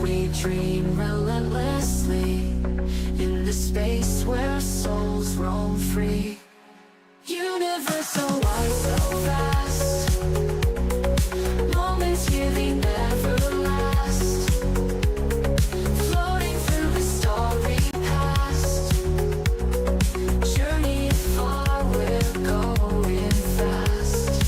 We dream relentlessly in the space where souls roam free. Universe so wide, so vast, moments giving never last, floating through the starry past, journey far, we're going fast.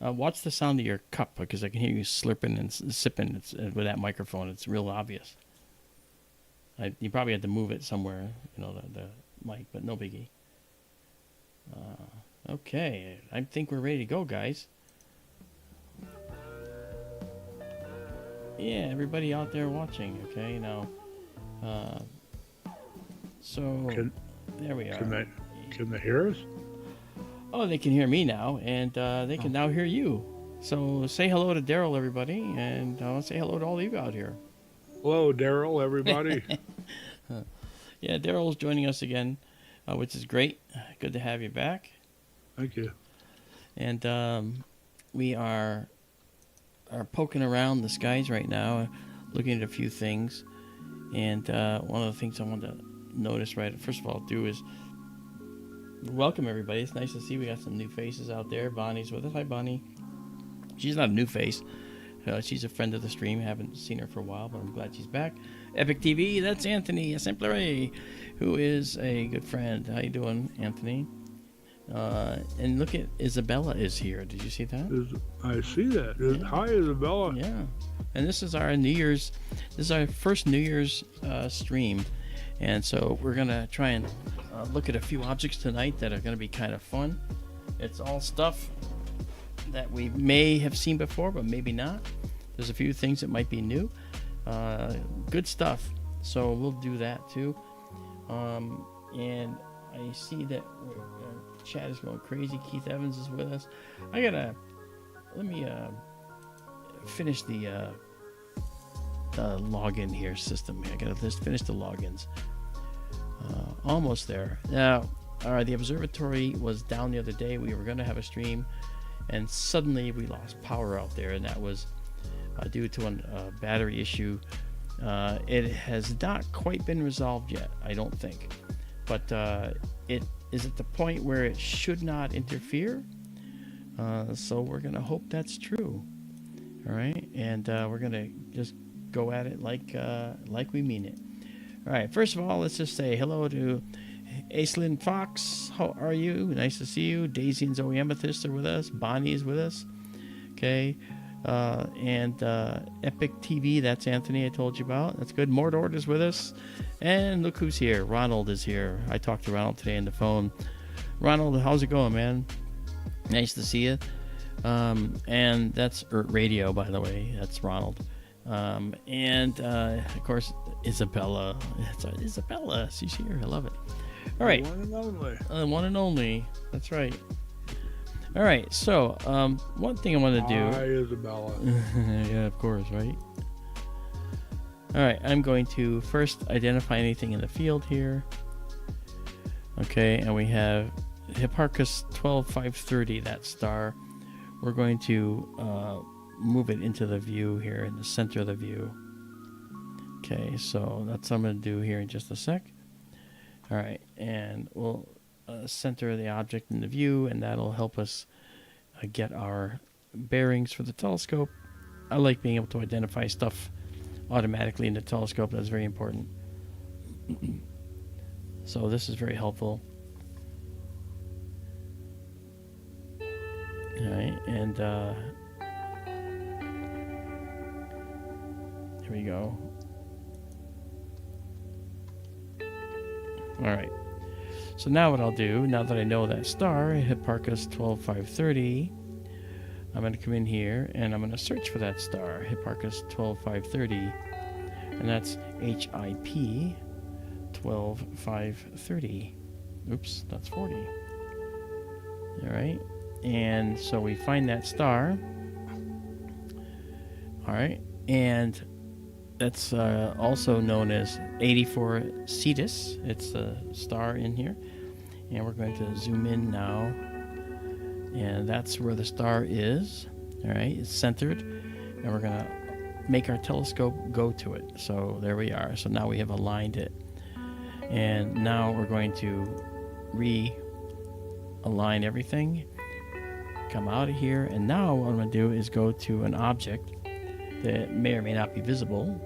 Watch the sound of your cup, because I can hear you slurping and sipping with that microphone. It's real obvious. You probably had to move it somewhere, the mic, but no biggie. Okay, I think we're ready to go, guys. Yeah, everybody out there watching, okay? Now, there we are. Can they hear us? Oh, they can hear me now, and they can now hear you. So say hello to Daryl, everybody, and say hello to all of you out here. Hello, Daryl, everybody. Yeah, Daryl's joining us again, which is great. Good to have you back. Thank you. And we are poking around the skies right now, looking at a few things. And one of the things I want to notice first of all do is welcome everybody. It's nice to see we got some new faces out there. Bonnie's with us. Hi, Bonnie. She's not a new face. She's a friend of the stream. Haven't seen her for a while, but I'm glad she's back. Epic TV, that's Anthony Exemplary, who is a good friend. How you doing, Anthony? And look at Izabela is here. Did you see that? I see that. Yeah. Hi, Izabela. Yeah. And this is our first New Year's stream. And so we're going to try and look at a few objects tonight that are going to be kind of fun. It's all stuff that we may have seen before, but maybe not. There's a few things that might be new. Good stuff. So we'll do that too. And I see that our chat is going crazy. Keith Evans is with us. Let me finish the login here system. I gotta just finish the logins. Almost there. Now, the observatory was down the other day. We were going to have a stream, and suddenly we lost power out there, and that was due to a battery issue. It has not quite been resolved yet, I don't think, but it is at the point where it should not interfere. So we're going to hope that's true. All right, and we're going to just go at it like we mean it. All right, first of all, let's just say hello to Aislinn Fox. How are you? Nice to see you. Daisy and Zoe Amethyst are with us. Bonnie is with us. Okay. And Epic TV, that's Anthony I told you about. That's good. Mordort is with us. And look who's here. Ronald is here. I talked to Ronald today on the phone. Ronald, how's it going, man? Nice to see you. And that's Radio, by the way. That's Ronald. And of course, Izabela. It's Izabela. She's here. I love it. All right. One and only. One and only. That's right. All right. So, one thing I want to do. Hi, Izabela. Yeah, of course, right? All right. I'm going to first identify anything in the field here. Okay, and we have Hipparchus 12530, that star. We're going to move it into the view here, in the center of the view. Okay, so that's what I'm going to do here in just a sec. All right, and we'll center the object in the view, and that'll help us get our bearings for the telescope. I like being able to identify stuff automatically in the telescope. That's very important. So this is very helpful. All right, and here we go. All right. So now what I'll do, now that I know that star, Hipparchus 12530, I'm going to come in here and I'm going to search for that star, Hipparchus 12530, and that's HIP 12530. Oops, that's 40. All right. And so we find that star. All right. And that's also known as 84 Cetus. It's a star in here. And we're going to zoom in now. And that's where the star is. All right. It's centered. And we're going to make our telescope go to it. So there we are. So now we have aligned it. And now we're going to realign everything. Come out of here. And now what I'm going to do is go to an object that may or may not be visible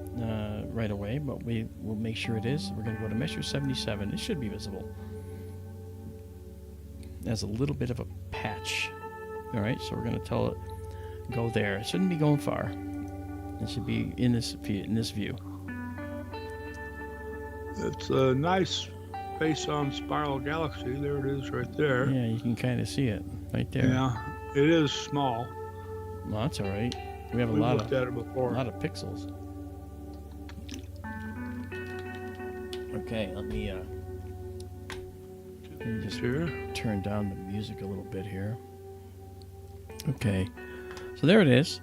right away, but we will make sure it is. We're going to go to measure 77. It should be visible. There's a little bit of a patch. All right, so we're going to tell it go there. It shouldn't be going far. It should be in this view. It's a nice face-on spiral galaxy. There it is, right there. Yeah, you can kind of see it right there. Yeah, it is small. Well, that's all right. We have We've looked at it a before. lot of pixels. Okay, let me just Here. turn down the music a little bit here. Okay, so there it is.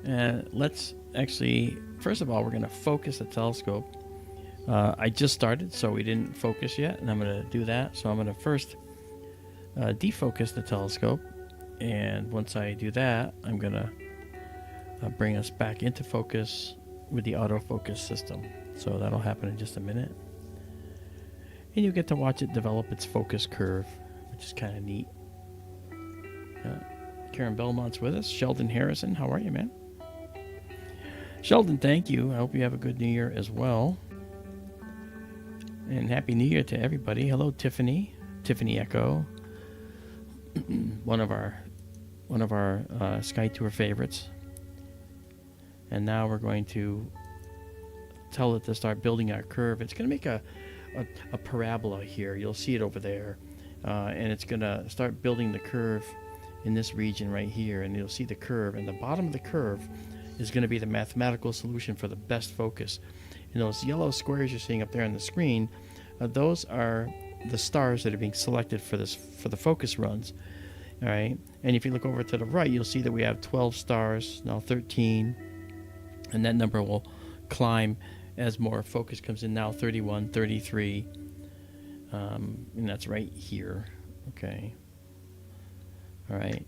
And let's actually, first of all, we're going to focus the telescope. I just started, so we didn't focus yet, and I'm going to do that. So I'm going to first defocus the telescope, and once I do that, I'm going to bring us back into focus with the autofocus system. So that'll happen in just a minute. And you get to watch it develop its focus curve, which is kind of neat. Karen Belmont's with us. Sheldon Harrison, how are you, man? Sheldon, thank you. I hope you have a good New Year as well. And Happy New Year to everybody. Hello, Tiffany. Tiffany Echo. one of our SkyTour favorites. And now we're going to tell it to start building our curve. It's going to make a parabola here. You'll see it over there. And it's going to start building the curve in this region right here. And you'll see the curve. And the bottom of the curve is going to be the mathematical solution for the best focus. And those yellow squares you're seeing up there on the screen, those are the stars that are being selected for the focus runs. All right. And if you look over to the right, you'll see that we have 12 stars, now 13. And that number will climb as more focus comes in, now 31, 33. And that's right here. Okay. All right.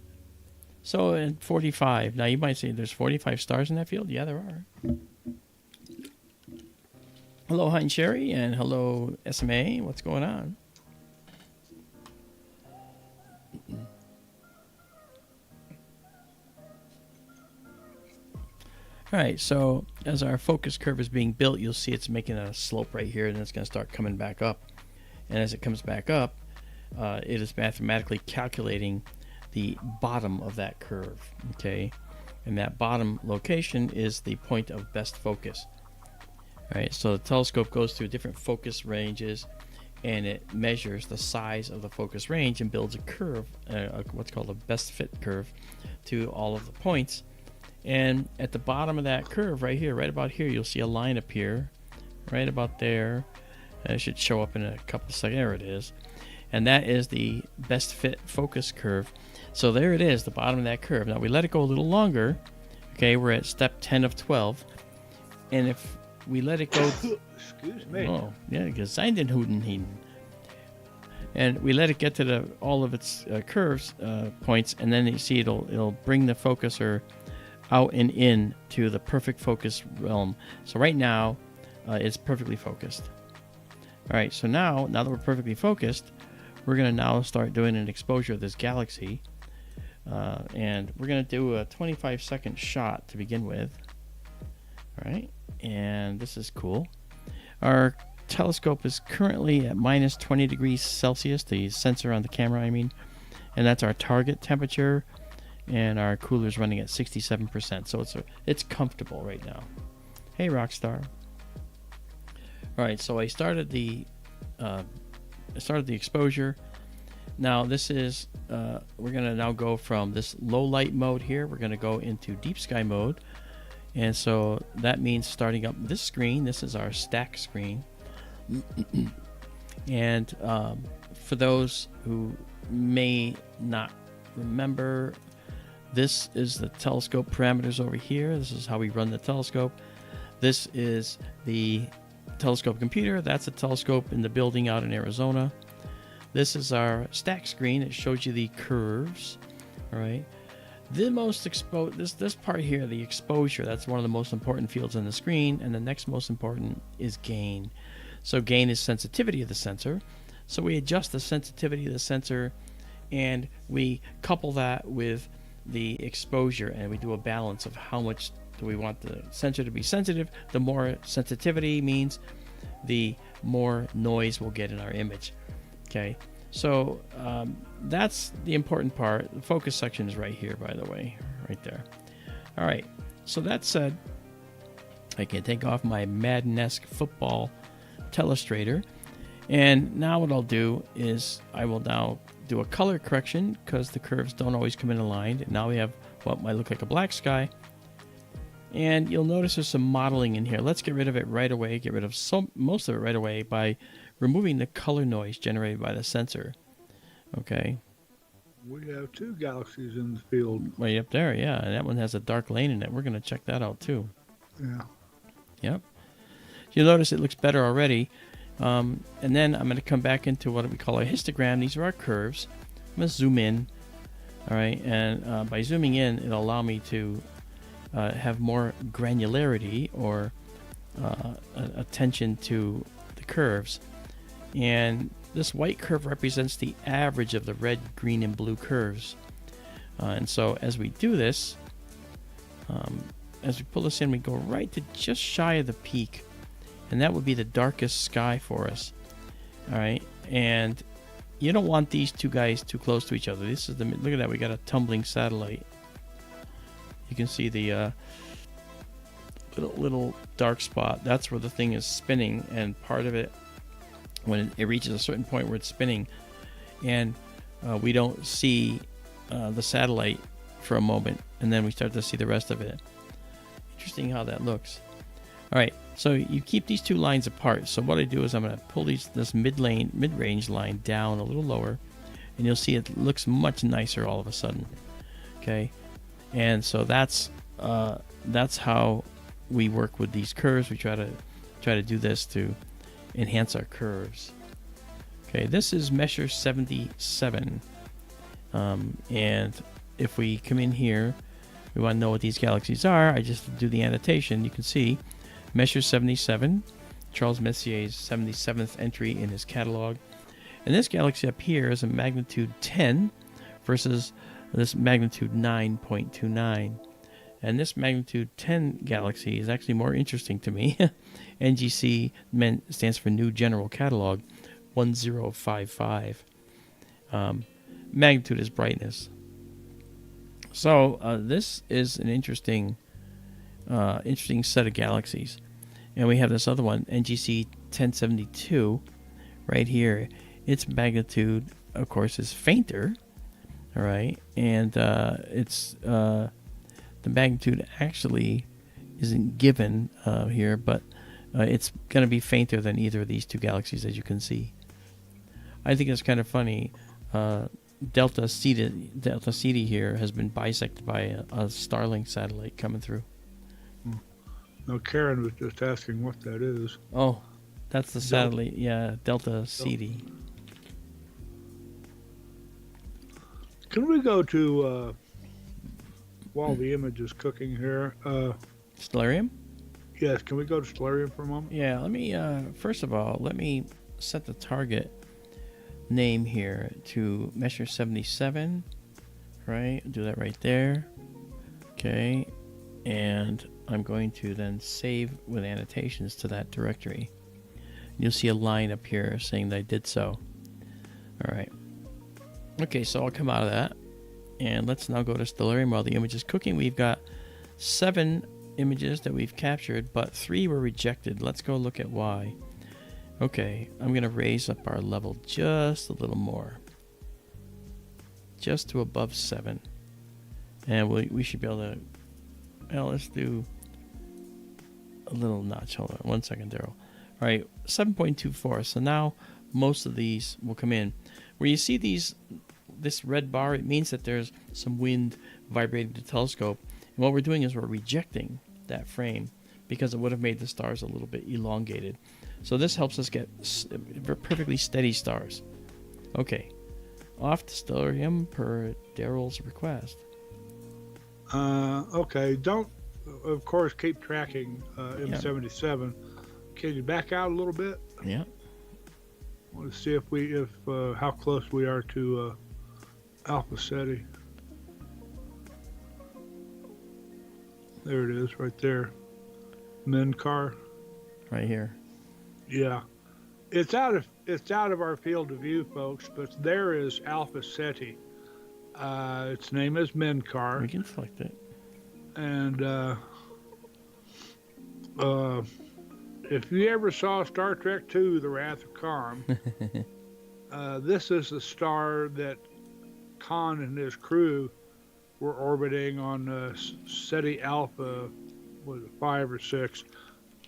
So in 45. Now you might say there's 45 stars in that field. Yeah, there are. Hello, Hein Sherry, and hello, SMA. What's going on? All right, so as our focus curve is being built, you'll see it's making a slope right here, and it's going to start coming back up. And as it comes back up, it is mathematically calculating the bottom of that curve, okay? And that bottom location is the point of best focus. All right, so the telescope goes through different focus ranges, and it measures the size of the focus range and builds a curve, what's called a best fit curve, to all of the points. And at the bottom of that curve right here, right about here, you'll see a line appear right about there. It should show up in a couple of seconds. There it is. And that is the best fit focus curve. So there it is, the bottom of that curve. Now we let it go a little longer. Okay, we're at step 10 of 12. And if we let it go... Excuse me. Oh, yeah, because I didn't hooten. And we let it get to all of its curves points, and then you see it'll bring the focuser out and in to the perfect focus realm. So right now, it's perfectly focused. All right, so now that we're perfectly focused, we're going to now start doing an exposure of this galaxy. And we're going to do a 25-second shot to begin with. All right, and this is cool. Our telescope is currently at minus 20 degrees Celsius, the sensor on the camera, I mean. And that's our target temperature. And our cooler is running at 67%, so it's comfortable right now. Hey, Rockstar. All right, so I started the started the exposure. Now this is we're going to now go from this low light mode here. We're going to go into deep sky mode, and so that means starting up this screen. This is our stack screen. And for those who may not remember, this is the telescope parameters over here. This is how we run the telescope. This is the telescope computer. That's a telescope in the building out in Arizona. This is our stack screen. It shows you the curves. All right. The most exposed, this part here, the exposure, that's one of the most important fields on the screen. And the next most important is gain. So gain is sensitivity of the sensor. So we adjust the sensitivity of the sensor, and we couple that with the exposure, and we do a balance of how much do we want the sensor to be sensitive. The more sensitivity means the more noise we'll get in our image. Okay, so that's the important part. The focus section is right here, by the way, right there. All right, so that said, I can take off my Madden-esque football telestrator, and now what I'll do is I will now do a color correction because the curves don't always come in aligned. And now we have what might look like a black sky, and you'll notice there's some modeling in here. Let's get rid of it right away. Get rid of most of it right away by removing the color noise generated by the sensor. Okay. We have 2 galaxies in the field. Way up there, yeah, and that one has a dark lane in it. We're going to check that out too. Yeah. Yep. You'll notice it looks better already. And then I'm going to come back into what we call a histogram. These are our curves. I'm going to zoom in. All right, and by zooming in, it'll allow me to have more granularity or attention to the curves. And this white curve represents the average of the red, green, and blue curves. And so as we do this, as we pull this in, we go right to just shy of the peak. And that would be the darkest sky for us. All right, and you don't want these two guys too close to each other. This is the, look at that, we got a tumbling satellite. You can see the little dark spot. That's where the thing is spinning, and part of it, when it reaches a certain point where it's spinning, and we don't see the satellite for a moment, and then we start to see the rest of it. Interesting how that looks. All right, so you keep these two lines apart. So what I do is I'm going to pull this mid-range line down a little lower, and you'll see it looks much nicer all of a sudden. Okay, and so that's how we work with these curves. We try to do this to enhance our curves. Okay, this is Messier 77, and if we come in here, we want to know what these galaxies are. I just do the annotation. You can see Messier 77, Charles Messier's 77th entry in his catalog. And this galaxy up here is a magnitude 10 versus this magnitude 9.29. And this magnitude 10 galaxy is actually more interesting to me. NGC stands for New General Catalog 1055. Magnitude is brightness. So this is an interesting set of galaxies. And we have this other one, NGC 1072, right here. Its magnitude, of course, is fainter. All right, and it's the magnitude actually isn't given here, but it's going to be fainter than either of these two galaxies, as you can see. I think it's kind of funny. Delta Ceeti here has been bisected by a Starlink satellite coming through. Now, Karen was just asking what that is. Oh, that's the satellite. Yeah, Delta Ceeti. Can we go to, while the image is cooking here? Stellarium? Yes, can we go to Stellarium for a moment? Yeah, let me, first of all, let me set the target name here to Messier 77. Right, do that right there. Okay, and I'm going to then save with annotations to that directory. You'll see a line up here saying that I did so. All right. Okay, so I'll come out of that, and let's now go to Stellarium while the image is cooking. We've got 7 images that we've captured, but 3 were rejected. Let's go look at why. Okay, I'm going to raise up our level just a little more. Just to above 7. And we should be able to... Well, let's do a little notch. Hold on 1 second, Daryl. All right, 7.24. So now most of these will come in. Where you see this red bar, it means that there's some wind vibrating the telescope. And what we're doing is we're rejecting that frame because it would have made the stars a little bit elongated. So this helps us get perfectly steady stars. Okay, off to Stellarium per Daryl's request. Okay, don't, of course, keep tracking M77. Can you back out a little bit? Yeah. I want to see if how close we are to Alpha Ceti. There it is, right there. Menkar. Right here. Yeah, it's out of our field of view, folks. But there is Alpha Ceti. Its name is Menkar. We can select it. And if you ever saw Star Trek II: The Wrath of Khan, this is the star that Khan and his crew were orbiting on Ceti Alpha, was it 5 or 6,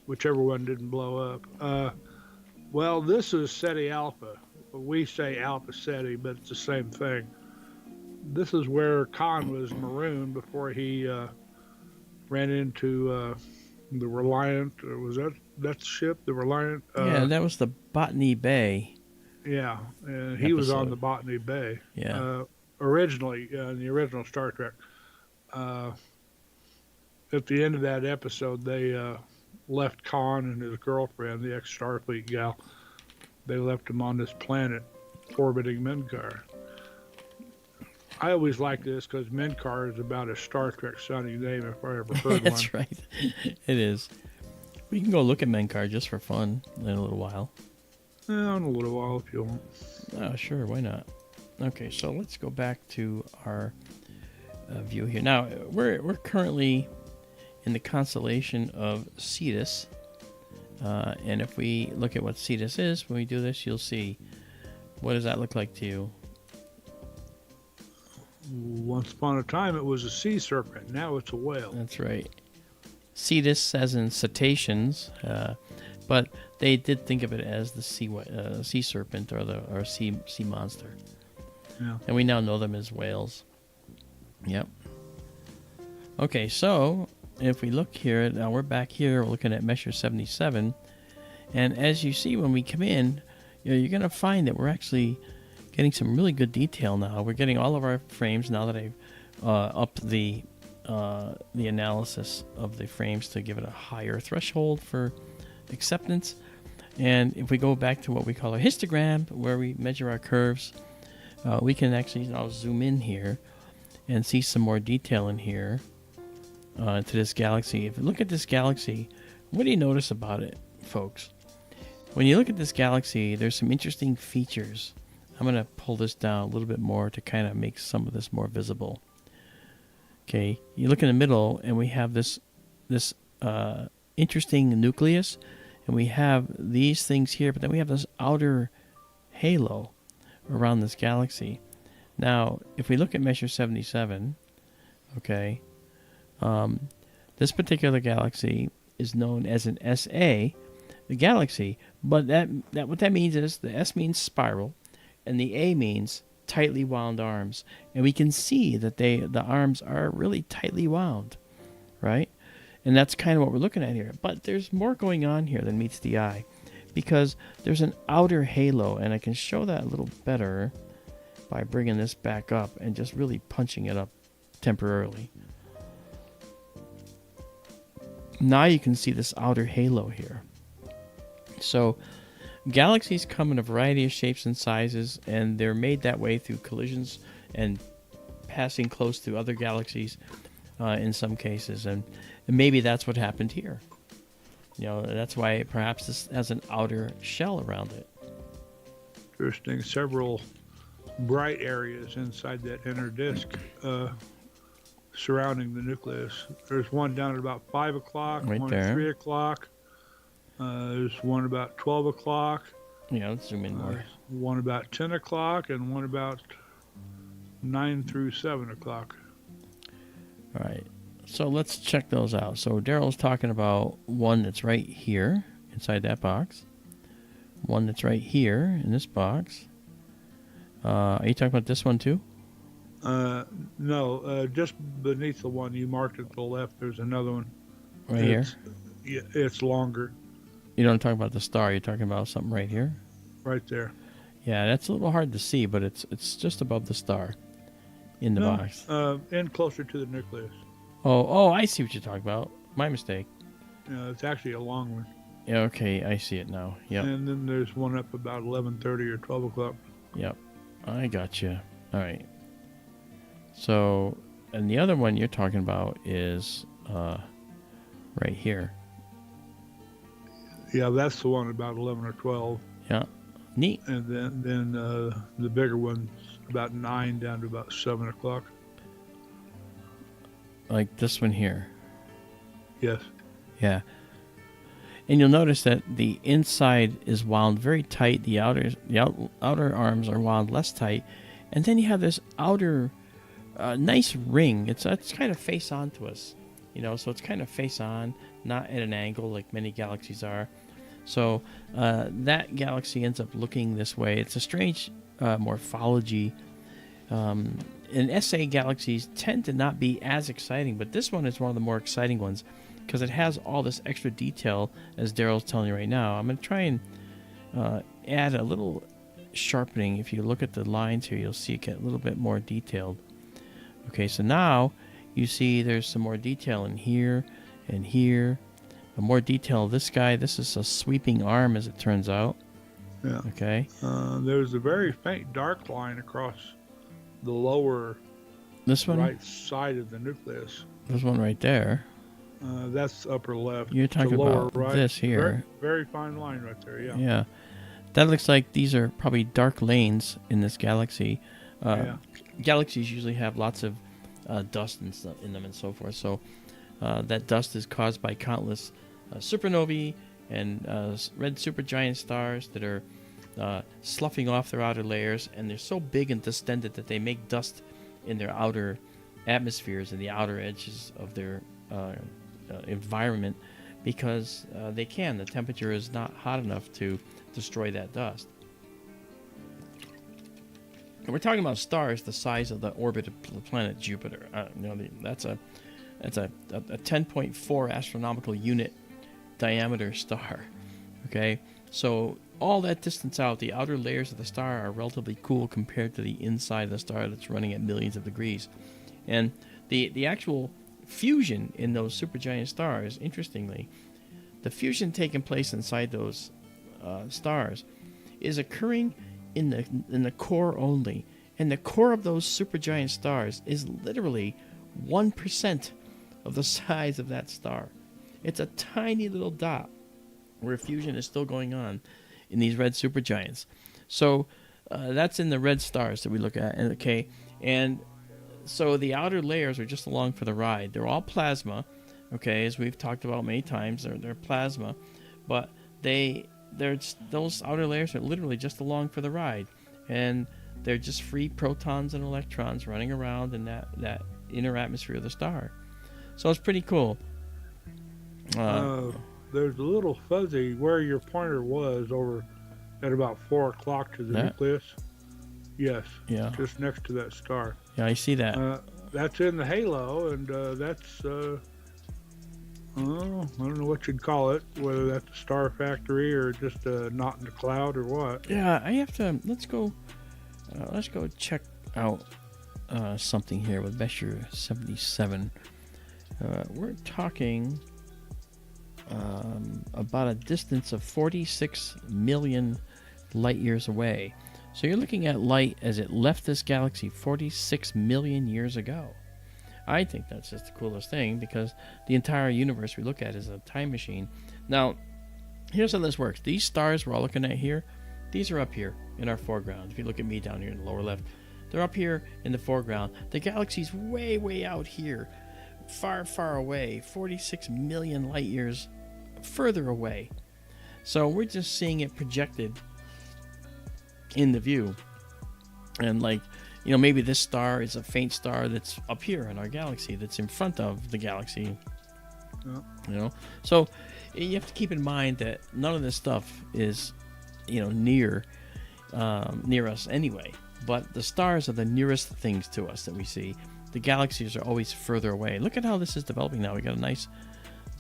whichever one didn't blow up. Well, this is Ceti Alpha. We say Alpha Ceti, but it's the same thing. This is where Khan was marooned before he ran into the Reliant. Was that the ship, the Reliant? Yeah, that was the Botany Bay. Yeah, and he was on the Botany Bay. Yeah. Originally, in the original Star Trek. At the end of that episode, they left Khan and his girlfriend, the ex-Starfleet gal. They left him on this planet orbiting Menkar. I always like this because Menkar is about a Star Trek sounding name if I ever heard That's one. right. It is. We can go look at Menkar just for fun in a little while. Yeah, in a little while if you want. Oh, sure. Why not? Okay, so let's go back to our view here. Now, we're currently in the constellation of Cetus. And if we look at what Cetus is, when we do this, you'll see. What does that look like to you? Once upon a time, it was a sea serpent. Now it's a whale. That's right. Cetus, as in cetaceans, but they did think of it as the sea serpent or sea monster. Yeah. And we now know them as whales. Yep. Okay, so if we look here, now we're back here, we're looking at Messier 77. And as you see when we come in, you're going to find that we're actually getting some really good detail now. We're getting all of our frames now that I've upped the analysis of the frames to give it a higher threshold for acceptance. And if we go back to what we call a histogram, where we measure our curves, we can actually now zoom in here and see some more detail in here to this galaxy. If you look at this galaxy, what do you notice about it, folks? When you look at this galaxy, there's some interesting features. I'm going to pull this down a little bit more to kind of make some of this more visible. Okay, you look in the middle, and we have this interesting nucleus, and we have these things here, but then we have this outer halo around this galaxy. Now, if we look at Messier 77, okay, this particular galaxy is known as an SA, the galaxy, but that what that means is the S means spiral, and the A means tightly wound arms, and we can see that the arms are really tightly wound, right? And that's kind of what we're looking at here. But there's more going on here than meets the eye, because there's an outer halo, and I can show that a little better by bringing this back up and just really punching it up temporarily. Now you can see this outer halo here. So galaxies come in a variety of shapes and sizes, and they're made that way through collisions and passing close to other galaxies in some cases. And maybe that's what happened here. You know, that's why perhaps this has an outer shell around it. Interesting. Several bright areas inside that inner disk surrounding the nucleus. There's one down at about 5 o'clock, Right one there. at 3 o'clock, There's one about 12 o'clock, Yeah, let's zoom in more. one about 10 o'clock, and one about 9 through 7 o'clock. All right. So let's check those out. So Daryl's talking about one that's right here inside that box. One that's right here in this box. Are you talking about this one too? No, just beneath the one you marked at the left, there's another one. Right here? Yeah, it's longer. You don't talk about the star. You're talking about something right here? Right there. Yeah, that's a little hard to see, but it's just above the star in the box. And closer to the nucleus. Oh, I see what you're talking about. My mistake. It's actually a long one. Yeah, okay, I see it now. Yep. And then there's one up about 11:30 or 12 o'clock. Yep. I got you. All right. So, and the other one you're talking about is right here. Yeah, that's the one about 11 or 12. Yeah. Neat. And then the bigger one's about 9 down to about 7 o'clock. Like this one here. Yes. Yeah. And you'll notice that the inside is wound very tight. The outer arms are wound less tight. And then you have this outer nice ring. It's kind of face on to us. So it's kind of face on, not at an angle like many galaxies are. So that galaxy ends up looking this way. It's a strange morphology. And SA galaxies tend to not be as exciting, but this one is one of the more exciting ones because it has all this extra detail, as Daryl's telling you right now. I'm going to try and add a little sharpening. If you look at the lines here, you'll see it get a little bit more detailed. Okay, so now you see there's some more detail in here and here. More detail of this guy. This is a sweeping arm, as it turns out. Yeah. Okay. There's a very faint dark line across the lower This one? right side of the nucleus. This one right there. That's upper left. You're talking The lower about right. this here. Very fine line right there, yeah. Yeah. That looks like these are probably dark lanes in this galaxy. Yeah. Galaxies usually have lots of dust and stuff in them and so forth. So that dust is caused by countless supernovae and red supergiant stars that are sloughing off their outer layers, and they're so big and distended that they make dust in their outer atmospheres and the outer edges of their environment because they can. The temperature is not hot enough to destroy that dust. And we're talking about stars the size of the orbit of the planet Jupiter. That's a 10.4 astronomical unit diameter star. Okay, so all that distance out, the outer layers of the star are relatively cool compared to the inside of the star that's running at millions of degrees. And the actual fusion in those supergiant stars, interestingly, the fusion taking place inside those stars is occurring in the core only. And the core of those supergiant stars is literally 1% of the size of that star. It's a tiny little dot where fusion is still going on in these red supergiants. So that's in the red stars that we look at. And so the outer layers are just along for the ride. They're all plasma, okay, as we've talked about many times. They're plasma, but those outer layers are literally just along for the ride, and they're just free protons and electrons running around in that inner atmosphere of the star. So it's pretty cool. There's a little fuzzy where your pointer was over at about 4 o'clock to the nucleus. Yes. Yeah. Just next to that star. Yeah, I see that. That's in the halo, and that's I don't know what you'd call it, whether that's a star factory or just a knot in the cloud or what. Yeah, I have to. Let's go check out something here with Messier 77. We're talking about a distance of 46 million light years away. So you're looking at light as it left this galaxy 46 million years ago. I think that's just the coolest thing because the entire universe we look at is a time machine. Now, here's how this works. These stars we're all looking at here, these are up here in our foreground. If you look at me down here in the lower left, they're up here in the foreground. The galaxy's way, way out here, far, far away, 46 million light years further away. So we're just seeing it projected in the view. And like, you know, maybe this star is a faint star that's up here in our galaxy, that's in front of the galaxy. Yeah. You know, so you have to keep in mind that none of this stuff is, you know, near us anyway. But the stars are the nearest things to us that we see. The galaxies are always further away. Look at how this is developing now. We got a nice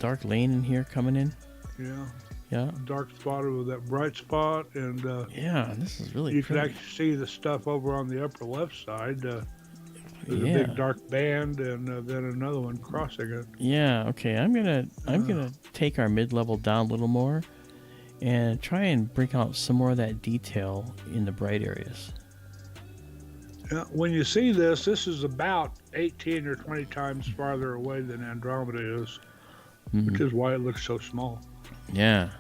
dark lane in here coming in. Yeah. Yeah. Dark spot with that bright spot, and Yeah, this is really you pretty. can actually see the stuff over on the upper left side. There's a Yeah. big dark band, and then another one crossing it. Yeah, okay. I'm gonna take our mid-level down a little more and try and bring out some more of that detail in the bright areas. When you see this is about 18 or 20 times farther away than Andromeda is, which is why it looks so small. Yeah.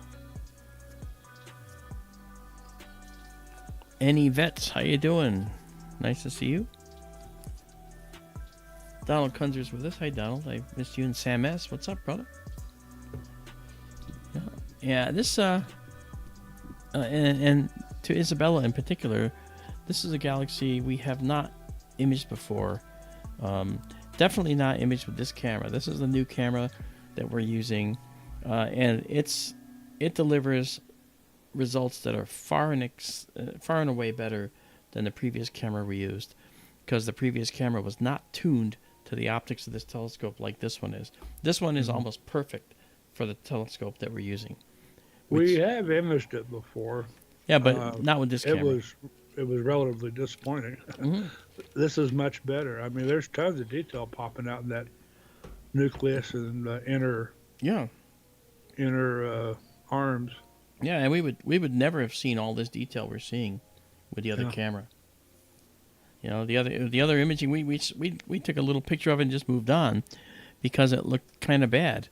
Any vets, how you doing? Nice to see you. Donald Kunzer's with us. Hi, Donald. I missed you. And Sam S. What's up, brother? Yeah, this and to Izabela in particular, this is a galaxy we have not imaged before. Definitely not imaged with this camera. This is the new camera that we're using, and it delivers results that are far and away better than the previous camera we used, because the previous camera was not tuned to the optics of this telescope like this one is. This one is almost perfect for the telescope that we're using. We have imaged it before. Yeah, but not with this camera. It was relatively disappointing. This is much better. I mean, there's tons of detail popping out in that nucleus and the inner arms. Yeah, and we would never have seen all this detail we're seeing with the other camera. You know, the other imaging we took a little picture of it and just moved on because it looked kind of bad.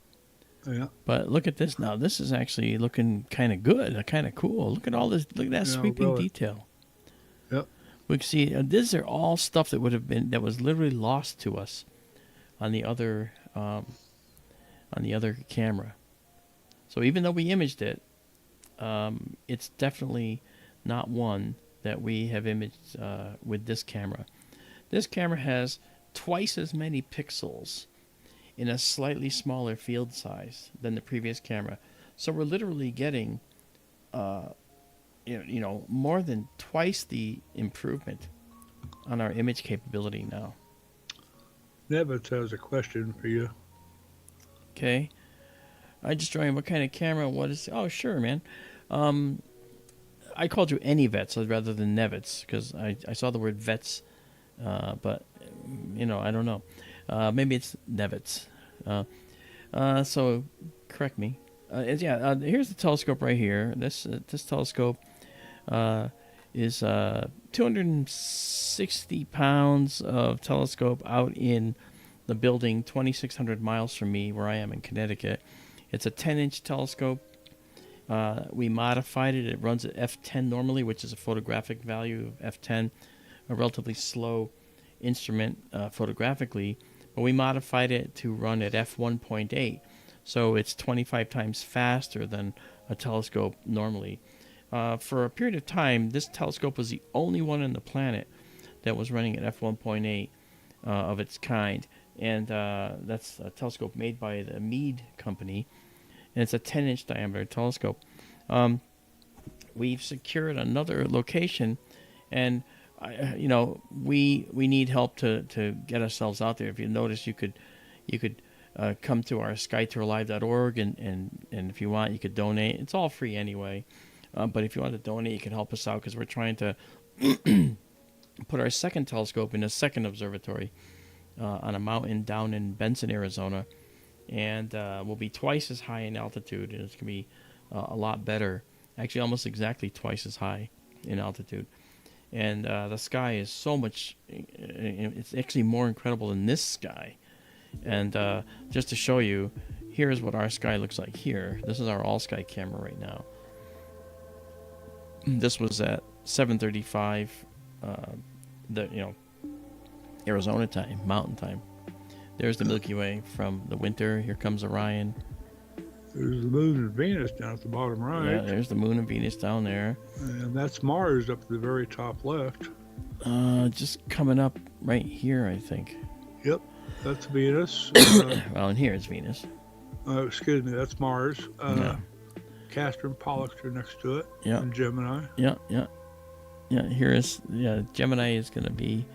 Yeah. But look at this now. This is actually looking kind of good, kind of cool. Look at all this. Look at that sweeping detail. Yep. We can see these are all stuff that was literally lost to us on the other camera. So even though we imaged it, it's definitely not one that we have imaged with this camera. This camera has twice as many pixels in a slightly smaller field size than the previous camera. So we're literally getting, more than twice the improvement on our image capability now. Nevitz has a question for you. Okay. I just joined. What kind of camera? What is? Oh, sure, man. I called you any vets rather than Nevitz because I saw the word vets, but I don't know. Maybe it's Nevitz. So correct me. Here's the telescope right here. This telescope is 260 pounds of telescope out in the building 2,600 miles from me, where I am in Connecticut. It's a 10-inch telescope. We modified it. It runs at f10 normally, which is a photographic value of f10, a relatively slow instrument photographically. But we modified it to run at f1.8, so it's 25 times faster than a telescope normally. For a period of time, this telescope was the only one on the planet that was running at f1.8 of its kind. And that's a telescope made by the Mead company, and it's a 10-inch diameter telescope. We've secured another location, and we need help to get ourselves out there. If you notice, you could come to our skytourlive.org, and if you want, you could donate. It's all free anyway, but if you want to donate, you can help us out because we're trying to put our second telescope in a second observatory on a mountain down in Benson, Arizona, and we'll be twice as high in altitude, and it's going to be a lot better, actually almost exactly twice as high in altitude. And the sky is so much, it's actually more incredible than this sky. And just to show you, here's what our sky looks like here. This is our all-sky camera right now. This was at 7:35, Arizona time, mountain time. There's the Milky Way from the winter. Here comes Orion. There's the moon and Venus down at the bottom right. Yeah, there's the moon and Venus down there. And that's Mars up at the very top left. Just coming up right here, I think. Yep, that's Venus. Well, and here is Venus. Excuse me, that's Mars. Yeah. Castor and Pollux are next to it. Yeah. And Gemini. Yeah. Here is Gemini is going to be.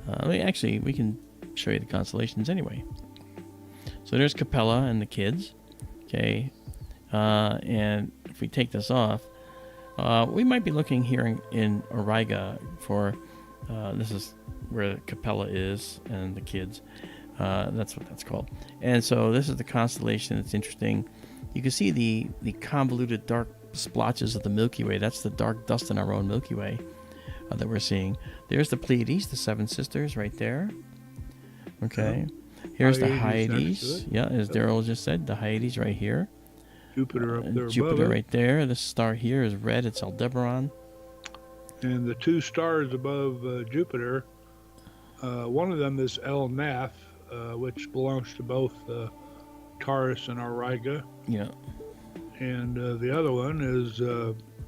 Actually, we can show you the constellations anyway. So there's Capella and the kids. Okay, and if we take this off, we might be looking here in Auriga for. This is where Capella is and the kids. That's what that's called. And so this is the constellation. It's interesting. You can see the convoluted dark splotches of the Milky Way. That's the dark dust in our own Milky Way that we're seeing. There's the Pleiades, the seven sisters, right there. Okay. Here's the Hyades. Yeah, as Daryl just said, the Hyades right here. Jupiter up there Jupiter above right there. The star here is red. It's Aldebaran. And the two stars above Jupiter, one of them is El Nath, which belongs to both Taurus and Auriga. Yeah. And the other one is,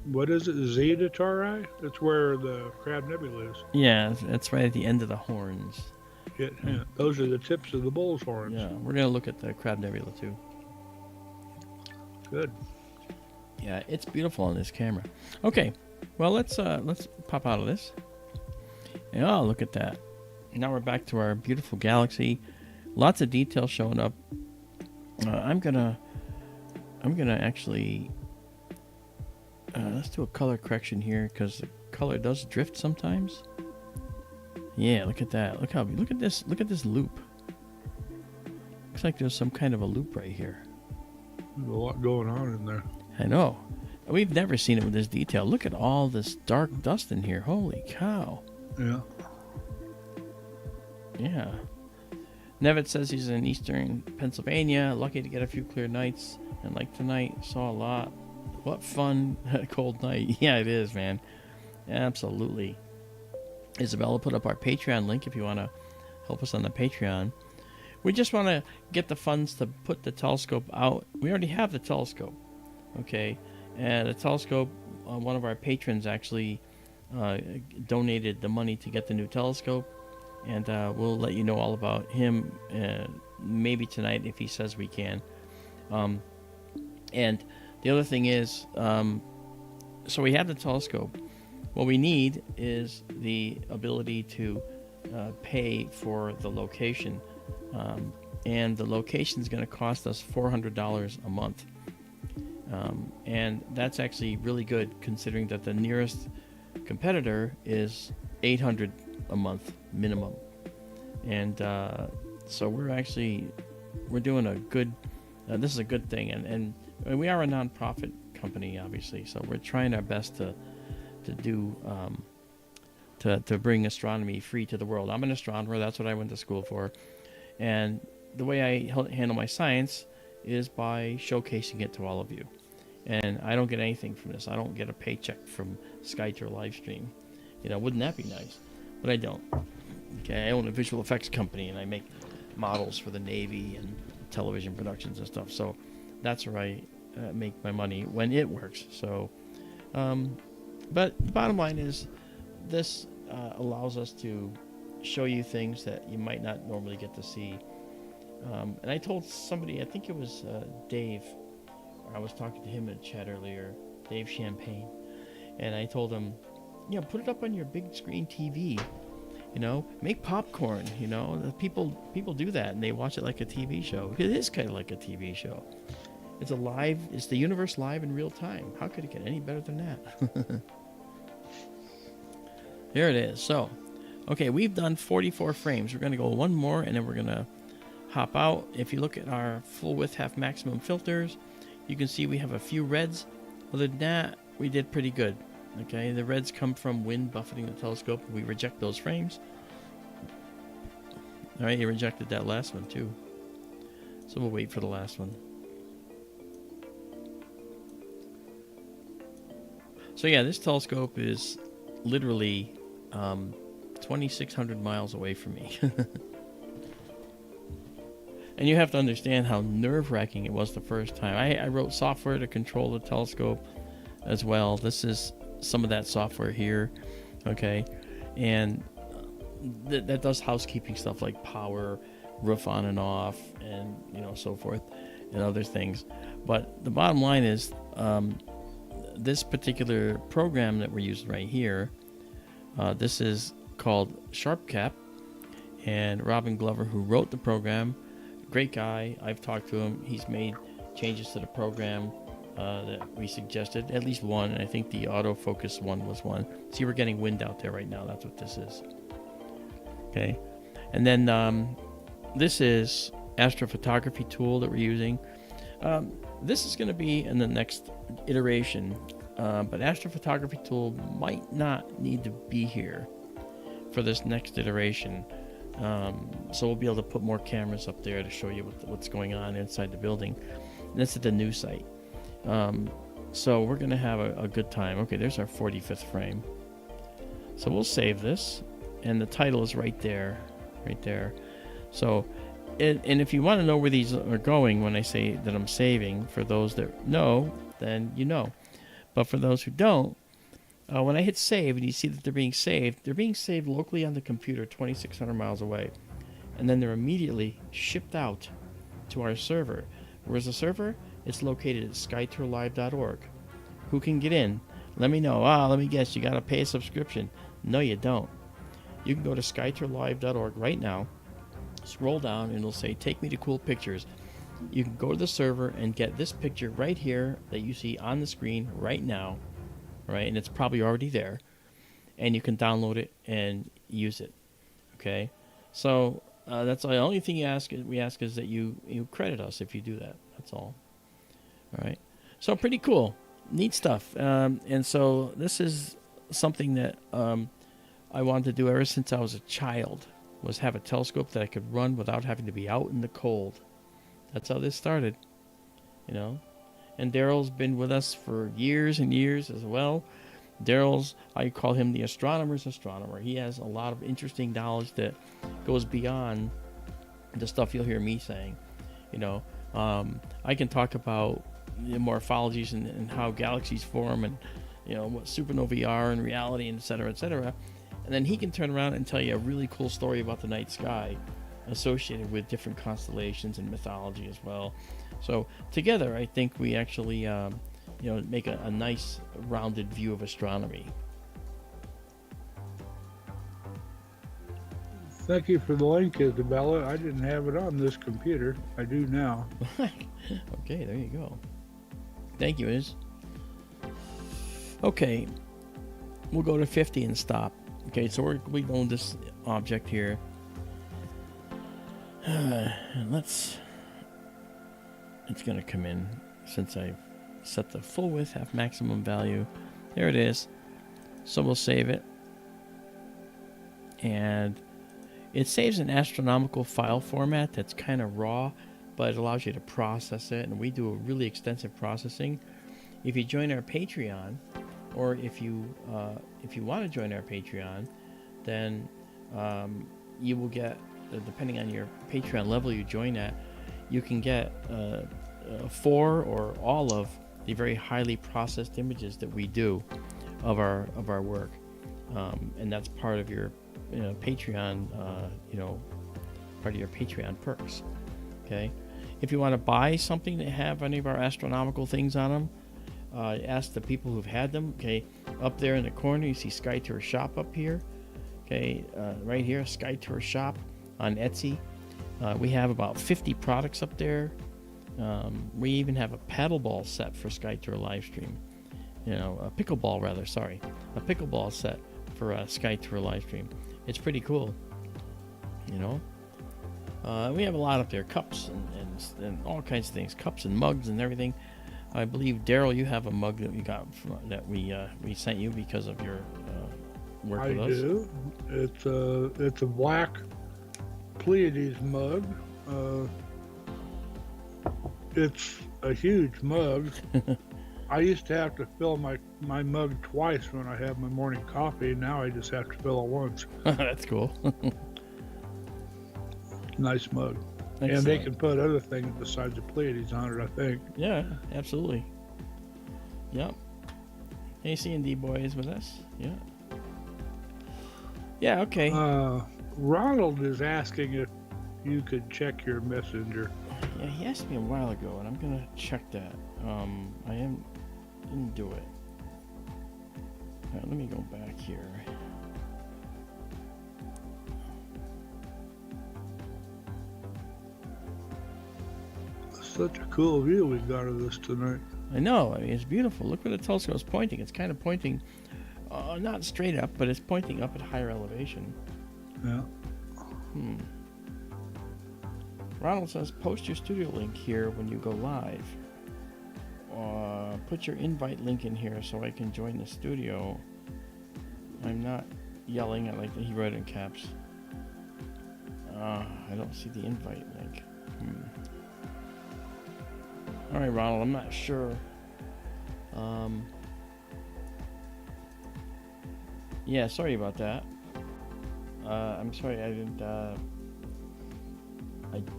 what is it, Zeta Tauri? That's where the Crab Nebula is. Yeah, it's right at the end of the horns. Yeah, those are the tips of the bull's horns. Yeah, we're going to look at the Crab Nebula too. Good. Yeah, it's beautiful on this camera. Okay, well, let's pop out of this. Oh, look at that. Now we're back to our beautiful galaxy. Lots of detail showing up. I'm gonna actually let's do a color correction here because the color does drift sometimes. Yeah, look at that. Look at this loop. Looks like there's some kind of a loop right here. There's a lot going on in there. I know. We've never seen it with this detail. Look at all this dark dust in here. Holy cow. Yeah. Yeah. Nevitt says he's in eastern Pennsylvania. Lucky to get a few clear nights. And like tonight, saw a lot. What fun. Cold night. Yeah, it is, man. Absolutely. Izabela put up our Patreon link if you want to help us on the Patreon. We just want to get the funds to put the telescope out. We already have the telescope. Okay. And the telescope, one of our patrons actually donated the money to get the new telescope. And we'll let you know all about him maybe tonight if he says we can. And the other thing is, so we have the telescope. What we need is the ability to pay for the location. And the location is going to cost us $400 a month. And that's actually really good considering that the nearest competitor is $800 a month minimum. And so we're doing a good, this is a good thing. And we are a non-profit company, obviously. So we're trying our best to do, to bring astronomy free to the world. I'm an astronomer. That's what I went to school for. And the way I handle my science is by showcasing it to all of you. And I don't get anything from this. I don't get a paycheck from SkyTour Livestream. Wouldn't that be nice? But I don't. Okay, I own a visual effects company, and I make models for the Navy and television productions and stuff. So that's where I make my money when it works. So, but the bottom line is this allows us to show you things that you might not normally get to see. And I told somebody, I think it was Dave, I was talking to him in chat earlier, Dave Champagne, and I told him, put it up on your big screen TV, make popcorn, people do that and they watch it like a TV show. It is kind of like a TV show. It's the universe live in real time. How could it get any better than that? There it is. So, okay, we've done 44 frames. We're going to go one more and then we're going to hop out. If you look at our full width half maximum filters, you can see we have a few reds. Other than that, we did pretty good. Okay, the reds come from wind buffeting the telescope. We reject those frames. All right, you rejected that last one too. So we'll wait for the last one. So yeah, this telescope is literally 2,600 miles away from me. And you have to understand how nerve-wracking it was the first time. I wrote software to control the telescope as well. This is some of that software here, okay? And that does housekeeping stuff like power, roof on and off, and so forth, and other things. But the bottom line is, this particular program that we're using right here, this is called SharpCap, and Robin Glover, who wrote the program, great guy. I've talked to him. He's made changes to the program that we suggested, at least one, and I think the autofocus one was one. See, we're getting wind out there right now. That's what this is. Okay, and then this is astrophotography tool that we're using. This is going to be in the next iteration, but astrophotography tool might not need to be here for this next iteration. So we'll be able to put more cameras up there to show you what's going on inside the building. And that's at the new site. So we're going to have a good time. Okay, there's our 45th frame. So we'll save this, and the title is right there. So, and if you want to know where these are going when I say that I'm saving, for those that know, then you know. But for those who don't, when I hit save and you see that they're being saved locally on the computer 2,600 miles away. And then they're immediately shipped out to our server. Where's the server? It's located at skytourlive.org. Who can get in? Let me know. Let me guess, you got to pay a subscription. No, you don't. You can go to skytourlive.org right now, scroll down, and it'll say, take me to cool pictures. You can go to the server and get this picture right here that you see on the screen right now. Right, and it's probably already there, and you can download it and use it. Okay, so that's the only thing we ask is that you credit us if you do that. That's all. All right, so pretty cool, neat stuff. And so this is something that I wanted to do ever since I was a child, was have a telescope that I could run without having to be out in the cold. That's how this started, And Daryl's been with us for years and years as well. I call him the astronomer's astronomer. He has a lot of interesting knowledge that goes beyond the stuff you'll hear me saying. I can talk about the morphologies and how galaxies form, and what supernovae are in reality, and et cetera, et cetera. And then he can turn around and tell you a really cool story about the night sky associated with different constellations and mythology as well. So together, I think we actually, make a nice rounded view of astronomy. Thank you for the link, Izabela. I didn't have it on this computer. I do now. Okay, there you go. Thank you, Iz. Okay, we'll go to 50 and stop. Okay, so we own this object here. And it's going to come in since I've set the full width, have maximum value. There it is. So we'll save it. And it saves an astronomical file format that's kind of raw, but it allows you to process it. And we do a really extensive processing. If you join our Patreon, or if you want to join our Patreon, then you will get, depending on your Patreon level you join at, you can get 4 or all of the very highly processed images that we do of our work, and that's part of your Patreon, part of your Patreon perks. Okay, if you want to buy something that have any of our astronomical things on them, ask the people who've had them. Okay, up there in the corner you see SkyTour Shop up here. Okay, right here, SkyTour Shop on Etsy. We have about 50 products up there. We even have a paddleball set for SkyTour Livestream. A pickleball set for SkyTour Livestream. It's pretty cool. We have a lot up there, cups and all kinds of things, cups and mugs and everything. I believe, Daryl, you have a mug that we got that we sent you because of your work with us. I do. It's a black Pleiades mug. It's a huge mug. I used to have to fill my mug twice when I have my morning coffee. Now I just have to fill it once. That's cool. Nice mug. And they Excellent. can put other things besides the Pleiades on it, I think. Yeah, absolutely. Yep. Hey, C&D boy is with us. Yeah. Yeah, okay. Ronald is asking if you could check your messenger. Yeah, he asked me a while ago, and I'm gonna check that. Didn't do it. All right, let me go back here. Such a cool view we got of this tonight. I know. I mean, it's beautiful. Look where the telescope's pointing. It's kind of pointing, not straight up, but it's pointing up at higher elevation. Yeah. Ronald says, post your studio link here when you go live. Put your invite link in here so I can join the studio. I'm not yelling. I like that he wrote it in caps. I don't see the invite link. All right, Ronald, I'm not sure. Yeah, sorry about that. I'm sorry I didn't. I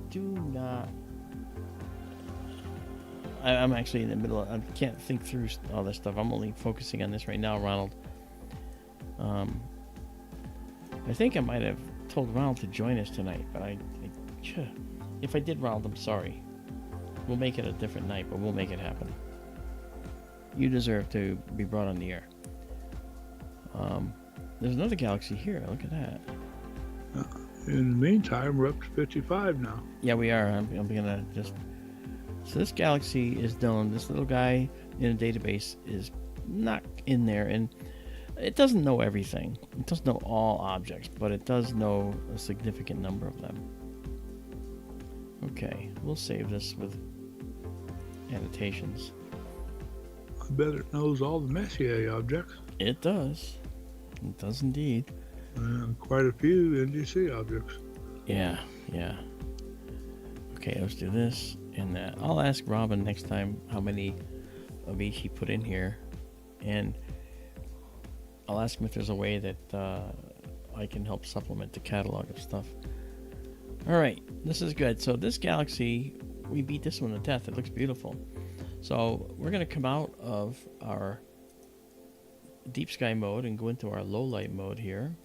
do not. I'm actually in the middle of. I can't think through all this stuff. I'm only focusing on this right now, Ronald. I think I might have told Ronald to join us tonight, but if I did, Ronald, I'm sorry. We'll make it a different night, but we'll make it happen. You deserve to be brought on the air. There's another galaxy here. Look at that. In the meantime, we're up to 55 now. Yeah, we are. I'm gonna just. So this galaxy is known. This little guy in a database is not in there, and it doesn't know everything. It doesn't know all objects, but it does know a significant number of them. Okay, we'll save this with annotations. I bet it knows all the Messier objects. It does. It does indeed. And quite a few NGC objects. Yeah. Okay, let's do this and that. I'll ask Robin next time how many of each he put in here, and I'll ask him if there's a way that I can help supplement the catalog of stuff. All right, this is good. So this galaxy, we beat this one to death. It looks beautiful. So we're going to come out of our deep sky mode and go into our low light mode here.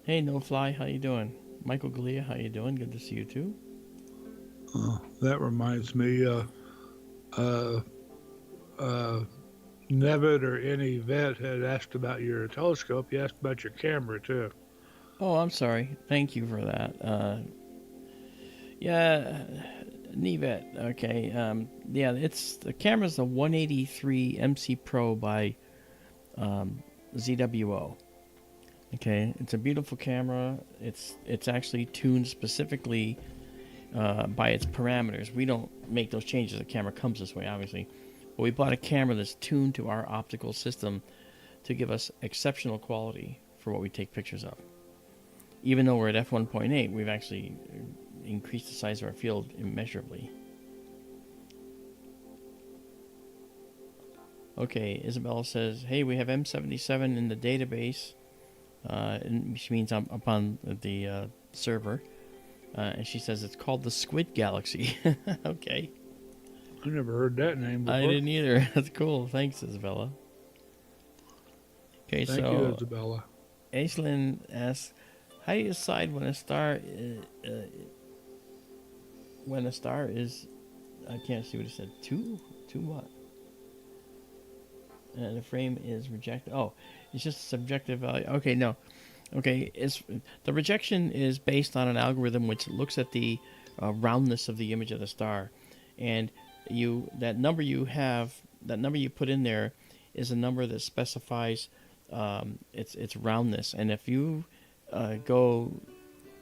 Hey, No Fly, how you doing? Michael Galea, how you doing? Good to see you too. That reminds me, Nevid or any vet had asked about your telescope. He asked about your camera too. Oh, I'm sorry. Thank you for that. Yeah, Nevet. Okay. Yeah, the camera's a 183 MC Pro by ZWO. Okay, it's a beautiful camera. It's actually tuned specifically by its parameters. We don't make those changes. The camera comes this way, obviously. But we bought a camera that's tuned to our optical system to give us exceptional quality for what we take pictures of. Even though we're at f1.8, we've actually increased the size of our field immeasurably. Okay, Izabela says, hey, we have M77 in the database, which means I'm up on the server. And she says it's called the Squid Galaxy. Okay. I never heard that name before. I didn't either. That's cool. Thanks, Izabela. Okay, Thank you, Izabela. Aislinn asks, how do you decide when a star is, I can't see what it said, two what? And the frame is rejected. Oh, it's just a subjective value. Okay, no. Okay, the rejection is based on an algorithm which looks at the roundness of the image of the star, and that number you put in there is a number that specifies its roundness. And if you go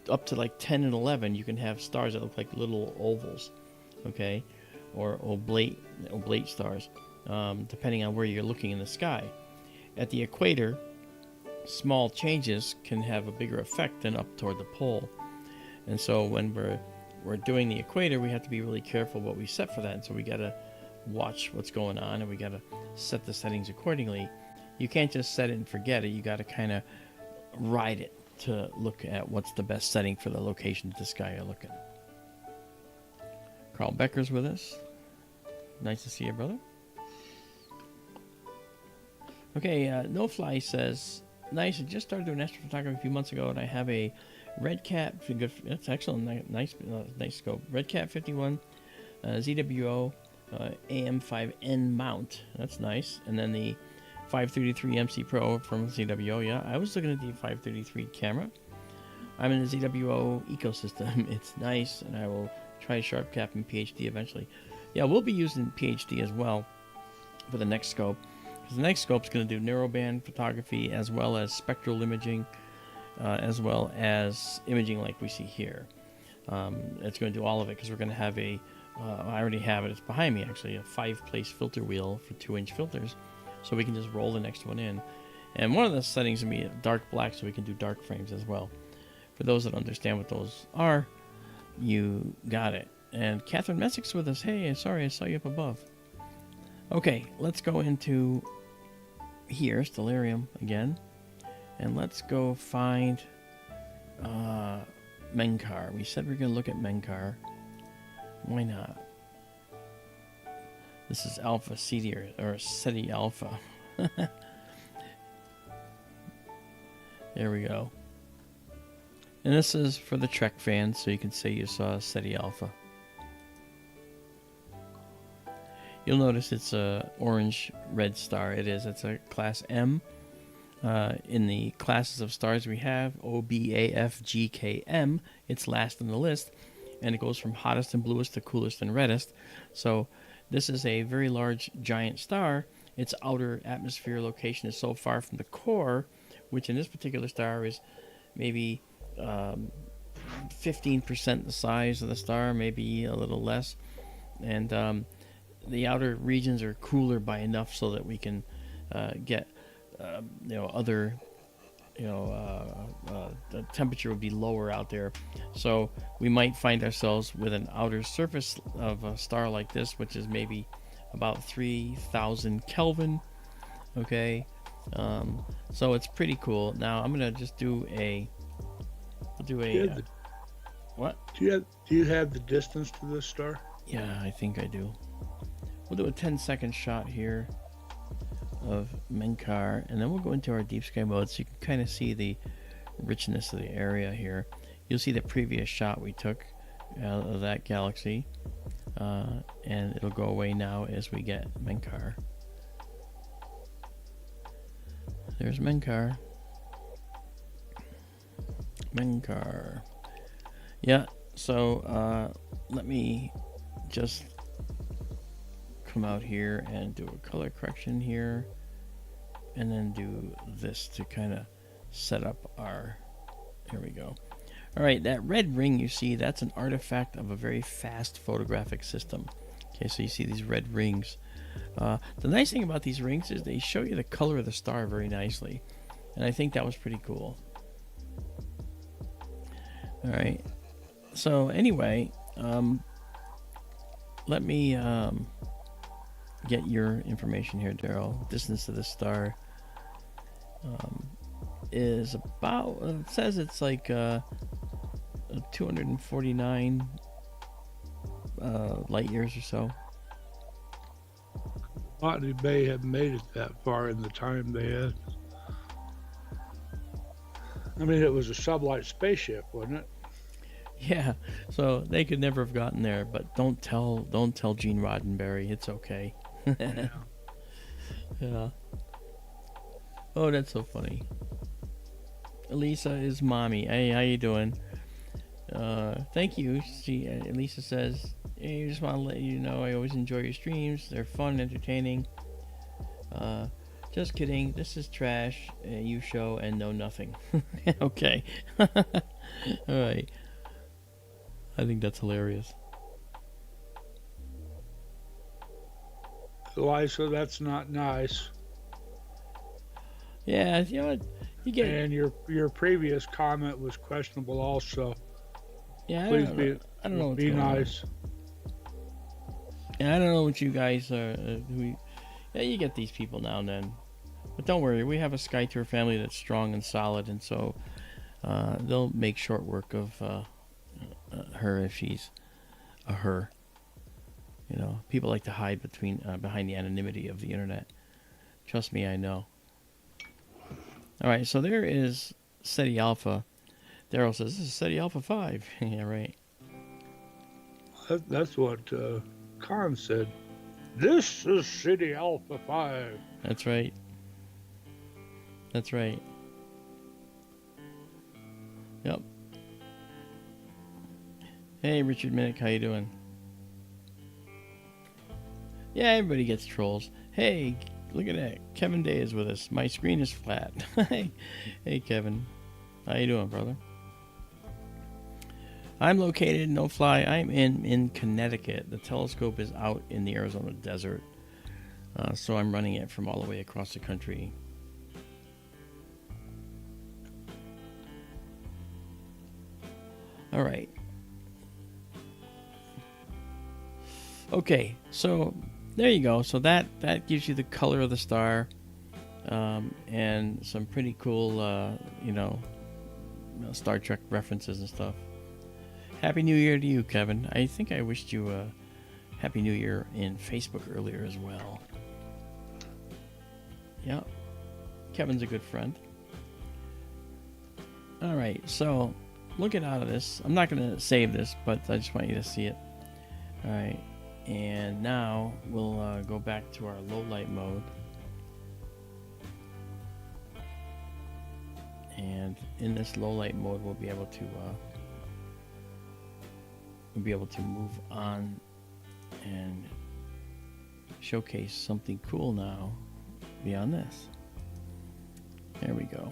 up to like 10 and 11, you can have stars that look like little ovals, okay, or oblate stars, depending on where you're looking in the sky. At the equator, small changes can have a bigger effect than up toward the pole. And so when we're doing the equator, we have to be really careful what we set for that. And so we got to watch what's going on, and we got to set the settings accordingly. You can't just set it and forget it. You got to kind of ride it to look at what's the best setting for the location that this guy are looking. Carl Becker's with us. Nice to see you, brother. Okay, No Fly says, nice. I just started doing astrophotography a few months ago, and I have a Red Cat. Good, that's excellent. Nice scope. Red Cat 51 ZWO AM5N mount. That's nice. And then the 533 MC Pro from ZWO. Yeah, I was looking at the 533 camera. I'm in the ZWO ecosystem. It's nice, and I will try Sharp Cap and PhD eventually. Yeah, we'll be using PhD as well for the next scope. Because the next scope is going to do narrowband photography as well as spectral imaging, as well as imaging like we see here. It's going to do all of it because we're going to have a, I already have it, it's behind me actually, a 5-place filter wheel for 2-inch filters. So we can just roll the next one in. And one of the settings will be dark black so we can do dark frames as well. For those that understand what those are, you got it. And Catherine Messick's with us. Hey, sorry, I saw you up above. Okay, let's go into here, Stellarium again, and let's go find Menkar. We said we're going to look at Menkar. Why not? This is Alpha Ceti or Ceti Alpha. There we go. And this is for the Trek fans, so you can say you saw Ceti Alpha. You'll notice it's a orange-red star. It is. It's a class M. In the classes of stars we have, O, B, A, F, G, K, M. It's last on the list, and it goes from hottest and bluest to coolest and reddest. So this is a very large, giant star. Its outer atmosphere location is so far from the core, which in this particular star is maybe 15% the size of the star, maybe a little less. And the outer regions are cooler by enough so that we can get, other, the temperature would be lower out there. So we might find ourselves with an outer surface of a star like this, which is maybe about 3,000 Kelvin. Okay. So it's pretty cool. Now I'm going to just do what? Do you have the distance to this star? Yeah, I think I do. We'll do a 10-second shot here of Menkar, and then we'll go into our deep sky mode so you can kind of see the richness of the area here. You'll see the previous shot we took of that galaxy, and it'll go away now as we get Menkar. There's Menkar. Menkar. Yeah, so let me just come out here and do a color correction here, and then do this to kind of set up our, here we go. All right, that red ring you see, that's an artifact of a very fast photographic system. Okay, so you see these red rings. The nice thing about these rings is they show you the color of the star very nicely, and I think that was pretty cool. All right, so anyway, let me get your information here, Daryl. Distance to the star is about, it says it's like 249 light years or so. Botany Bay had made it that far in the time they had. I mean, it was a sublight spaceship, wasn't it? Yeah, so they could never have gotten there, but don't tell Gene Roddenberry. It's okay. Yeah. Yeah. Oh, that's so funny. Elisa is mommy. Hey, how you doing? Thank you. Elisa says, hey, I just want to let you know I always enjoy your streams. They're fun and entertaining. Just kidding. This is trash. You show and know nothing. Okay. All right. I think that's hilarious. Elisa, that's not nice. Yeah, you know what? You get. And your previous comment was questionable also. Yeah, Please I don't know what's be going nice. On. And I don't know what you guys are. Yeah, you get these people now and then, but don't worry. We have a SkyTour family that's strong and solid, and so they'll make short work of her if she's a her. You know, people like to hide behind the anonymity of the internet. Trust me, I know. All right, so there is SETI Alpha. Daryl says, this is SETI Alpha 5. Yeah, right. That's what Khan said. This is SETI Alpha 5. That's right. That's right. Yep. Hey, Richard Minnick, how you doing? Yeah, everybody gets trolls. Hey, look at that. Kevin Day is with us. My screen is flat. Hey, Kevin. How you doing, brother? I'm located, no fly. I'm in Connecticut. The telescope is out in the Arizona desert. So I'm running it from all the way across the country. All right. Okay, so there you go. So that gives you the color of the star, and some pretty cool, Star Trek references and stuff. Happy New Year to you, Kevin. I think I wished you a Happy New Year in Facebook earlier as well. Yeah, Kevin's a good friend. All right, so looking out of this, I'm not going to save this, but I just want you to see it. All right, and now we'll go back to our low light mode. And in this low light mode, we'll be able to move on and showcase something cool now beyond this. There we go.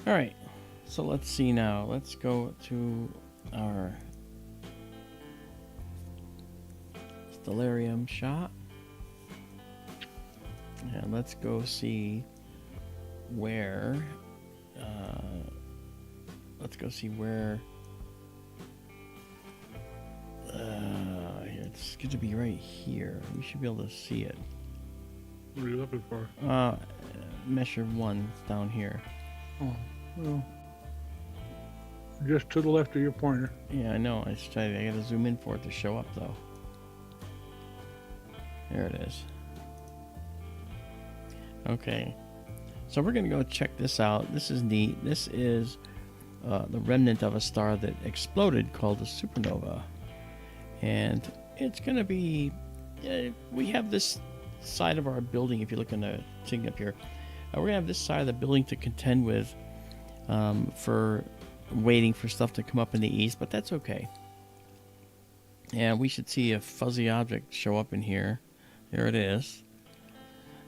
All right, so let's see now. Let's go to our Stellarium shot, and let's go see where. It's going to be right here. We should be able to see it. What are you looking for? Measure 1 down here. Oh, well, just to the left of your pointer. Yeah, I know. I got to zoom in for it to show up, though. There it is. Okay. So we're going to go check this out. This is neat. This is the remnant of a star that exploded called a supernova. And it's going to be... we have this side of our building, if you look in the thing up here. We're going to have this side of the building to contend with for waiting for stuff to come up in the east, but that's okay. And we should see a fuzzy object show up in here. There it is.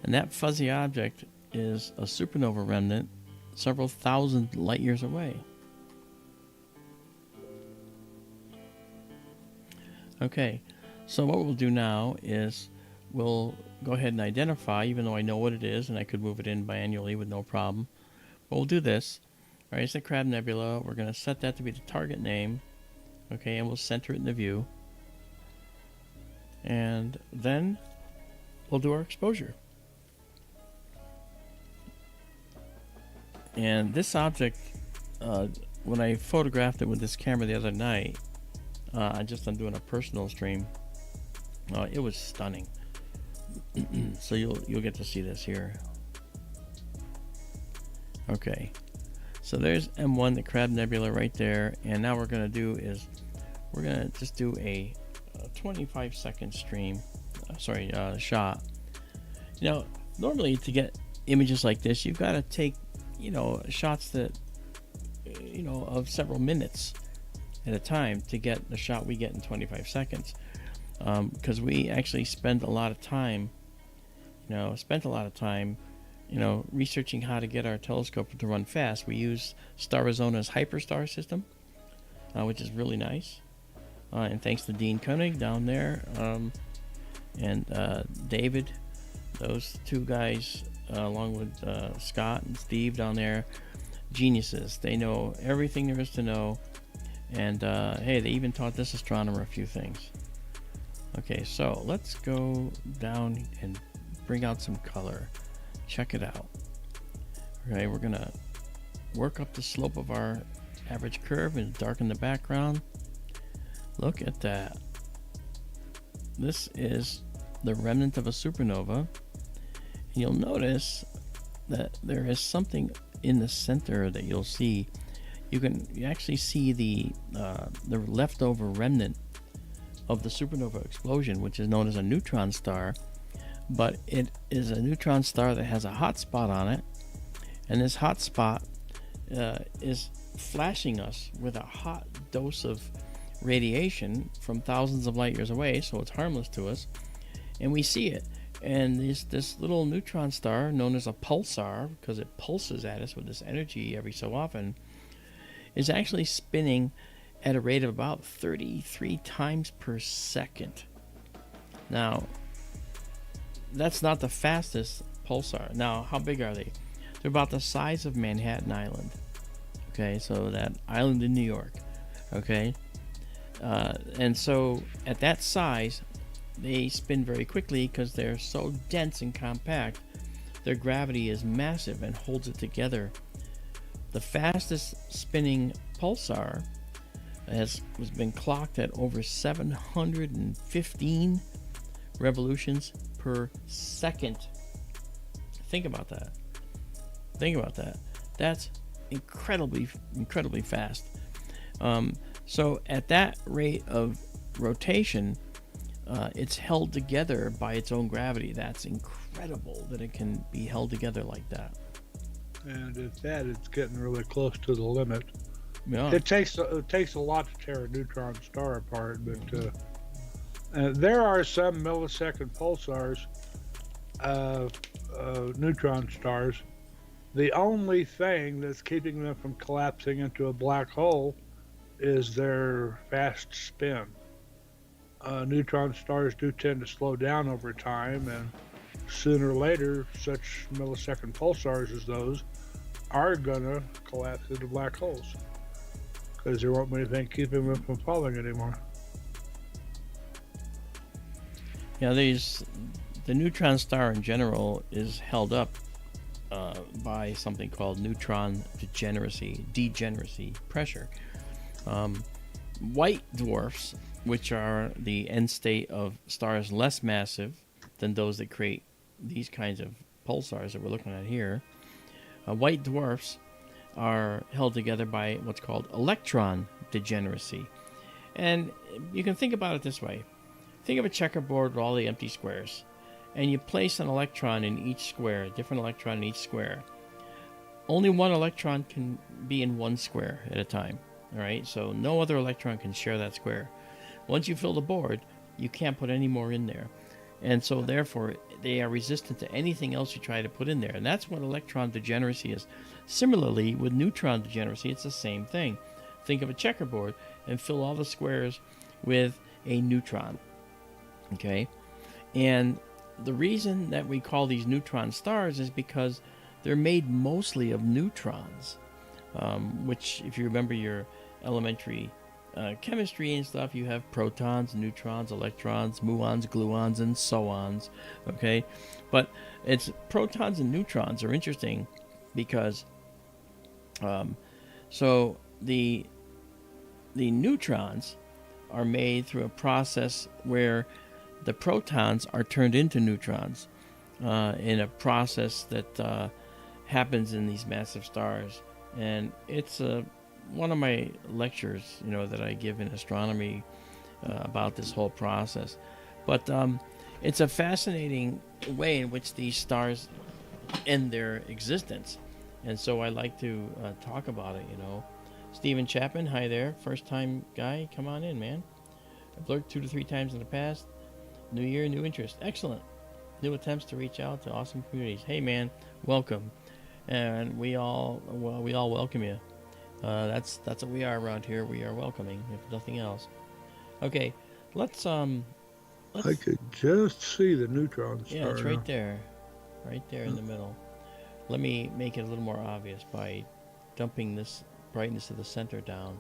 And that fuzzy object is a supernova remnant several thousand light years away. Okay, so what we'll do now is we'll go ahead and identify, even though I know what it is and I could move it in manually with no problem. But we'll do this. All right, it's the Crab Nebula. We're going to set that to be the target name. Okay, and we'll center it in the view. And then we'll do our exposure. And this object, when I photographed it with this camera the other night, I'm doing a personal stream. It was stunning. So you'll get to see this here. Okay, so there's M1, the Crab Nebula, right there. And now we're gonna do is we're gonna just do a 25-second stream. Shot. You know, normally to get images like this, you've got to take shots that of several minutes at a time to get the shot we get in 25 seconds, because we actually spent a lot of time researching how to get our telescope to run fast. We use Starizona's Hyperstar system, which is really nice, and thanks to Dean Koenig down there, and David, those two guys, along with Scott and Steve down there, geniuses. They know everything there is to know. And hey, they even taught this astronomer a few things. Okay, so let's go down and bring out some color. Check it out. Okay, we're gonna work up the slope of our average curve and darken the background. Look at that. This is the remnant of a supernova. And you'll notice that there is something in the center that you'll see. You actually see the leftover remnant of the supernova explosion, which is known as a neutron star. But it is a neutron star that has a hot spot on it, and this hot spot is flashing us with a hot dose of radiation from thousands of light years away, so it's harmless to us, and we see it. And this little neutron star, known as a pulsar, because it pulses at us with this energy every so often, is actually spinning at a rate of about 33 times per second. Now, that's not the fastest pulsar. Now, how big are they? They're about the size of Manhattan Island. Okay, so that island in New York. Okay, and so at that size, they spin very quickly because they're so dense and compact. Their gravity is massive and holds it together. The fastest spinning pulsar has been clocked at over 715 revolutions per second. Think about that. That's incredibly fast. So at that rate of rotation, it's held together by its own gravity. That's incredible that it can be held together like that. And at that, it's getting really close to the limit. Yeah. It takes a lot to tear a neutron star apart, but there are some millisecond pulsars, neutron stars. The only thing that's keeping them from collapsing into a black hole is their fast spin. Neutron stars do tend to slow down over time, and sooner or later, such millisecond pulsars as those are gonna collapse into black holes because there won't be anything keeping them from falling anymore. Yeah, the neutron star in general is held up by something called neutron degeneracy pressure. White dwarfs, which are the end state of stars less massive than those that create these kinds of pulsars that we're looking at here, white dwarfs are held together by what's called electron degeneracy. And you can think about it this way. Think of a checkerboard with all the empty squares, and you place an electron in each square, a different electron in each square. Only one electron can be in one square at a time. All right, so no other electron can share that square. Once you fill the board, you can't put any more in there. And so therefore, they are resistant to anything else you try to put in there. And that's what electron degeneracy is. Similarly, with neutron degeneracy, it's the same thing. Think of a checkerboard and fill all the squares with a neutron. Okay? And the reason that we call these neutron stars is because they're made mostly of neutrons, which, if you remember your elementary chemistry and stuff, you have protons, neutrons, electrons, muons, gluons, and so-ons. Okay? But it's protons and neutrons are interesting because so the neutrons are made through a process where the protons are turned into neutrons in a process that happens in these massive stars. And it's one of my lectures, that I give in astronomy about this whole process. But it's a fascinating way in which these stars end their existence. And so I like to talk about it, Stephen Chapman, hi there. First time guy, come on in, man. I've lurked 2 to 3 times in the past. New year, new interest. Excellent. New attempts to reach out to awesome communities. Hey, man, welcome. And we all welcome you. That's what we are around here. We are welcoming, if nothing else. Okay, let's I could just see the neutron star. Yeah, it's right there in the middle. Let me make it a little more obvious by dumping this brightness of the center down.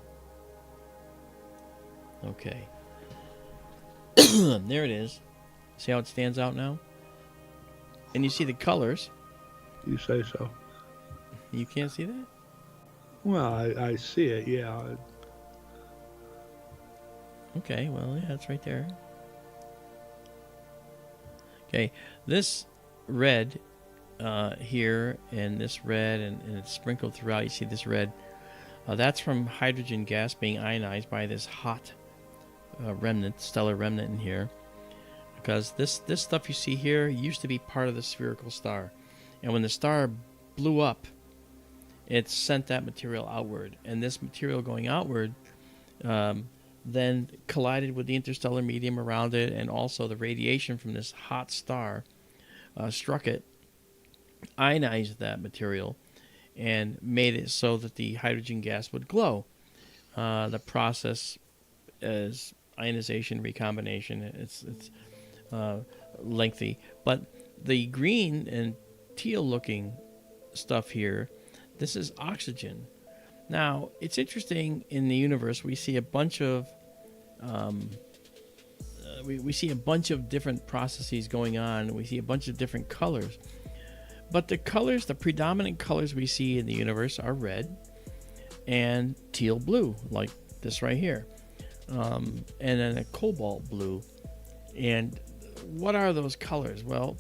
Okay. There it is. See how it stands out now? And you see the colors. You say so. You can't see that? Well, I see it. Yeah. Okay, well, yeah, it's right there. Okay, this red here, and this red, and it's sprinkled throughout. You see this red. That's from hydrogen gas being ionized by this hot remnant, stellar remnant in here. Because this stuff you see here used to be part of the spherical star. And when the star blew up, it sent that material outward. And this material going outward then collided with the interstellar medium around it, and also the radiation from this hot star struck it, ionized that material, and made it so that the hydrogen gas would glow. The process is ionization, recombination. It's lengthy, but the green and teal-looking stuff here, this is oxygen. Now, it's interesting in the universe. We see a bunch of we see a bunch of different processes going on. We see a bunch of different colors, but the colors, the predominant colors we see in the universe are red and teal blue, like this right here, and then a cobalt blue. And what are those colors? Well,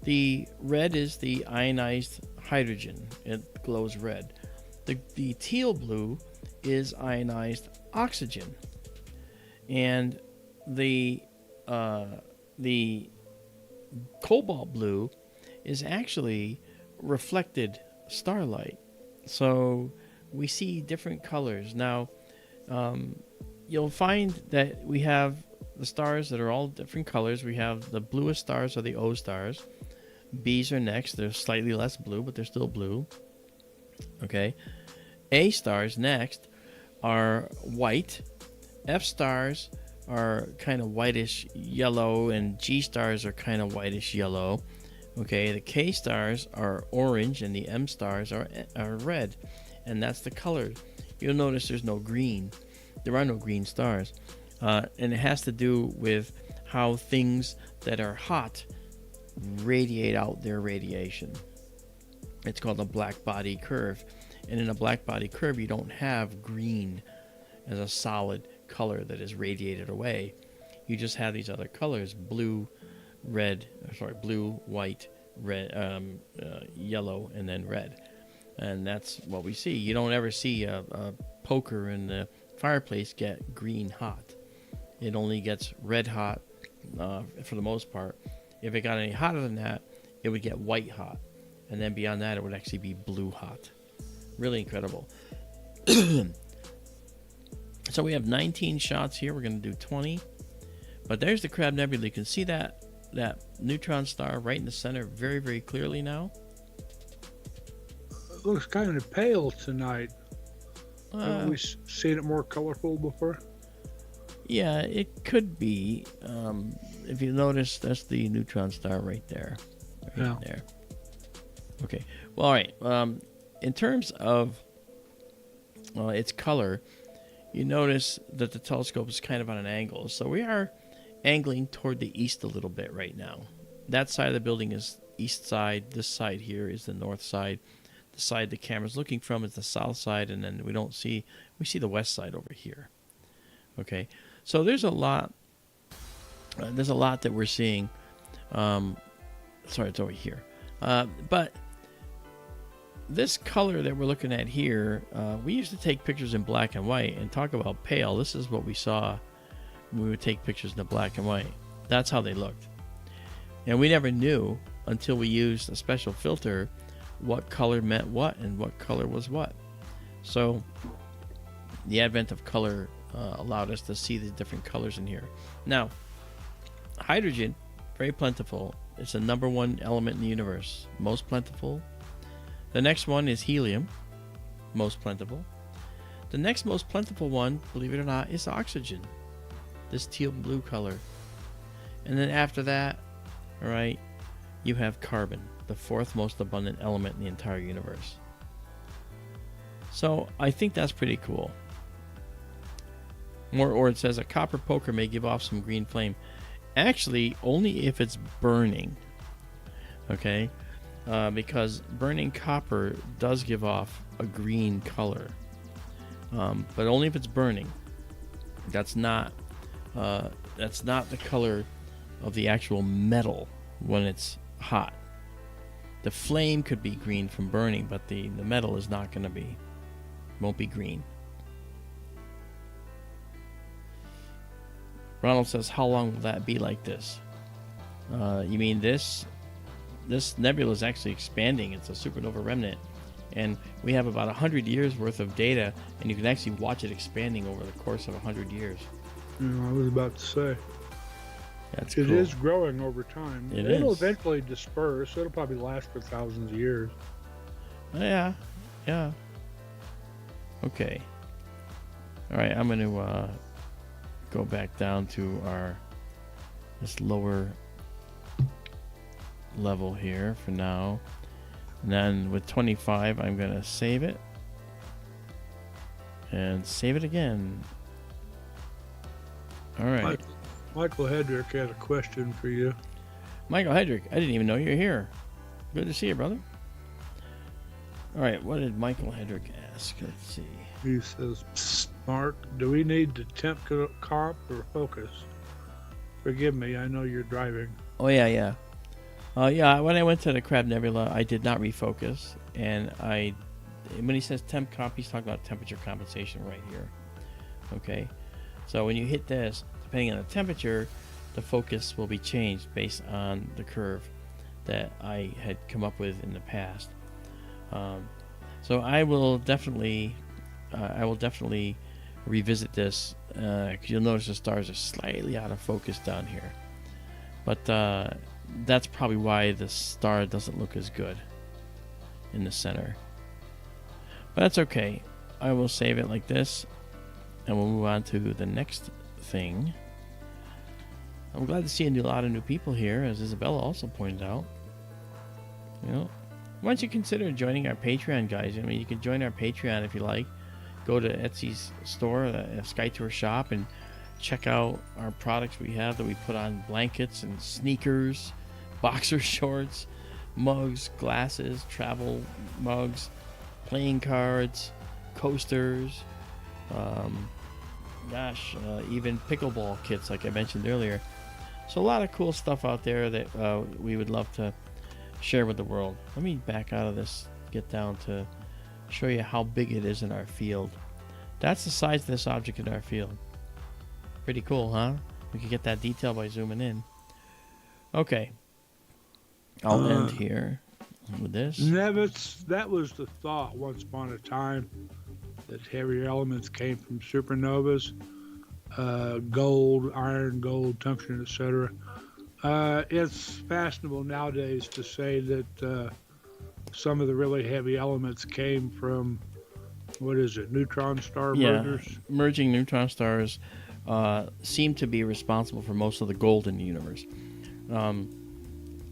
the red is the ionized hydrogen. It glows red. The teal blue is ionized oxygen, and the cobalt blue is actually reflected starlight. So we see different colors. Now, you'll find that we have the stars that are all different colors. We have the bluest stars are the O stars. B's are next. They're slightly less blue, but they're still blue. Okay. A stars next are white. F stars are kind of whitish yellow, and G stars are kind of whitish yellow. Okay, the K stars are orange, and the M stars are red, and that's the color. You'll notice there's no green. There are no green stars, and it has to do with how things that are hot radiate out their radiation. It's called a black body curve. And in a black body curve, you don't have green as a solid color that is radiated away. You just have these other colors: blue, white, red, yellow, and then red. And that's what we see. You don't ever see a poker in the fireplace get green hot. It only gets red hot for the most part. If it got any hotter than that, it would get white hot. And then beyond that, it would actually be blue hot. Really incredible. So we have 19 shots here. We're going to do 20. But there's the Crab Nebula. You can see that neutron star right in the center very, very clearly now. It looks kind of pale tonight. Have we seen it more colorful before? Yeah, it could be. If you notice, that's the neutron star right there. There. Okay. Well, all right. In terms of its color, you notice that the telescope is kind of on an angle. So we are angling toward the east a little bit right now. That side of the building is east side. This side here is the north side. The side the camera's looking from is the south side, and then we see the west side over here. Okay. So there's a lot that we're seeing. Sorry, it's over here. But this color that we're looking at here, we used to take pictures in black and white and talk about pale. This is what we saw when we would take pictures in the black and white. That's how they looked. And we never knew until we used a special filter what color meant what and what color was what. So the advent of color allowed us to see the different colors in here. Now, hydrogen, very plentiful. It's the number one element in the universe, most plentiful. The next one is helium, most plentiful. The next most plentiful one, believe it or not, is oxygen, this teal blue color. And then after that, all right, you have carbon, the fourth most abundant element in the entire universe. So I think that's pretty cool. Or it says a copper poker may give off some green flame. Actually, only if it's burning. Okay? Because burning copper does give off a green color. but only if it's burning. That's not the color of the actual metal when it's hot. The flame could be green from burning, but the metal is not going to be, won't be green. Ronald says, how long will that be like this? You mean this nebula is actually expanding. It's a supernova remnant. And we have about 100 years worth of data, and you can actually watch it expanding over the course of 100 years. I was about to say. That's It cool. is growing over time. It'll eventually disperse. It'll probably last for thousands of years. Yeah. Okay. All right, I'm going to go back down to this lower level here for now. And then with 25, I'm going to save it. And save it again. All right. Michael Hedrick had a question for you. Michael Hedrick, I didn't even know you were here. Good to see you, brother. All right, what did Michael Hedrick ask? Let's see. He says, "Psst, Mark, do we need to temp comp or focus? Forgive me, I know you're driving." Oh, yeah. When I went to the Crab Nebula, I did not refocus. And when he says temp comp, he's talking about temperature compensation right here. Okay? So when you hit this, depending on the temperature, the focus will be changed based on the curve that I had come up with in the past. So I will definitely revisit this. 'Cause you'll notice the stars are slightly out of focus down here, but that's probably why the star doesn't look as good in the center. But that's okay. I will save it like this, and we'll move on to the next thing. I'm glad to see a lot of new people here, as Izabela also pointed out. You know, why don't you consider joining our Patreon, guys? I mean, you can join our Patreon if you like. Go to Etsy's store, SkyTour shop, and check out our products we have that we put on blankets and sneakers, boxer shorts, mugs, glasses, travel mugs, playing cards, coasters, even pickleball kits like I mentioned earlier. So a lot of cool stuff out there that we would love to share with the world. Let me back out of this, get down to show you how big it is in our field. That's the size of this object in our field. Pretty cool, huh? We can get that detail by zooming in. Okay. I'll end here with this. That was the thought once upon a time, that heavier elements came from supernovas, gold, iron, gold, tungsten, etc. It's fashionable nowadays to say that some of the really heavy elements came from, neutron star mergers? Merging neutron stars seem to be responsible for most of the gold in the universe.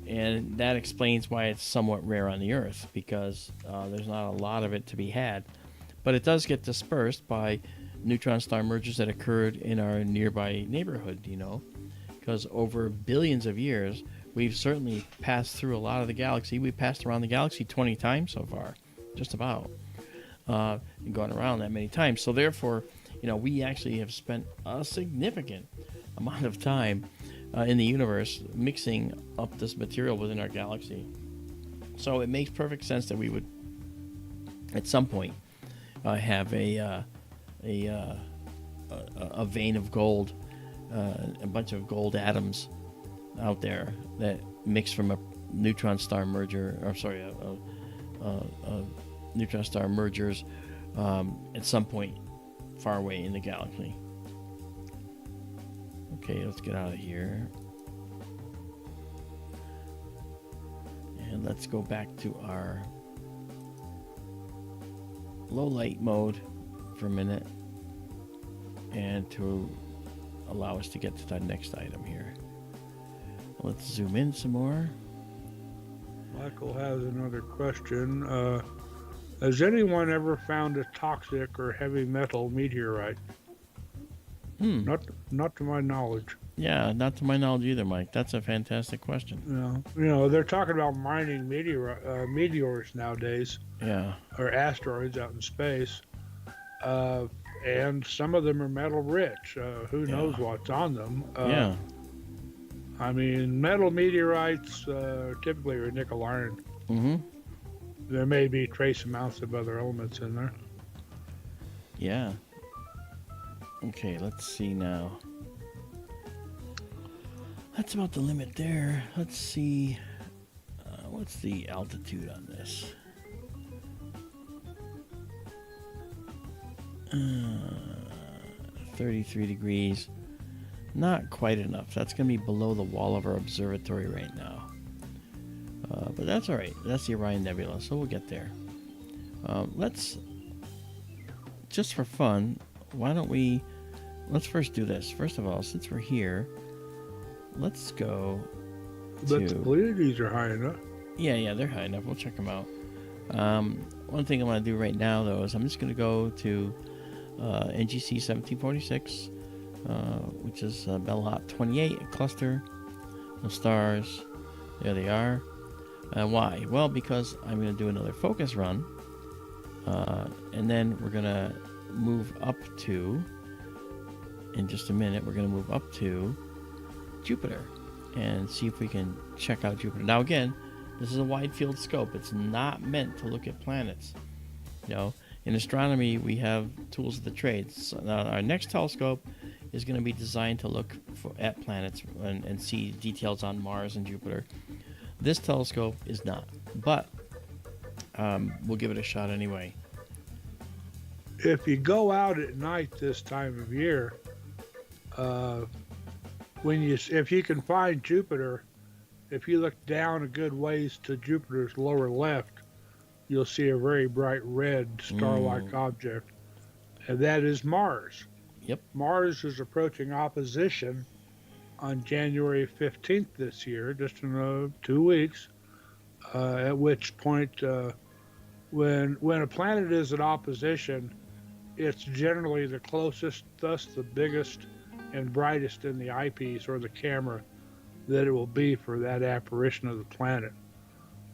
And that explains why it's somewhat rare on the Earth, because there's not a lot of it to be had. But it does get dispersed by neutron star mergers that occurred in our nearby neighborhood, because over billions of years, we've certainly passed through a lot of the galaxy. We passed around the galaxy 20 times so far, just about, and gone around that many times. So therefore, we actually have spent a significant amount of time in the universe mixing up this material within our galaxy. So it makes perfect sense that we would, at some point, have a vein of gold, a bunch of gold atoms out there that mix from a neutron star merger, neutron star mergers at some point far away in the galaxy. Okay, let's get out of here. And let's go back to our low light mode for a minute, and to allow us to get to that next item here. Let's zoom in some more. Michael has another question. Has anyone ever found a toxic or heavy metal meteorite? Not to my knowledge. Yeah, not to my knowledge either, Mike. That's a fantastic question. They're talking about mining meteors nowadays. Yeah. Or asteroids out in space. and some of them are metal rich. Who knows Yeah. what's on them? Yeah. I mean, metal meteorites typically are nickel iron. Mm-hmm. There may be trace amounts of other elements in there. Yeah. Okay, let's see now. That's about the limit there. Let's see. What's the altitude on this? 33 degrees. Not quite enough. That's going to be below the wall of our observatory right now. But that's all right. That's the Orion Nebula, so we'll get there. Let's, just for fun, why don't we, let's first do this. First of all, since we're here, let's go But the to... Pleiades are high enough. Yeah, they're high enough. We'll check them out. One thing I want to do right now, though, is I'm just going to go to NGC 1746, which is Bellot 28, a cluster of stars. There they are. Why? Well, because I'm going to do another focus run, and then we're going to move up to, in just a minute, we're going to move up to Jupiter and see if we can check out Jupiter. Now, again, this is a wide field scope. It's not meant to look at planets. You know, in astronomy, we have tools of the trade. So now our next telescope is going to be designed to look at planets and see details on Mars and Jupiter. This telescope is not, but we'll give it a shot anyway. If you go out at night this time of year, if you can find Jupiter, if you look down a good ways to Jupiter's lower left, you'll see a very bright red star-like object, and that is Mars. Yep. Mars is approaching opposition on January 15th this year, just in 2 weeks, at which point, when a planet is at opposition, it's generally the closest, thus the biggest and brightest in the eyepiece or the camera that it will be for that apparition of the planet.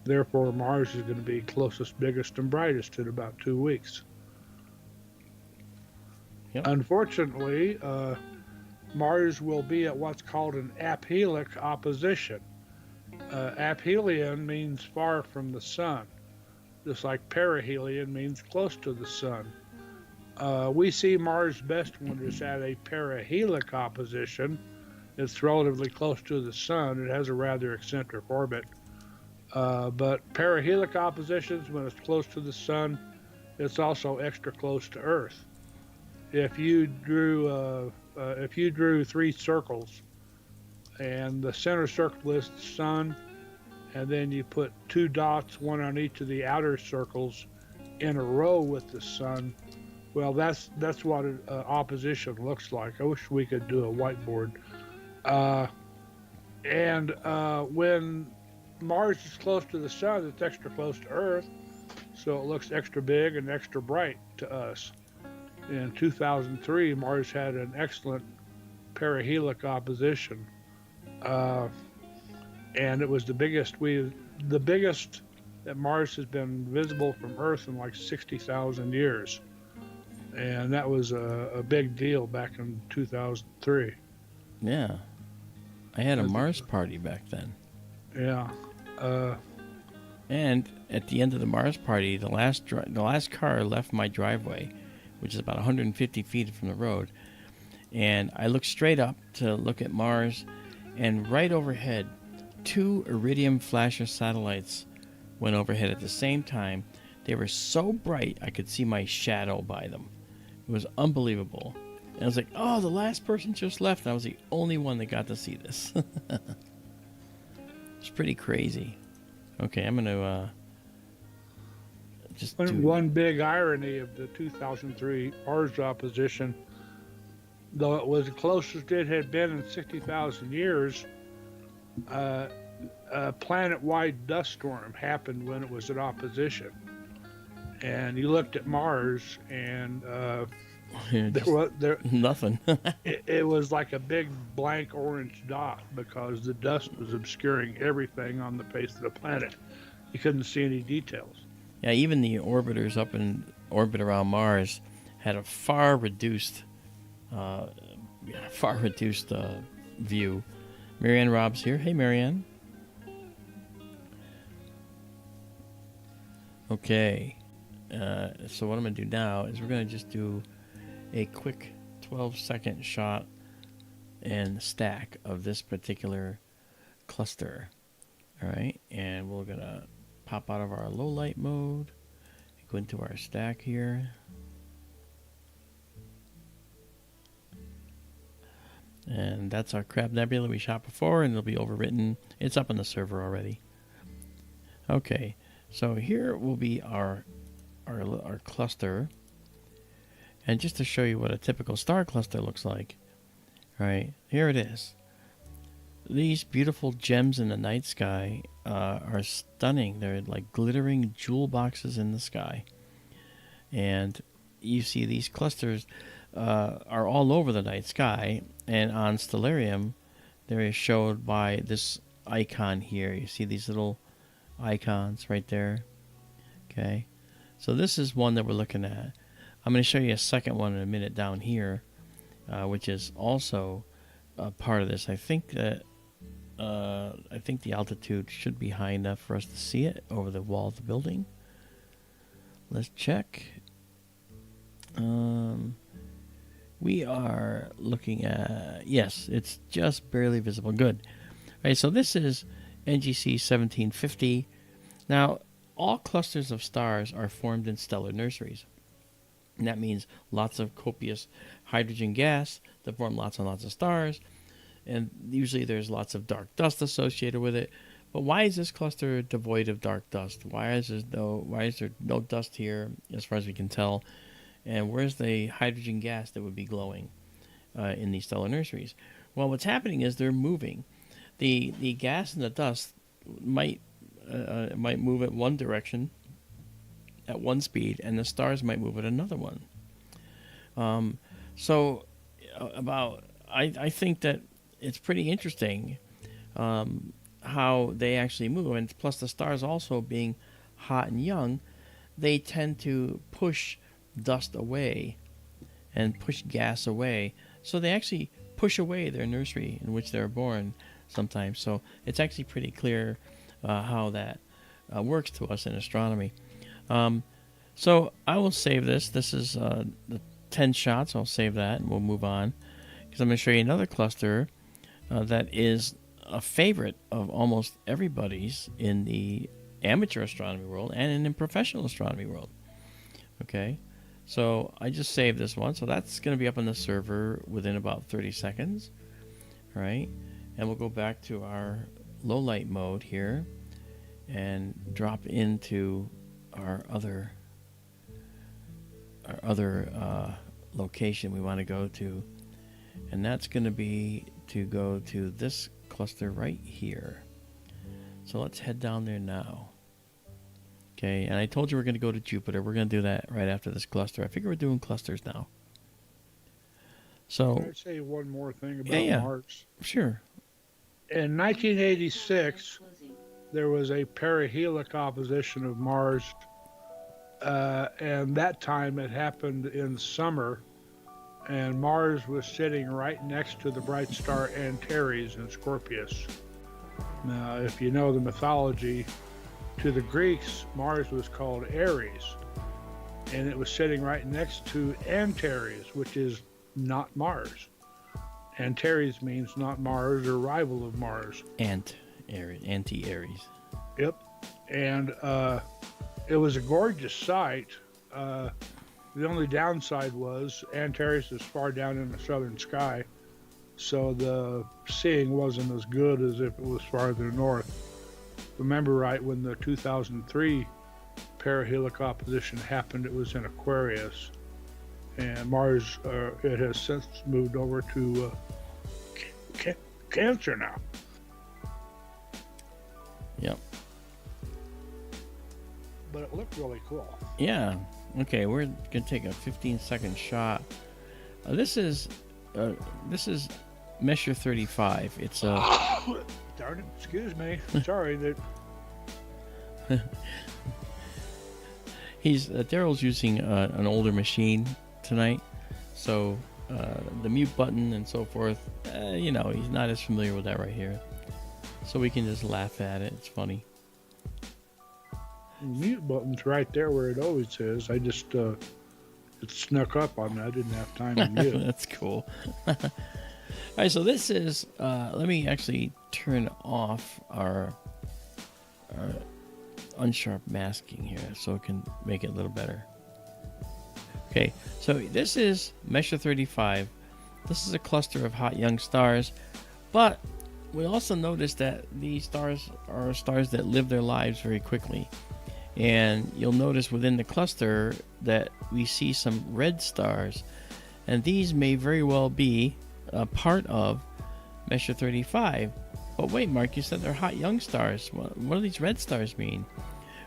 Therefore, Mars is going to be closest, biggest, and brightest in about 2 weeks. Yep. Unfortunately, Mars will be at what's called an aphelic opposition. Aphelion means far from the sun, just like perihelion means close to the sun. We see Mars best when it's at a perihelic opposition. It's relatively close to the sun. It has a rather eccentric orbit. But perihelic oppositions, when it's close to the sun, it's also extra close to Earth. If you drew 3 circles, and the center circle is the sun, and then you put 2 dots, one on each of the outer circles, in a row with the sun, well, that's what opposition looks like. I wish we could do a whiteboard. When Mars is close to the sun, it's extra close to Earth, so it looks extra big and extra bright to us. In 2003, Mars had an excellent perihelic opposition, and it was the biggest that Mars has been visible from Earth in like 60,000 years, and that was a big deal back in 2003. Yeah. I had a Mars party back then. Yeah. And at the end of the Mars party, the last car left my driveway, which is about 150 feet from the road. And I looked straight up to look at Mars, and right overhead, 2 iridium flasher satellites went overhead at the same time. They were so bright I could see my shadow by them. It was unbelievable. And I was like, oh, the last person just left. And I was the only one that got to see this. It's pretty crazy. Okay, I'm going to just do... One big irony of the 2003 Mars opposition, though it was the closest it had been in 60,000 years, a planet-wide dust storm happened when it was in opposition. And you looked at Mars, and nothing. it was like a big blank orange dot because the dust was obscuring everything on the face of the planet. You couldn't see any details. Yeah, even the orbiters up in orbit around Mars had a far reduced view. Marianne Rob's here. Hey, Marianne. Okay. So what I'm going to do now is we're going to just do a quick 12-second shot and stack of this particular cluster. All right. And we're going to pop out of our low light mode, go into our stack here. And that's our Crab Nebula we shot before, and it'll be overwritten. It's up on the server already. Okay, so here will be our cluster. And just to show you what a typical star cluster looks like, right, here it is. These beautiful gems in the night sky are stunning. They're like glittering jewel boxes in the sky. And you see these clusters are all over the night sky. And on Stellarium, they're showed by this icon here. You see these little icons right there. Okay. So this is one that we're looking at. I'm going to show you a second one in a minute down here, which is also part of this. I think that the altitude should be high enough for us to see it over the wall of the building. Let's check. We are looking at, yes, it's just barely visible. Good. All right, so this is NGC 1750. Now, all clusters of stars are formed in stellar nurseries. And that means lots of copious hydrogen gas that form lots and lots of stars. And usually there's lots of dark dust associated with it. But why is this cluster devoid of dark dust? Why is there no dust here, as far as we can tell? And where's the hydrogen gas that would be glowing in these stellar nurseries? Well, what's happening is they're moving. The gas and the dust might move at one direction at one speed, and the stars might move at another one. I think that it's pretty interesting how they actually move, and plus the stars also being hot and young, they tend to push dust away and push gas away. So they actually push away their nursery in which they're born sometimes. So it's actually pretty clear how that works to us in astronomy. So I will save this. This is the 10 shots. I'll save that and we'll move on, because I'm going to show you another cluster that is a favorite of almost everybody's in the amateur astronomy world and in the professional astronomy world. Okay. So I just saved this one. So that's going to be up on the server within about 30 seconds. All right. And we'll go back to our low light mode here and drop into our other location we want to go to. And that's going to be to go to this cluster right here. So let's head down there now. Okay, and I told you we're going to go to Jupiter. We're going to do that right after this cluster. I figure we're doing clusters now. So, Can I say one more thing about Mars? Sure. In 1986, there was a perihelic opposition of Mars, and that time it happened in summer, and Mars was sitting right next to the bright star Antares in Scorpius. Now, if you know the mythology, to the Greeks, Mars was called Ares, and it was sitting right next to Antares, which is not Mars. Antares means not Mars or rival of Mars. Anti-Ares. Yep. And it was a gorgeous sight. The only downside was Antares is far down in the southern sky, so the seeing wasn't as good as if it was farther north. Remember right, when the 2003 perihelic opposition happened, it was in Aquarius. And Mars, it has since moved over to Cancer now. Yep. But it looked really cool. Yeah. Okay, we're gonna take a 15-second shot. This is Messier 35. It's a Darn it! Excuse me. Sorry that. Daryl's using an older machine, tonight, so the mute button and so forth, you know, he's not as familiar with that right here. So we can just laugh at it. It's funny. The mute button's right there where it always is. I just it snuck up on me. I didn't have time to mute. That's cool. All right, so this is. Let me actually turn off our unsharp masking here, so it can make it a little better. Okay, so this is Messier 35. This is a cluster of hot young stars, but we also notice that these stars are stars that live their lives very quickly. And you'll notice within the cluster that we see some red stars, and these may very well be a part of Messier 35. But wait, Mark, you said they're hot young stars. What do these red stars mean?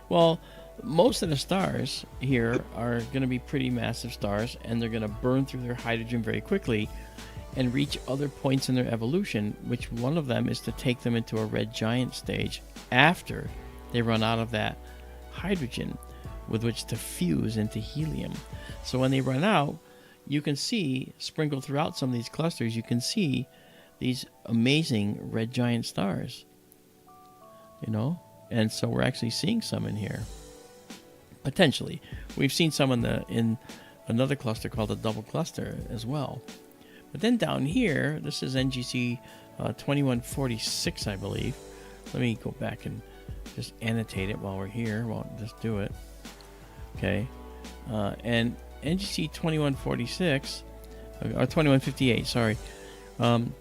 Well, most of the stars here are going to be pretty massive stars, and they're going to burn through their hydrogen very quickly and reach other points in their evolution, which one of them is to take them into a red giant stage after they run out of that hydrogen with which to fuse into helium. So when they run out, you can see sprinkled throughout some of these clusters, you can see these amazing red giant stars, you know. And so we're actually seeing some in here potentially. We've seen some in another cluster called a double cluster as well. But then down here, this is NGC 2146, I believe. Let me go back and just annotate it while we're here. Well, just do it. Okay. And NGC 2146, or 2158, sorry. And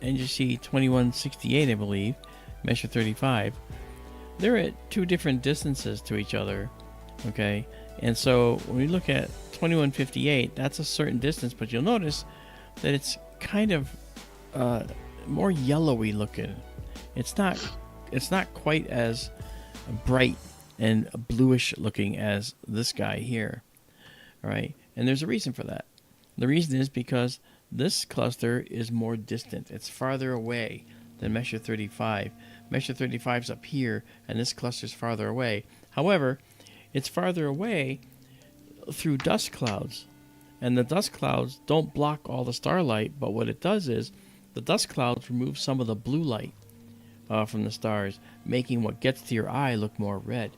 NGC 2168, I believe, Messier 35. They're at two different distances to each other. Okay. And so when we look at 2158, that's a certain distance, but you'll notice that it's kind of more yellowy looking. It's not quite as bright and bluish looking as this guy here. All right, and there's a reason for that. The reason is because this cluster is more distant. It's farther away than Messier 35. Messier 35 is up here, and this cluster is farther away. However, it's farther away through dust clouds. And the dust clouds don't block all the starlight, but what it does is the dust clouds remove some of the blue light from the stars, making what gets to your eye look more red.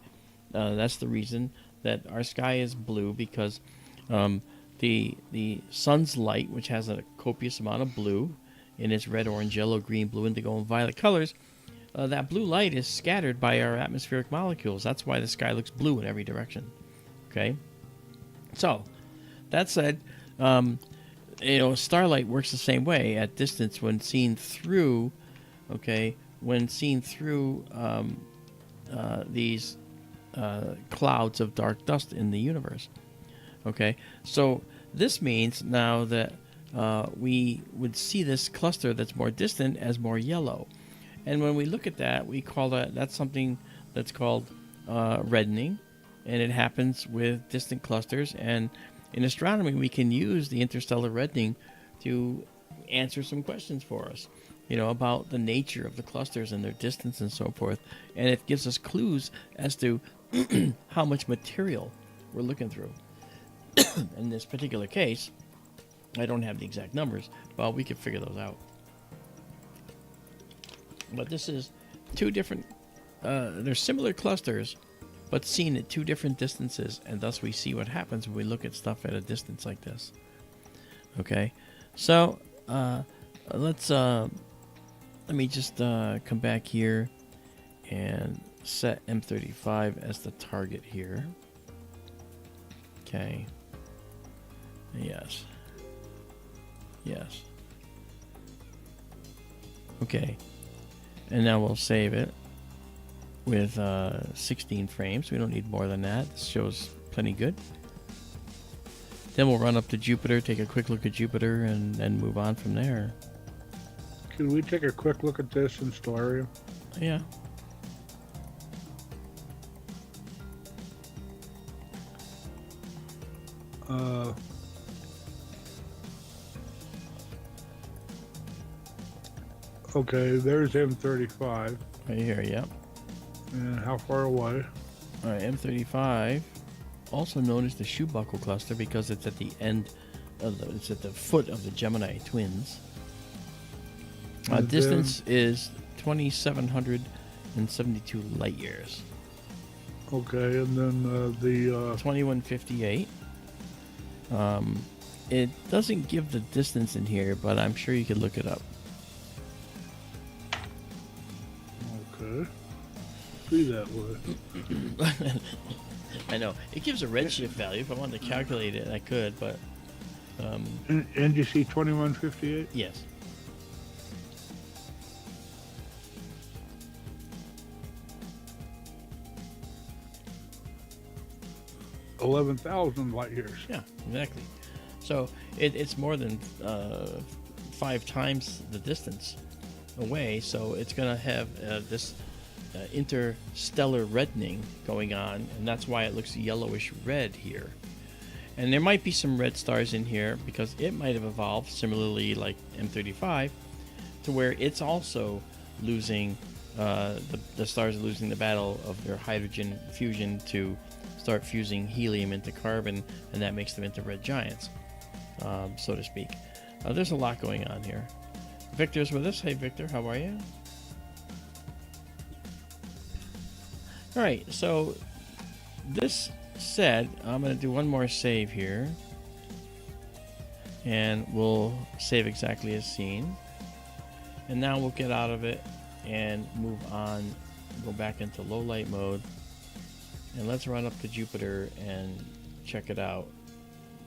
That's the reason that our sky is blue, because the sun's light, which has a copious amount of blue in its red, orange, yellow, green, blue, indigo, and violet colors, that blue light is scattered by our atmospheric molecules. That's why the sky looks blue in every direction. Okay? So, that said, starlight works the same way at distance when seen through, these clouds of dark dust in the universe. Okay, so this means now that we would see this cluster that's more distant as more yellow. And when we look at that, we call that's something that's called reddening, and it happens with distant clusters. And in astronomy, we can use the interstellar reddening to answer some questions for us, about the nature of the clusters and their distance and so forth. And it gives us clues as to how much material we're looking through. In this particular case, I don't have the exact numbers, but we could figure those out. But this is two different, they're similar clusters, but seen at two different distances, and thus we see what happens when we look at stuff at a distance like this. Okay, so let me just come back here and set M35 as the target here. Okay. Yes. Okay, and now we'll save it with 16 frames. We don't need more than that. This shows plenty good. Then we'll run up to Jupiter, take a quick look at Jupiter, and move on from there. Can we take a quick look at this in Stellarium? Yeah. Okay, there's M35. Right here, yep. And how far away? All right, M35 also known as the shoe buckle cluster because it's at the end of it's at the foot of the Gemini twins. And Distance is 2,772 light years. Okay, and then the 2158. It doesn't give the distance in here, but I'm sure you could look it up. okay, see that way. I know it gives a redshift value. If I wanted to calculate it, I could, but And you see 2158? yes. 11,000 light years. Yeah, exactly. So it's more than 5 times the distance away. So it's going to have this interstellar reddening going on, and that's why it looks yellowish red here. And there might be some red stars in here because it might have evolved similarly like M35 to where it's also losing, the stars are losing the battle of their hydrogen fusion to start fusing helium into carbon, and that makes them into red giants, so to speak. There's a lot going on here. Victor's with us. Hey, Victor, how are you? All right, so this said, I'm going to do one more save here, and we'll save exactly as seen. And now we'll get out of it and move on, go back into low light mode, and let's run up to Jupiter and check it out.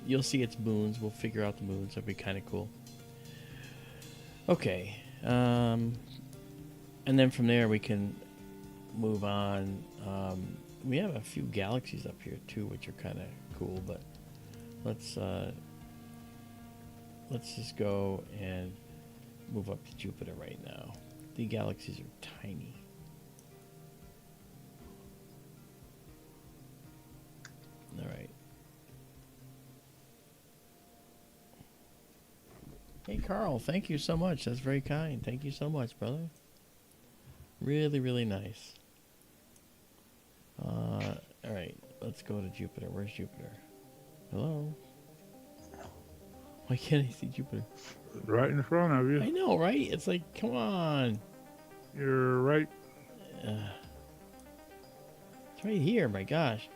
You'll see its moons. We'll figure out the moons. That'd be kind of cool. Okay, and then from there we can move on. We have a few galaxies up here too, which are kind of cool, but let's just go and move up to Jupiter right now. The galaxies are tiny. All right. Hey, Carl, thank you so much. That's very kind. Thank you so much, brother. Really, really nice. All right, let's go to Jupiter. Where's Jupiter? Hello? Why can't I see Jupiter? Right in front of you. I know, right? It's like, come on. You're right. It's right here, my gosh.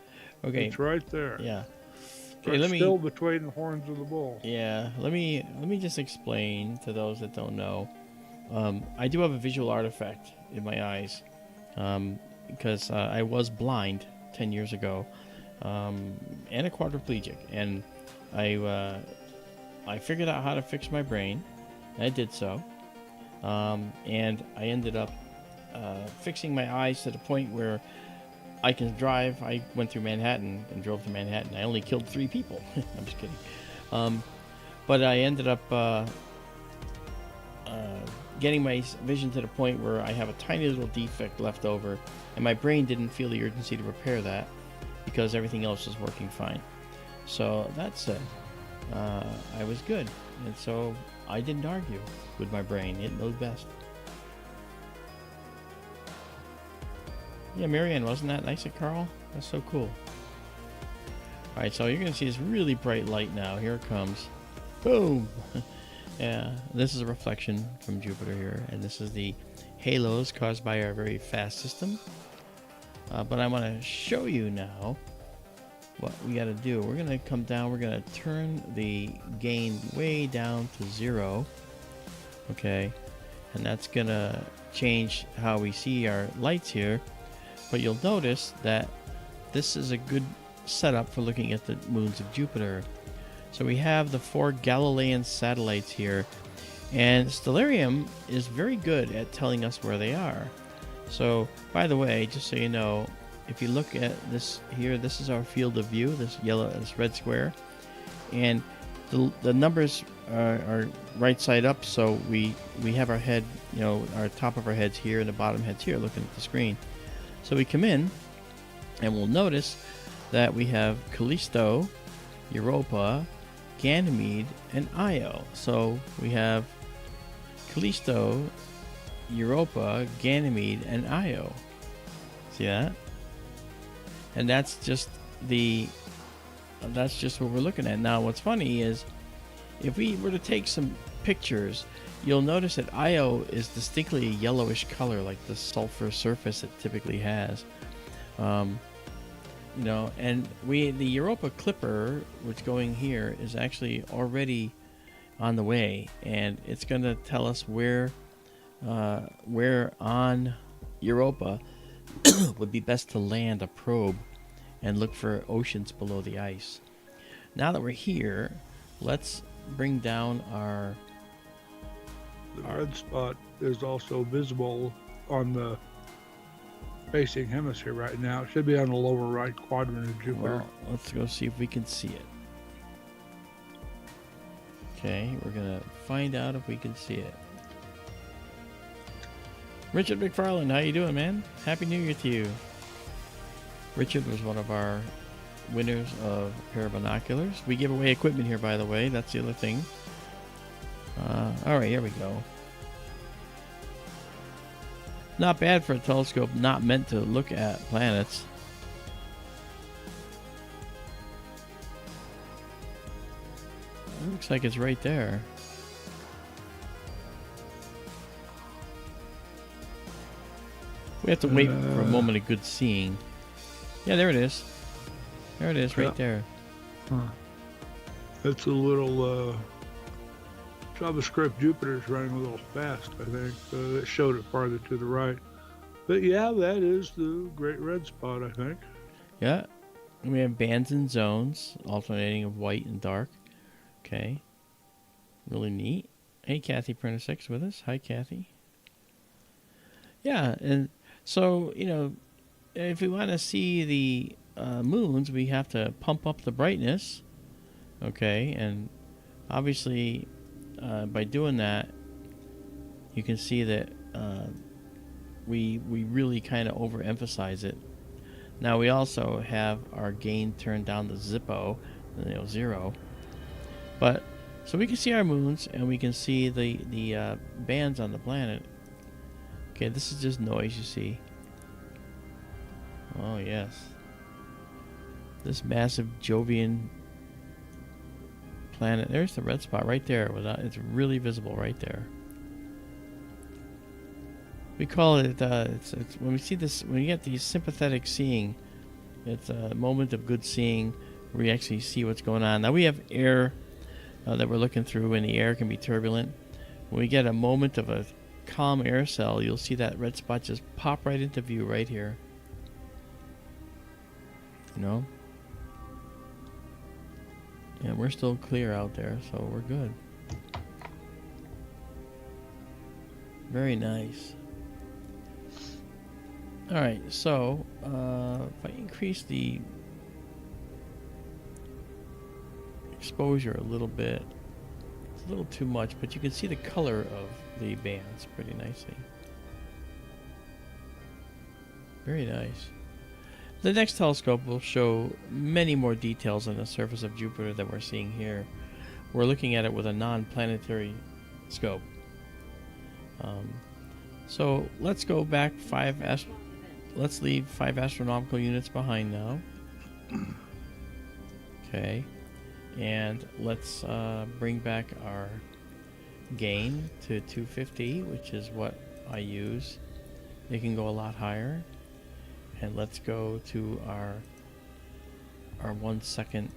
Okay. It's right there. Yeah. Okay, let me. still between the horns of the bull. Yeah. Let me just explain to those that don't know. I do have a visual artifact in my eyes, because I was blind 10 years ago, and a quadriplegic, and I figured out how to fix my brain. And I did so, and I ended up fixing my eyes to the point where I can drive. I went through Manhattan and drove to Manhattan. I only killed 3 people. I'm just kidding. But I ended up getting my vision to the point where I have a tiny little defect left over, and my brain didn't feel the urgency to repair that because everything else was working fine. So that said, I was good, and so I didn't argue with my brain. It knows best. Yeah, Marianne, wasn't that nice of Carl? That's so cool. Alright, so you're going to see this really bright light now. Here it comes. Boom! Yeah, this is a reflection from Jupiter here, and this is the halos caused by our very fast system. But I want to show you now what we got to do. We're going to come down. We're going to turn the gain way down to 0. Okay, and that's going to change how we see our lights here. But you'll notice that this is a good setup for looking at the moons of Jupiter. So we have the 4 Galilean satellites here, and Stellarium is very good at telling us where they are. So, by the way, just so you know, if you look at this here, this is our field of view, this red square, and the numbers are right side up. So we have our head, our top of our heads here and the bottom heads here, looking at the screen. So we come in, and we'll notice that we have Callisto, Europa, Ganymede, and Io. So we have Callisto, Europa, Ganymede, and Io. See that? And that's just the that's just what we're looking at. Now, what's funny is if we were to take some pictures, you'll notice that Io is distinctly a yellowish color, like the sulfur surface it typically has. You know, and the Europa Clipper, which going here, is actually already on the way, and it's going to tell us where on Europa would be best to land a probe and look for oceans below the ice. Now that we're here, let's bring down our... The red spot is also visible on the facing hemisphere right now. It should be on the lower right quadrant of Jupiter. Well, let's go see if we can see it. Okay, we're going to find out if we can see it. Richard McFarland, how you doing, man? Happy New Year to you. Richard was one of our winners of a pair of binoculars. We give away equipment here, by the way. That's the other thing. All right, here we go. Not bad for a telescope not meant to look at planets. It looks like it's right there. We have to wait for a moment of good seeing. Yeah, there it is. There it is, right there. It's a little JavaScript Jupiter's running a little fast, I think. It showed it farther to the right. But yeah, that is the great red spot, I think. Yeah. We have bands and zones, alternating of white and dark. Okay. Really neat. Hey, Kathy Printer 6 with us. Hi, Kathy. Yeah, and so, you know, if we want to see the moons, we have to pump up the brightness. Okay, and obviously by doing that, you can see that we really kind of overemphasize it. Now we also have our gain turned down to Zippo, 0. But so we can see our moons and we can see the bands on the planet. Okay, this is just noise, you see. Oh yes, this massive Jovian planet. There's the red spot right there. It's really visible right there. We call it. It's when we see this. When you get these sympathetic seeing, it's a moment of good seeing, where you actually see what's going on. Now we have air that we're looking through, and the air can be turbulent. When we get a moment of a calm air cell, you'll see that red spot just pop right into view right here. You know? And we're still clear out there, so we're good. Very nice. Alright, so if I increase the exposure a little bit, it's a little too much, but you can see the color of the bands pretty nicely. Very nice. The next telescope will show many more details on the surface of Jupiter that we're seeing here. We're looking at it with a non-planetary scope. So let's go back let's leave 5 astronomical units behind now. Okay. And let's bring back our gain to 250, which is what I use. It can go a lot higher. And let's go to our 1 second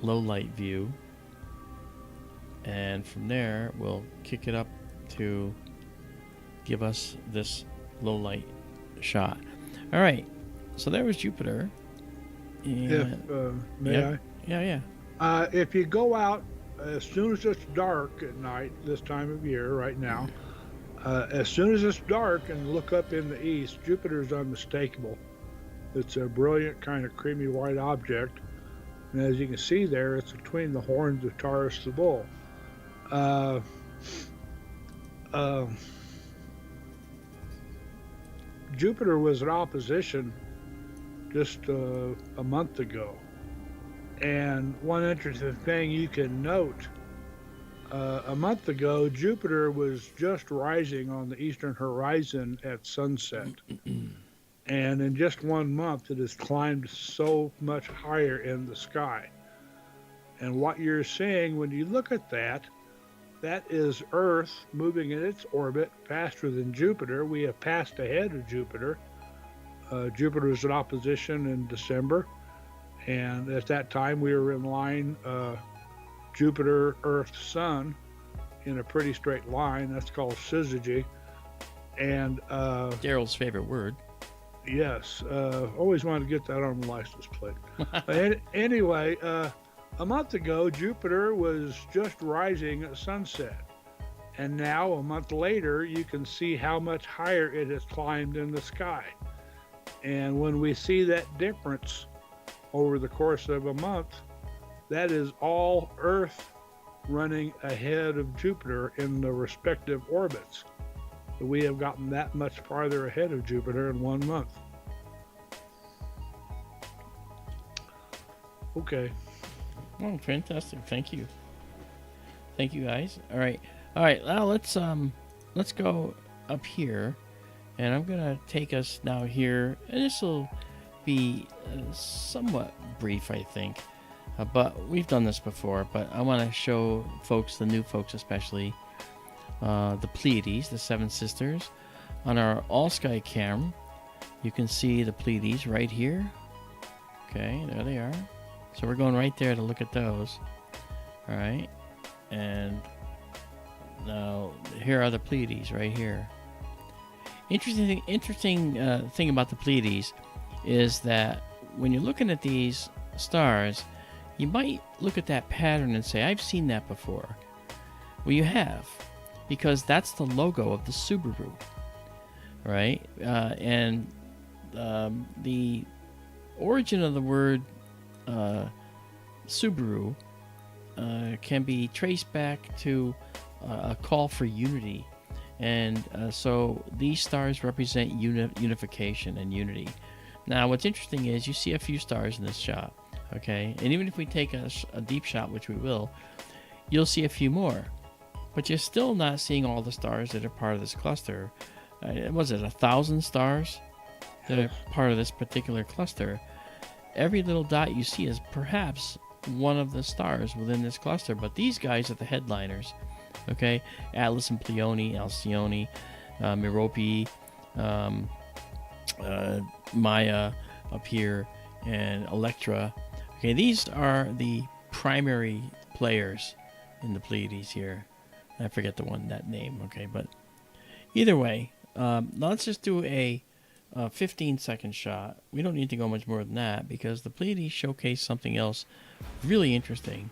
low light view, and from there we'll kick it up to give us this low light shot. All right, so there was Jupiter. And May I? Yeah. If you go out as soon as it's dark at night, this time of year, right now, as soon as it's dark and look up in the east, Jupiter's unmistakable. It's a brilliant kind of creamy white object, and as you can see there, it's between the horns of Taurus the Bull. Jupiter was in opposition just a month ago, and one interesting thing you can note, a month ago Jupiter was just rising on the eastern horizon at sunset. And in just 1 month, it has climbed so much higher in the sky. And what you're seeing when you look at that, that is Earth moving in its orbit faster than Jupiter. We have passed ahead of Jupiter. Jupiter was in opposition in December, and at that time we were in line, Jupiter, Earth, Sun, in a pretty straight line. That's called syzygy. And Daryl's favorite word. yes, always wanted to get that on the license plate. Anyway, a month ago, Jupiter was just rising at sunset. And now, a month later, you can see how much higher it has climbed in the sky. And when we see that difference over the course of a month, that is all Earth running ahead of Jupiter in the respective orbits. So we have gotten that much farther ahead of Jupiter in 1 month. Okay. Oh, fantastic! Thank you, guys. All right. Now let's go up here, and I'm gonna take us now here, and this will be somewhat brief, I think, but we've done this before. But I want to show folks, the new folks especially, the Pleiades, the Seven Sisters, on our all-sky cam. You can see the Pleiades right here. Okay, there they are. So we're going right there to look at those. All right, and now here are the Pleiades right here. Interesting thing about the Pleiades is that when you're looking at these stars, you might look at that pattern and say, I've seen that before. Well, you have, because that's the logo of the Subaru, right? And the origin of the word Subaru can be traced back to a call for unity, and so these stars represent unification and unity. Now, what's interesting is you see a few stars in this shot, okay? And even if we take a deep shot, which we will, you'll see a few more, but you're still not seeing all the stars that are part of this cluster. Was it 1,000 stars that are part of this particular cluster? Every little dot you see is perhaps one of the stars within this cluster, but these guys are the headliners, okay? Atlas and Pleione, Alcyone, Merope, Maya up here, and Electra. Okay, these are the primary players in the Pleiades here. I forget that name, okay? But either way, now let's just do a 15-second shot. We don't need to go much more than that because the Pleiades showcase something else really interesting.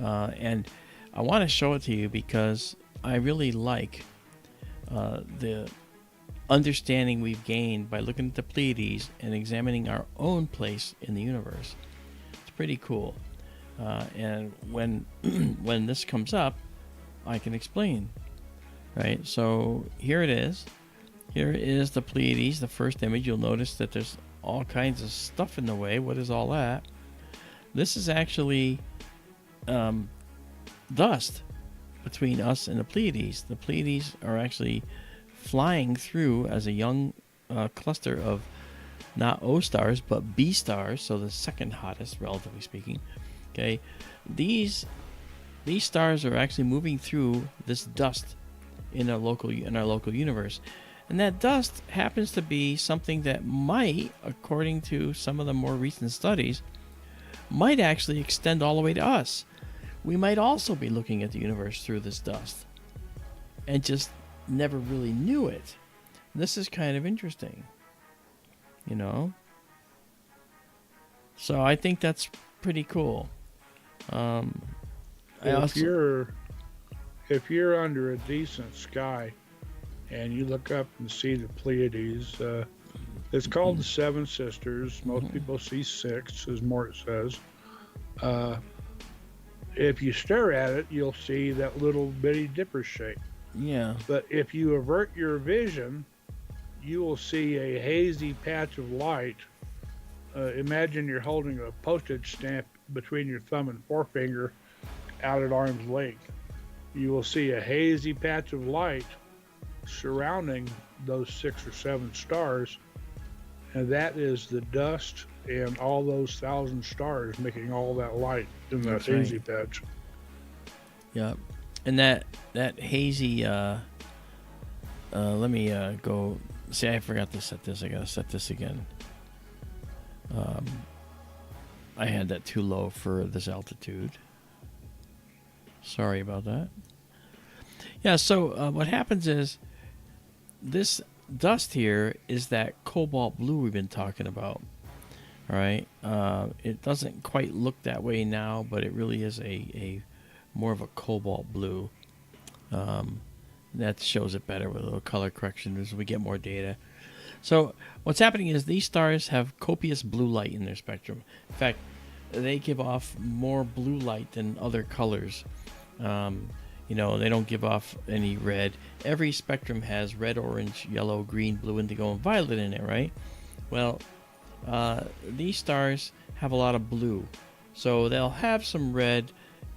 And I want to show it to you because I really like the understanding we've gained by looking at the Pleiades and examining our own place in the universe. It's pretty cool. And when when this comes up, I can explain. Right? So here it is. Here is the Pleiades, the first image. You'll notice that there's all kinds of stuff in the way. What is all that? This is actually dust between us and the Pleiades. The Pleiades are actually flying through as a young cluster of not O stars, but B stars, so the second hottest, relatively speaking. Okay, these stars are actually moving through this dust in our local universe. And that dust happens to be something that might, according to some of the more recent studies, might actually extend all the way to us. We might also be looking at the universe through this dust and just never really knew it. This is kind of interesting, you know? So I think that's pretty cool. If you're under a decent sky and you look up and see the Pleiades, it's called the Seven Sisters. Most people see six, as Mort says. If you stare at it, you'll see that little bitty dipper shape. Yeah. But if you avert your vision, you will see a hazy patch of light. Imagine you're holding a postage stamp between your thumb and forefinger out at arm's length. You will see a hazy patch of light surrounding those 6 or 7 stars, and that is the dust and all those thousand stars making all that light in that That's right. hazy patch. Yep. And that hazy. Let me go. See, I forgot to set this. I gotta set this again. I had that too low for this altitude. Sorry about that. Yeah. So what happens is this dust here is that cobalt blue we've been talking about. All right. It doesn't quite look that way now, but it really is a more of a cobalt blue. That shows it better with a little color correction as we get more data. So what's happening is these stars have copious blue light in their spectrum. In fact, they give off more blue light than other colors. They don't give off any red. Every spectrum has red, orange, yellow, green, blue, indigo, and violet in it, right? Well, these stars have a lot of blue. So they'll have some red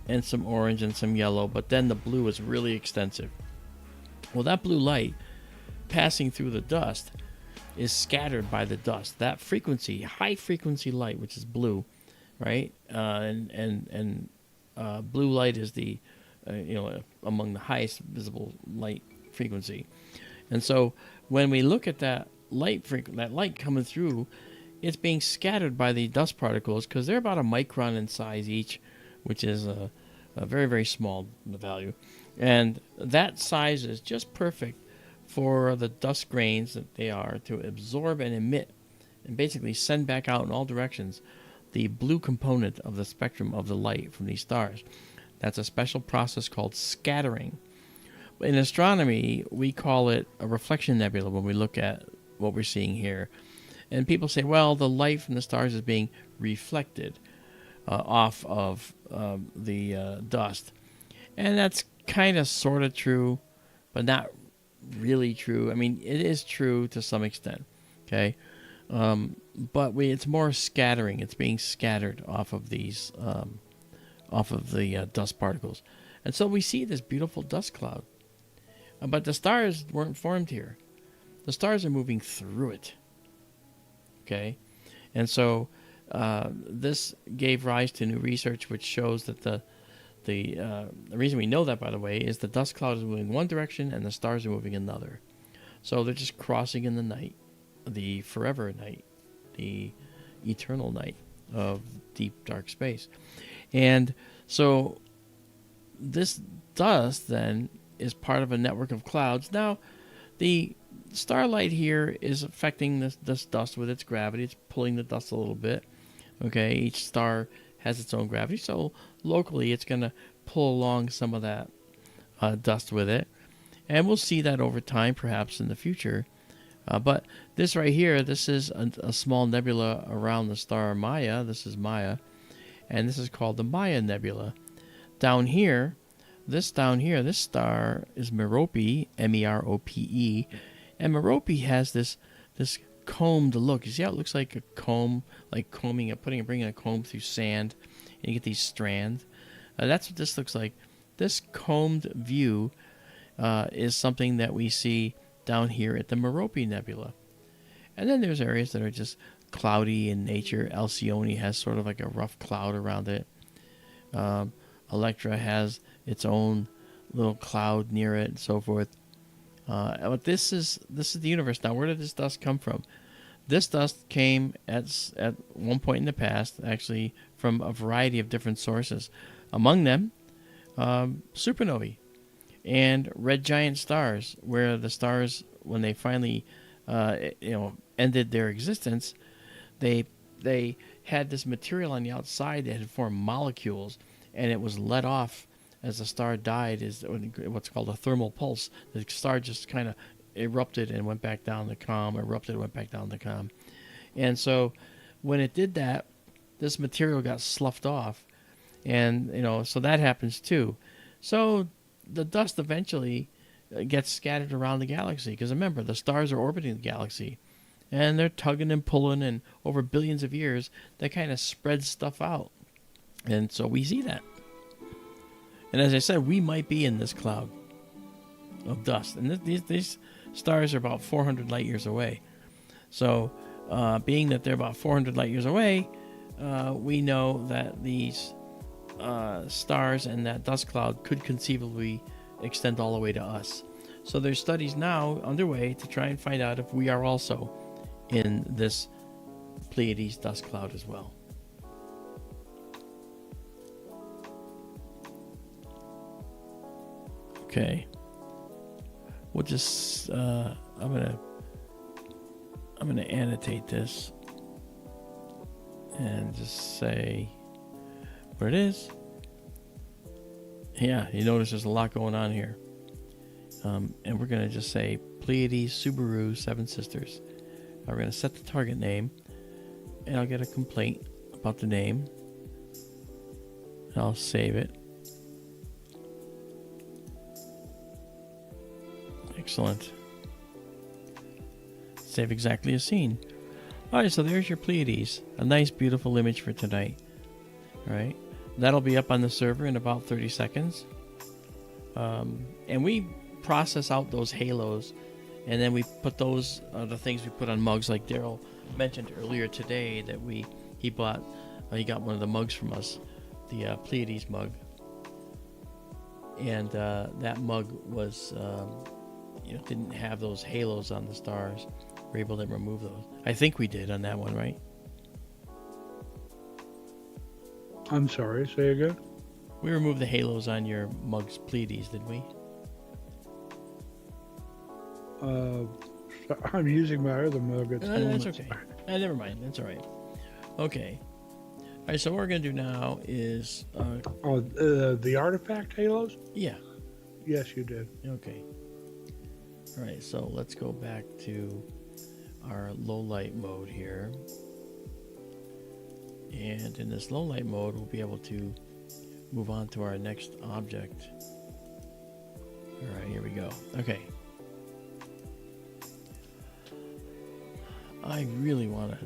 and some orange and some yellow, but then the blue is really extensive. Well, that blue light passing through the dust is scattered by the dust. That frequency, high frequency light, which is blue, right? And blue light is the among the highest visible light frequency. And so when we look at that light coming through, it's being scattered by the dust particles because they're about a micron in size each, which is a very, very small value. And that size is just perfect for the dust grains that they are to absorb and emit and basically send back out in all directions the blue component of the spectrum of the light from these stars. That's a special process called scattering. In astronomy, we call it a reflection nebula when we look at what we're seeing here. And people say, well, the light from the stars is being reflected off of the dust. And that's kind of sort of true, but not really true. I mean, it is true to some extent, okay? But it's more scattering. It's being scattered off of these, off of the dust particles. And so we see this beautiful dust cloud. But the stars weren't formed here. The stars are moving through it, okay? And so this gave rise to new research which shows that the reason we know that, by the way, is the dust cloud is moving one direction and the stars are moving another. So they're just crossing in the night, the forever night, the eternal night of deep, dark space. And so this dust then is part of a network of clouds. Now, the starlight here is affecting this dust with its gravity. It's pulling the dust a little bit. Okay, each star has its own gravity, so locally it's going to pull along some of that dust with it. And we'll see that over time, perhaps in the future. But this right here, this is a small nebula around the star Maya. This is Maya. And this is called the Maya Nebula. Down here, this star is Merope, Merope. And Merope has this combed look. You see how it looks like a comb, like bringing a comb through sand, and you get these strands. That's what this looks like. This combed view is something that we see down here at the Merope Nebula. And then there's areas that are just cloudy in nature. Alcyone has sort of like a rough cloud around it. Electra has its own little cloud near it, and so forth. But this is the universe. Now, where did this dust come from? This dust came at one point in the past, actually, from a variety of different sources. Among them, supernovae and red giant stars, where the stars, when they finally, ended their existence, they had this material on the outside that had formed molecules, and it was let off as the star died, is what's called a thermal pulse. The star just kind of erupted and went back down the calm, erupted and went back down the calm. And so when it did that, this material got sloughed off. And, so that happens too. So the dust eventually gets scattered around the galaxy. Because remember, the stars are orbiting the galaxy. And they're tugging and pulling, and over billions of years, they kind of spread stuff out. And so we see that. And as I said, we might be in this cloud of dust. And these stars are about 400 light years away. So being that they're about 400 light years away, we know that these stars and that dust cloud could conceivably extend all the way to us. So there's studies now underway to try and find out if we are also in this Pleiades dust cloud as well. Okay, we'll just I'm gonna annotate this and just say where it is. Yeah, you notice there's a lot going on here. And we're gonna just say Pleiades, Subaru, Seven Sisters. We're gonna set the target name, and I'll get a complaint about the name. And I'll save it. Excellent. Save exactly as seen. Alright, so there's your Pleiades. A nice, beautiful image for tonight. Alright, that'll be up on the server in about 30 seconds. And we process out those halos, and then we put those, the things we put on mugs, like Daryl mentioned earlier today that he got one of the mugs from us, the Pleiades mug. And that mug was, didn't have those halos on the stars. We're able to remove those. I think we did on that one, right? I'm sorry, say again? We removed the halos on your mug's Pleiades, didn't we? I'm using my other mug at the moment. That's okay. Never mind. That's all right. Okay. All right, so what we're going to do now is... the artifact halos? Yeah. Yes, you did. Okay. All right, so let's go back to our low light mode here. And in this low light mode, we'll be able to move on to our next object. All right, here we go. Okay. I really want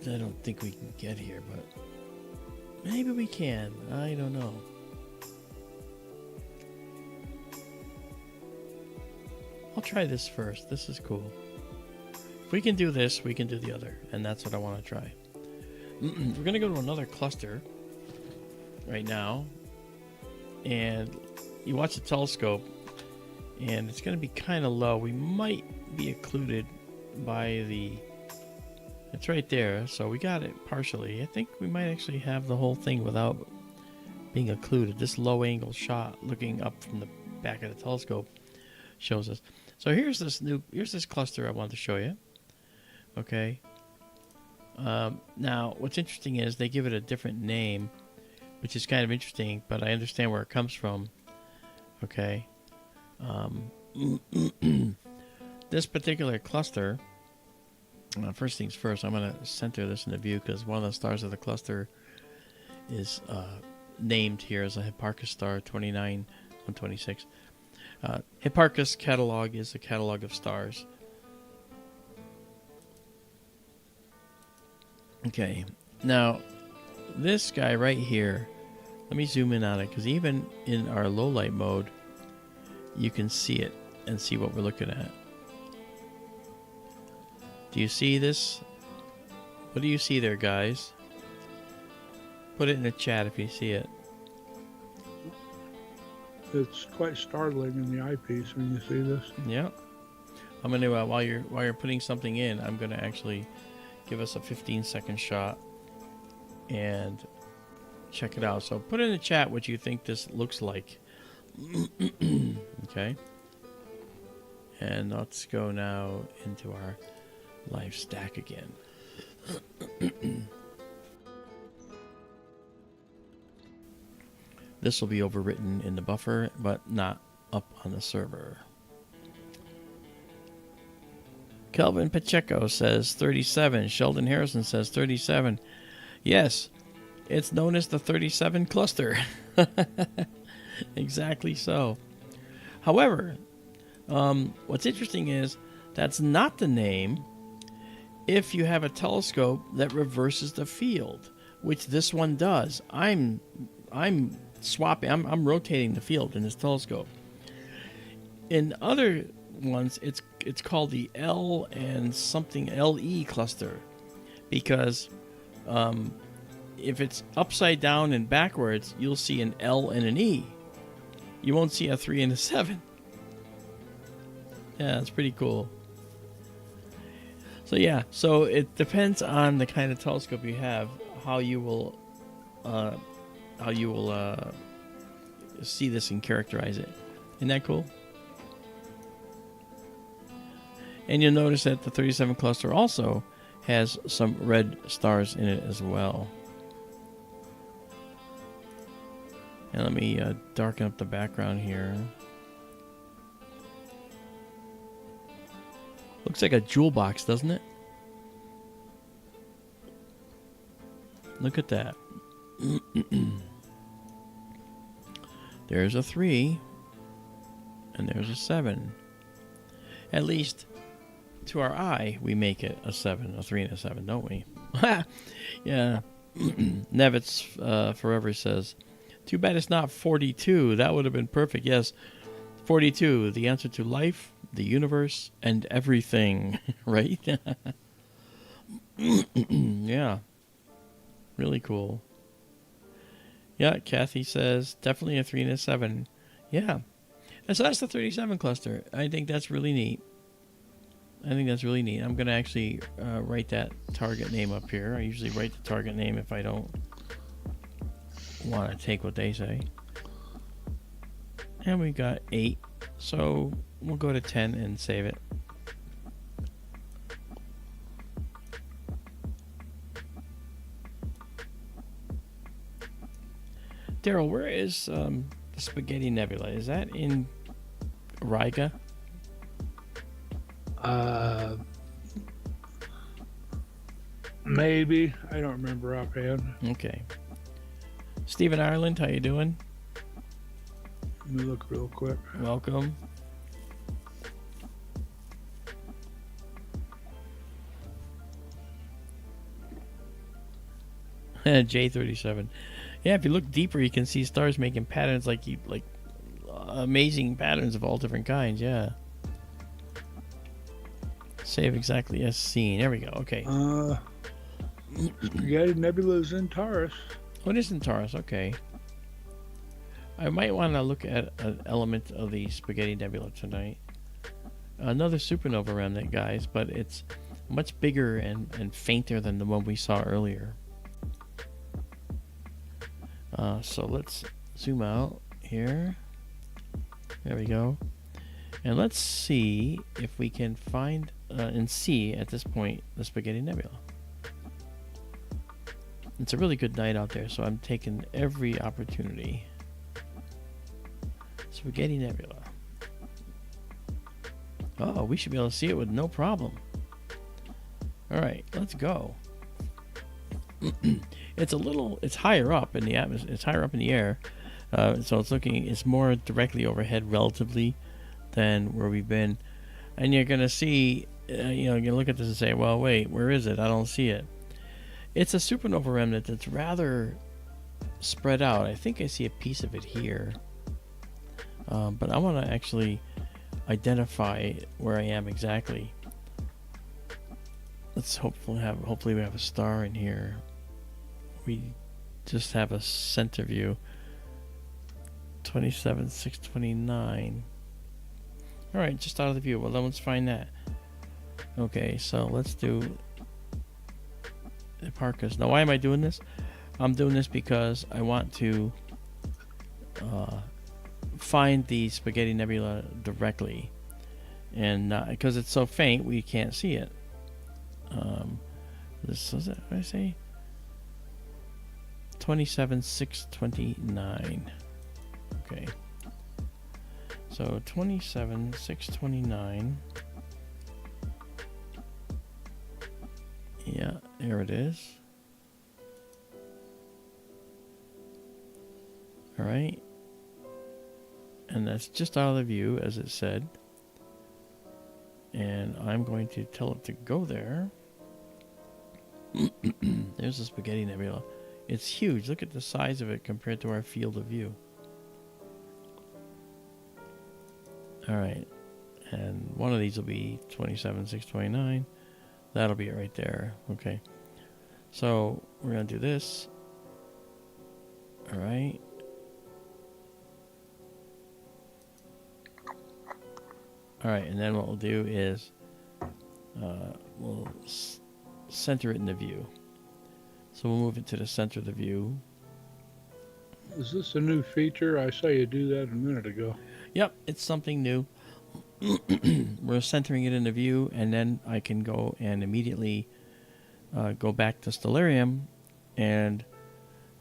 to... I don't think we can get here, but maybe we can. I don't know. I'll try this first. This is cool. If we can do this, we can do the other, and that's what I want to try. We're going to go to another cluster right now, and you watch the telescope, and it's going to be kind of low. We might be occluded by the... It's right there, so we got it partially. I think we might actually have the whole thing without being occluded. This low angle shot looking up from the back of the telescope shows us. So here's this cluster I wanted to show you. Okay. Now, what's interesting is they give it a different name, which is kind of interesting, but I understand where it comes from. Okay. This particular cluster, first things first, I'm going to center this in the view because one of the stars of the cluster is named here as a Hipparchus star 29126. Hipparchus catalog is a catalog of stars. Okay, now this guy right here, let me zoom in on it because even in our low light mode, you can see it and see what we're looking at. Do you see this? What do you see there, guys? Put it in the chat if you see it. It's quite startling in the eyepiece when you see this. Yeah. I'm gonna while you're putting something in, I'm gonna actually give us a 15-second shot and check it out. So put in the chat what you think this looks like. Okay. And let's go now into our live stack again. This will be overwritten in the buffer, but not up on the server. Kelvin Pacheco says 37. Sheldon Harrison says 37. Yes, it's known as the 37 cluster. Exactly so. However, what's interesting is that's not the name if you have a telescope that reverses the field, which this one does. I'm swapping. I'm rotating the field in this telescope. In other ones, it's it's called the L and something LE cluster, because if it's upside down and backwards, you'll see an L and an E. You won't see a 3 and a 7. Yeah, it's pretty cool. So yeah, so it depends on the kind of telescope you have, how you will see this and characterize it. Isn't that cool? And you'll notice that the 37 cluster also has some red stars in it as well. And let me darken up the background here. Looks like a jewel box, doesn't it? Look at that. There's a 3. And there's a 7. At least, to our eye, we make it a 7, a 3 and a 7, don't we? Yeah. Nevitz Forever says, too bad it's not 42. That would have been perfect. Yes, 42, the answer to life, the universe, and everything. Right? Yeah. Really cool. Yeah, Kathy says, definitely a 3 and a 7. Yeah. And so that's the 37 cluster. I think that's really neat. I'm going to actually write that target name up here. I usually write the target name if I don't want to take what they say. And we got 8. So we'll go to 10 and save it. Daryl, where is the Spaghetti Nebula? Is that in Riga? Maybe. I don't remember offhand. Okay. Stephen Ireland, how you doing? Let me look real quick. Welcome. J37. Yeah, if you look deeper, you can see stars making patterns like amazing patterns of all different kinds. Yeah. Save exactly as seen. There we go. Okay. Spaghetti Nebula is in Taurus. Oh, it is in Taurus. Okay. I might want to look at an element of the Spaghetti Nebula tonight. Another supernova remnant, guys, but it's much bigger and fainter than the one we saw earlier. So let's zoom out here. There we go. And let's see if we can find and see at this point the Spaghetti Nebula. It's a really good night out there, so I'm taking every opportunity. Spaghetti Nebula. Oh, we should be able to see it with no problem. Alright, let's go. It's higher up in the atmosphere. It's higher up in the air. So it's more directly overhead relatively than where we've been. And you're going to see, you're going to look at this and say, well, wait, where is it? I don't see it. It's a supernova remnant that's rather spread out. I think I see a piece of it here. But I want to actually identify where I am exactly. Let's hopefully we have a star in here. We just have a center view. 27,629. All right, just out of the view. Well, then let's find that. Okay, so let's do the Parkas. Now, why am I doing this? I'm doing this because I want to find the Spaghetti Nebula directly, and because it's so faint, we can't see it. This is it. What did I say? 27,629. Okay. So 27,629. Yeah, there it is. All right. And that's just out of the view, as it said. And I'm going to tell it to go there. There's the Spaghetti Nebula. It's huge. Look at the size of it compared to our field of view. All right. And one of these will be 27,629. That'll be it right there. Okay. So we're going to do this. All right. All right. And then what we'll do is we'll center it in the view. So we'll move it to the center of the view. Is this a new feature? I saw you do that a minute ago. Yep, it's something new. We're centering it in the view, and then I can go and immediately go back to Stellarium, and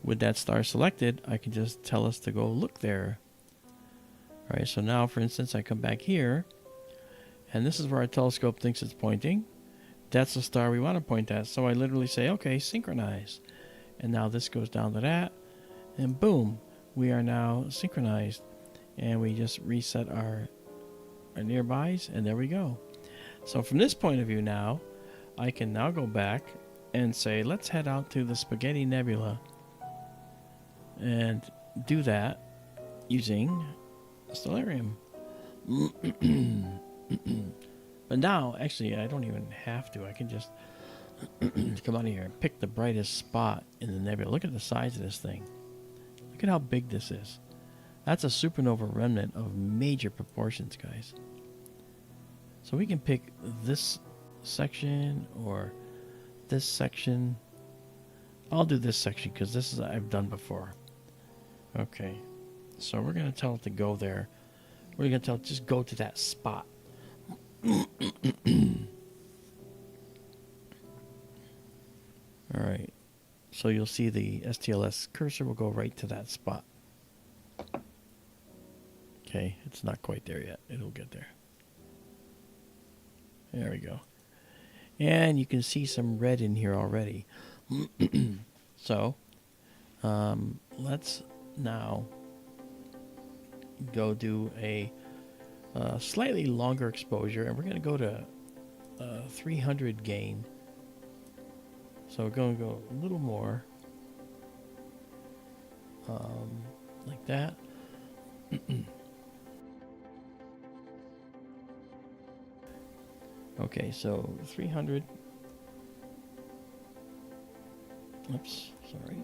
with that star selected, I can just tell us to go look there. All right, so now, for instance, I come back here, and this is where our telescope thinks it's pointing. That's the star we want to point at. So I literally say, okay, synchronize. And now this goes down to that, and boom, we are now synchronized. And we just reset our nearbys, and there we go. So from this point of view now, I can now go back and say, let's head out to the Spaghetti Nebula and do that using Stellarium. But now, actually, I don't even have to. I can just come out of here and pick the brightest spot in the nebula. Look at the size of this thing. Look at how big this is. That's a supernova remnant of major proportions, guys. So we can pick this section or this section. I'll do this section because this is I've done before. Okay. So we're going to tell it to go there. We're going to tell it just go to that spot. All right. So you'll see the STLS cursor will go right to that spot. Okay, it's not quite there yet. It'll get there. There we go. And you can see some red in here already. So, let's now go do a slightly longer exposure, and we're going to go to 300 gain. So we're going to go a little more, like that. Okay, so 300. Oops, sorry.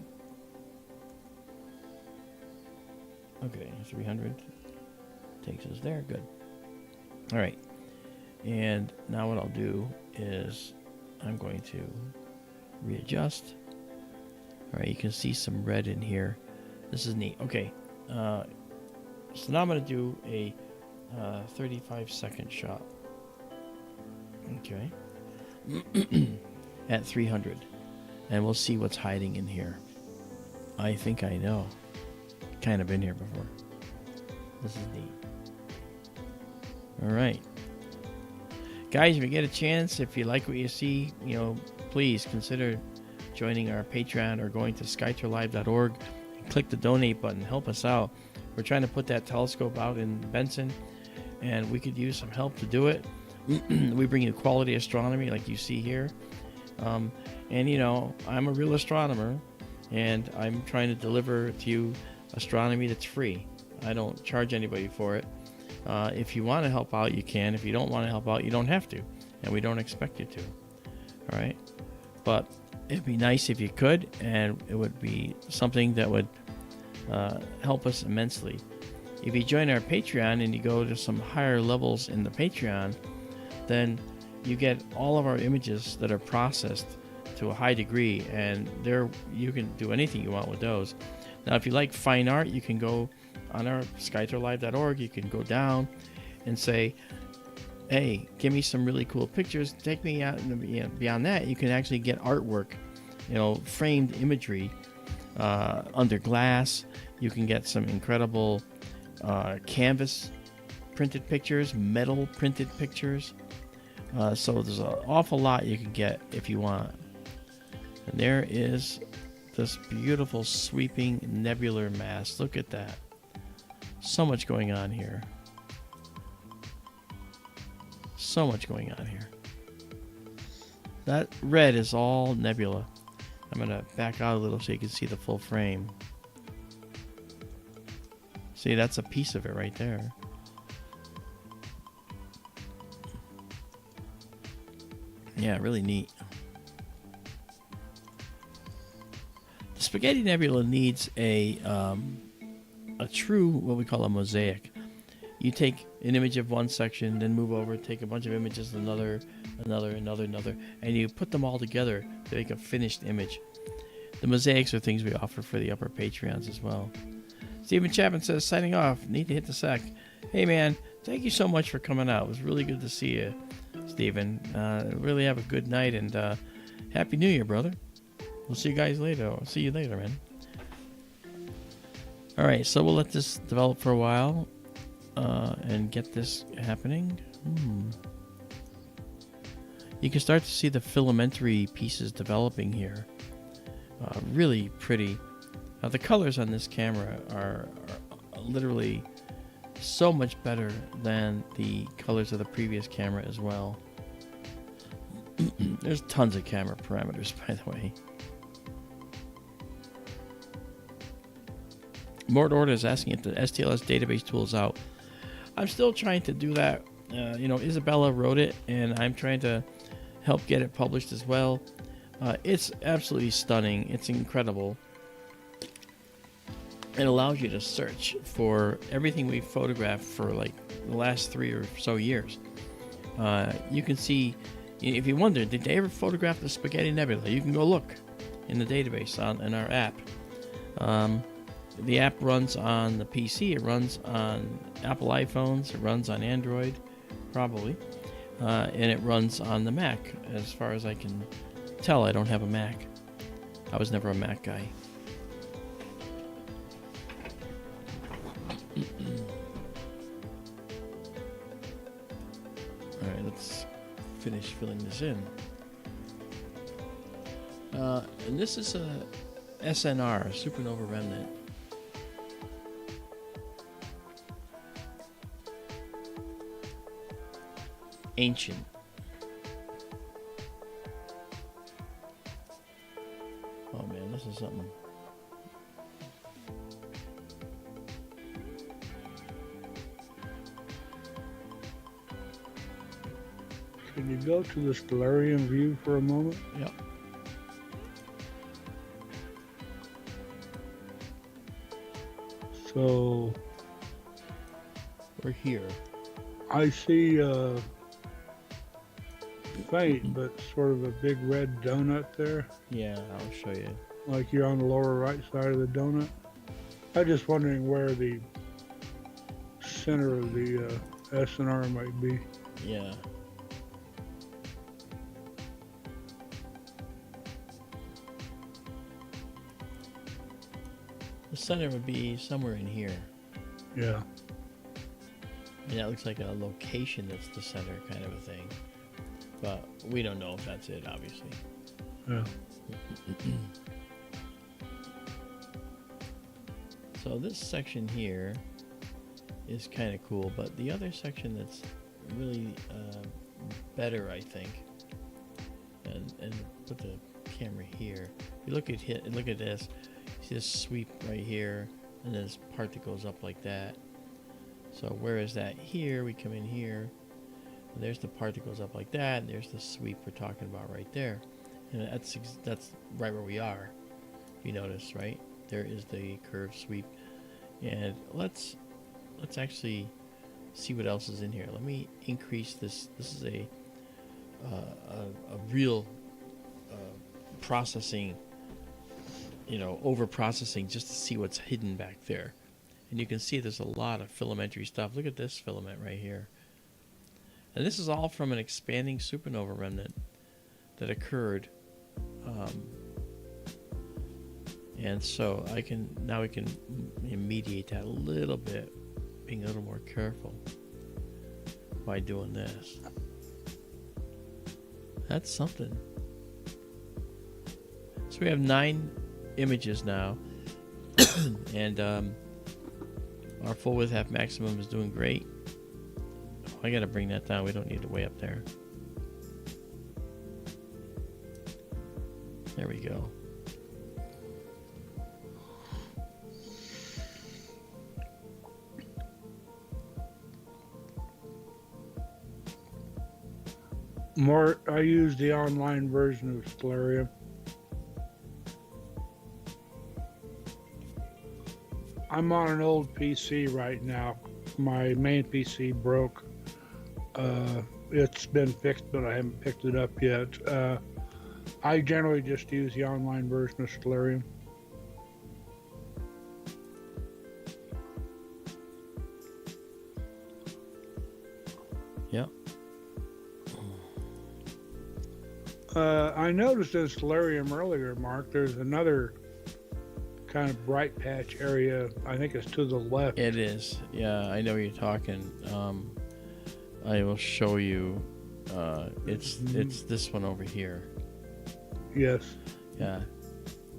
Okay, 300 takes us there. Good. All right. And now what I'll do is I'm going to readjust. All right, you can see some red in here. This is neat. Okay. So now I'm going to do a 35-second shot. Okay. At 300. And we'll see what's hiding in here. I think I know. Kind of been here before. This is neat. All right. Guys, if you get a chance, if you like what you see, please consider joining our Patreon or going to skytourlive.org and click the donate button. Help us out. We're trying to put that telescope out in Benson, and we could use some help to do it. We bring you quality astronomy like you see here. And, I'm a real astronomer, and I'm trying to deliver to you astronomy that's free. I don't charge anybody for it. If you want to help out, you can. If you don't want to help out, you don't have to. And we don't expect you to. All right? But it'd be nice if you could, and it would be something that would help us immensely. If you join our Patreon and you go to some higher levels in the Patreon, then you get all of our images that are processed to a high degree, and there you can do anything you want with those. Now, if you like fine art, you can go on our skytourlive.org. You can go down and say, hey, give me some really cool pictures. Take me out. And beyond that, you can actually get artwork, framed imagery under glass. You can get some incredible canvas printed pictures, metal printed pictures. So there's an awful lot you can get if you want. And there is this beautiful sweeping nebular mass. Look at that. So much going on here. So much going on here. That red is all nebula. I'm going to back out a little so you can see the full frame. See, that's a piece of it right there. Yeah, really neat. The Spaghetti Nebula needs a true, what we call a mosaic. You take an image of one section, then move over, take a bunch of images, another, and you put them all together to make a finished image. The mosaics are things we offer for the upper Patreons as well. Stephen Chapman says, signing off, need to hit the sack. Hey man, thank you so much for coming out. It was really good to see you, Stephen. Really have a good night, and Happy New Year, brother. We'll see you guys later. I'll see you later, man. Alright, so we'll let this develop for a while and get this happening. You can start to see the filamentary pieces developing here. Really pretty. The colors on this camera are literally so much better than the colors of the previous camera as well. There's tons of camera parameters, by the way. Mort Orta is asking if the STLS database tool is out. I'm still trying to do that. Izabela wrote it, and I'm trying to help get it published as well. It's absolutely stunning. It's incredible. It allows you to search for everything we've photographed for like the last 3 or so years. You can see, if you wonder, did they ever photograph the Spaghetti Nebula? You can go look in the database in our app. The app runs on the PC, it runs on Apple iPhones, it runs on Android, probably, and it runs on the Mac. As far as I can tell, I don't have a Mac. I was never a Mac guy. Alright, let's finish filling this in. And this is a SNR, supernova remnant. Ancient. Oh man, this is something. Can you go to the Stellarium view for a moment? Yep. So We're here. I see faint, but sort of a big red donut there, Yeah, I'll show you. like you're on the lower right side of the donut. I'm just wondering where the center of the SNR might be. Yeah. The center would be somewhere in here. Yeah. And that looks like a location that's the center kind of a thing. But we don't know if that's it, obviously. Yeah. So this section here is kind of cool, but the other section that's really better, I think, and put the camera here. If you look at this, you see this sweep right here, and this part that goes up like that. So whereas that here, we come in here, and there's the part that goes up like that, and there's the sweep we're talking about right there. And that's right where we are, if you notice, right? There is the curved sweep. And let's actually see what else is in here. Let me increase this. This is a real processing, over processing, just to see what's hidden back there. And you can see there's a lot of filamentary stuff. Look at this filament right here. And this is all from an expanding supernova remnant that occurred. And so we can mediate that a little bit, being a little more careful by doing this. That's something. So we have 9 images now, and our full width half maximum is doing great. Oh, I gotta bring that down. We don't need it way up there. There we go. More, I use the online version of Stellarium. I'm on an old PC right now. My main PC broke. It's been fixed, but I haven't picked it up yet. I generally just use the online version of Stellarium. Yep. I noticed in Stellarium earlier, Mark, there's another kind of bright patch area. I think it's to the left. It is. Yeah, I know what you're talking. I will show you. It's this one over here. Yes. Yeah.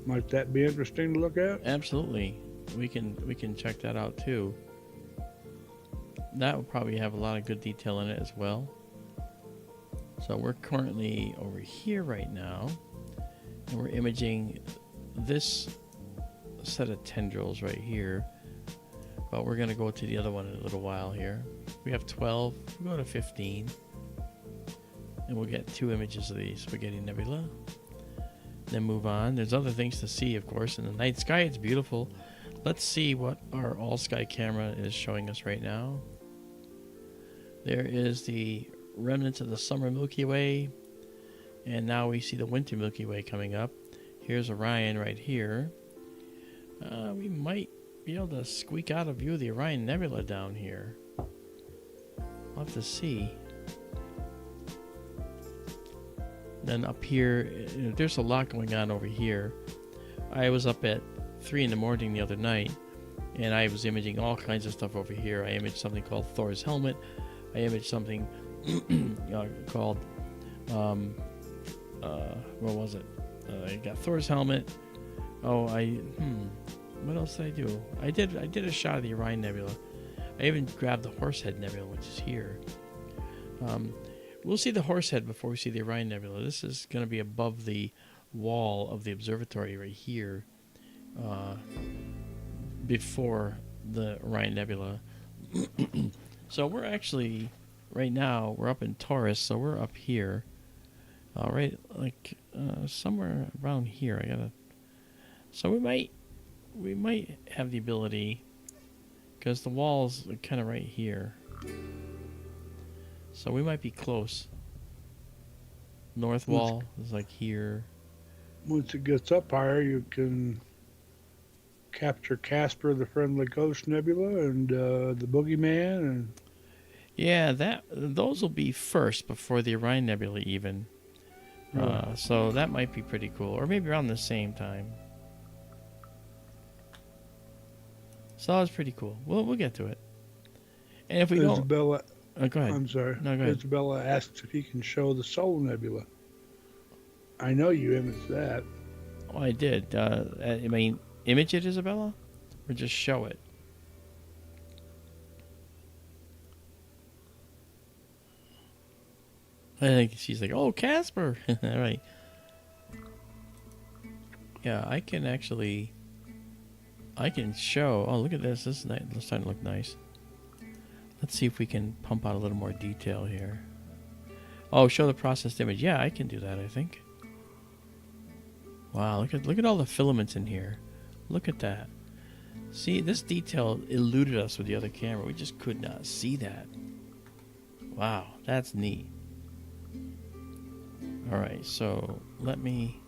Might that be interesting to look at? Absolutely. We can check that out too. That will probably have a lot of good detail in it as well. So we're currently over here right now, and we're imaging this set of tendrils right here. But we're going to go to the other one in a little while here. We have 12. We'll go to 15. And we'll get 2 images of the Spaghetti Nebula. Then move on. There's other things to see, of course. In the night sky, it's beautiful. Let's see what our all-sky camera is showing us right now. There is the remnants of the summer Milky Way. And now we see the winter Milky Way coming up. Here's Orion right here. We might be able to squeak out a view of the Orion Nebula down here. We'll have to see. Then up here, there's a lot going on over here. I was up at 3 in the morning the other night, and I was imaging all kinds of stuff over here. I imaged something called Thor's helmet. I imaged something called, what was it? I got Thor's helmet. Oh, what else did I do? I did a shot of the Orion Nebula. I even grabbed the Horsehead Nebula, which is here. We'll see the Horsehead before we see the Orion Nebula. This is going to be above the wall of the observatory right here, before the Orion Nebula. So we're actually, right now, we're up in Taurus, so we're up here. Right, like somewhere around here. So we might have the ability, because the wall's kind of right here. So we might be close. North wall is like here. Once it gets up higher, you can capture Casper, the Friendly Ghost Nebula, and the Boogeyman. And yeah, those will be first before the Orion Nebula even. So that might be pretty cool, or maybe around the same time. So that was pretty cool. We'll get to it. And if we Izabela, go ahead. I'm sorry. No, go ahead. Izabela asks if he can show the Solar Nebula. I know you imaged that. Oh, I did. I mean, image it, Izabela, or just show it? I think she's like, "Oh, Casper." All right. Yeah, I can show. Oh, look at this. This is nice. It's starting to look nice. Let's see if we can pump out a little more detail here. Oh, show the processed image. Yeah, I can do that, I think. Wow, look at all the filaments in here. Look at that. See, this detail eluded us with the other camera. We just could not see that. Wow, that's neat. All right, so let me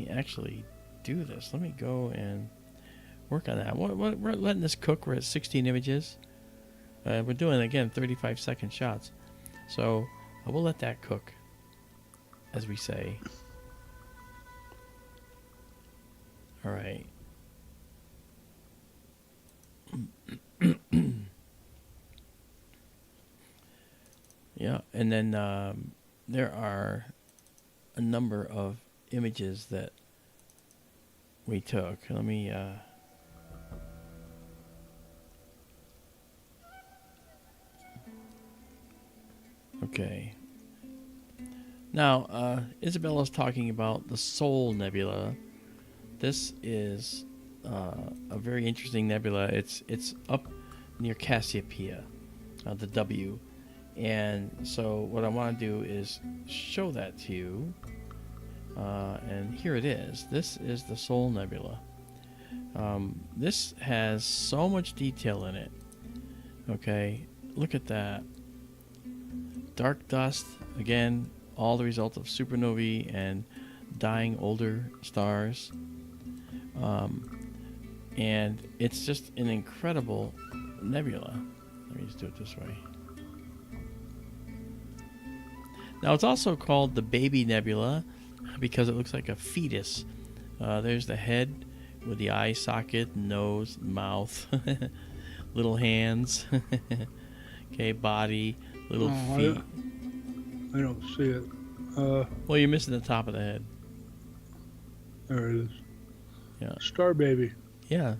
actually do this. Let me go and work on that. We're letting this cook. We're at 16 images. We're doing, again, 35-second shots. So we'll let that cook, as we say. All right. Yeah, and then there are a number of images that we took. Let me okay. Now, Izabela's talking about the Sol Nebula. This is a very interesting nebula. It's up near Cassiopeia, the W, And so what I want to do is show that to you. And here it is. This is the Sol Nebula. This has so much detail in it. Okay, look at that. Dark dust, again, all the result of supernovae and dying older stars. And it's just an incredible nebula. Let me just do it this way. Now, it's also called the Baby Nebula because it looks like a fetus. There's the head with the eye socket, nose, mouth, little hands, okay, body, little feet. I don't see it. Well, you're missing the top of the head. There it is. Yeah. Star Baby. Yeah.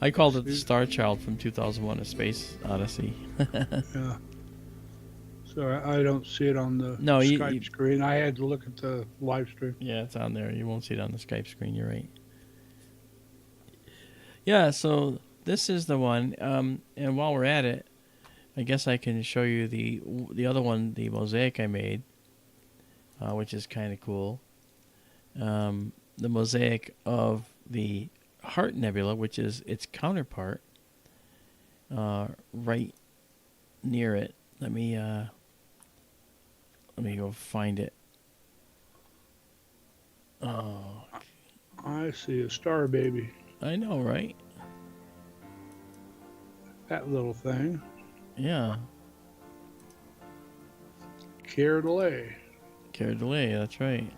I called it the Star Child from 2001: A Space Odyssey. Yeah. So I don't see it on the No, Skype screen. I had to look at the live stream. Yeah, it's on there. You won't see it on the Skype screen. You're right. Yeah, so this is the one. And while we're at it, I guess I can show you the other one, the mosaic I made, which is kind of cool. The mosaic of the Heart Nebula, which is its counterpart, right near it. Let me go find it. Oh, I see a Star Baby. I know, right? That little thing. Yeah. Care delay. Care delay, that's right.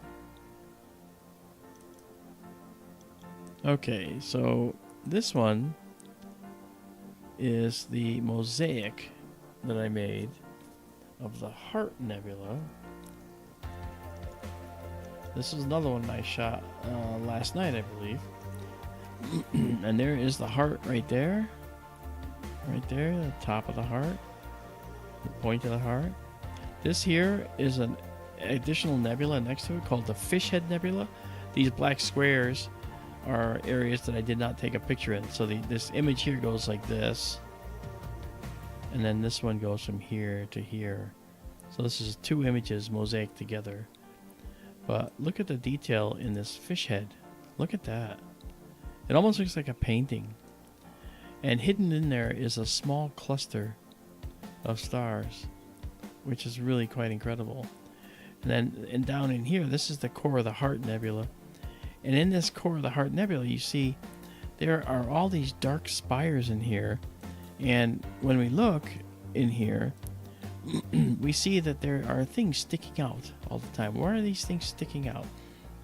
Okay, so this one is the mosaic that I made of the Heart Nebula. This is another one I shot last night, I believe. And there is the heart right there. Right there, the top of the heart. The point of the heart. This here is an additional nebula next to it called the Fishhead Nebula. These black squares are areas that I did not take a picture in. So this image here goes like this. And then this one goes from here to here. So this is two images mosaic together. But look at the detail in this fish head. Look at that. It almost looks like a painting. And hidden in there is a small cluster of stars, which is really quite incredible. And down in here, this is the core of the Heart Nebula. And in this core of the Heart Nebula, you see there are all these dark spires in here. And when we look in here, we see that there are things sticking out all the time. Why are these things sticking out?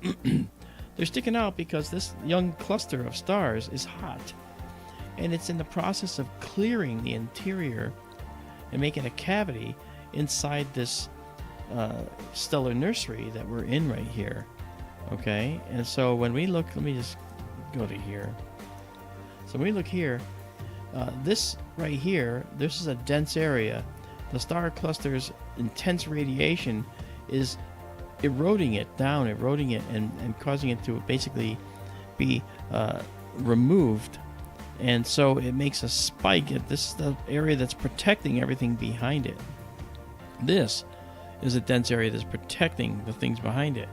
They're sticking out because this young cluster of stars is hot. And it's in the process of clearing the interior and making a cavity inside this stellar nursery that we're in right here. Okay? And so when we look, let me just go to here. So when we look here, this right here, this is a dense area. The star cluster's intense radiation is eroding it down, and causing it to basically be removed. And so it makes a spike. This is the area that's protecting everything behind it. This is a dense area that's protecting the things behind it.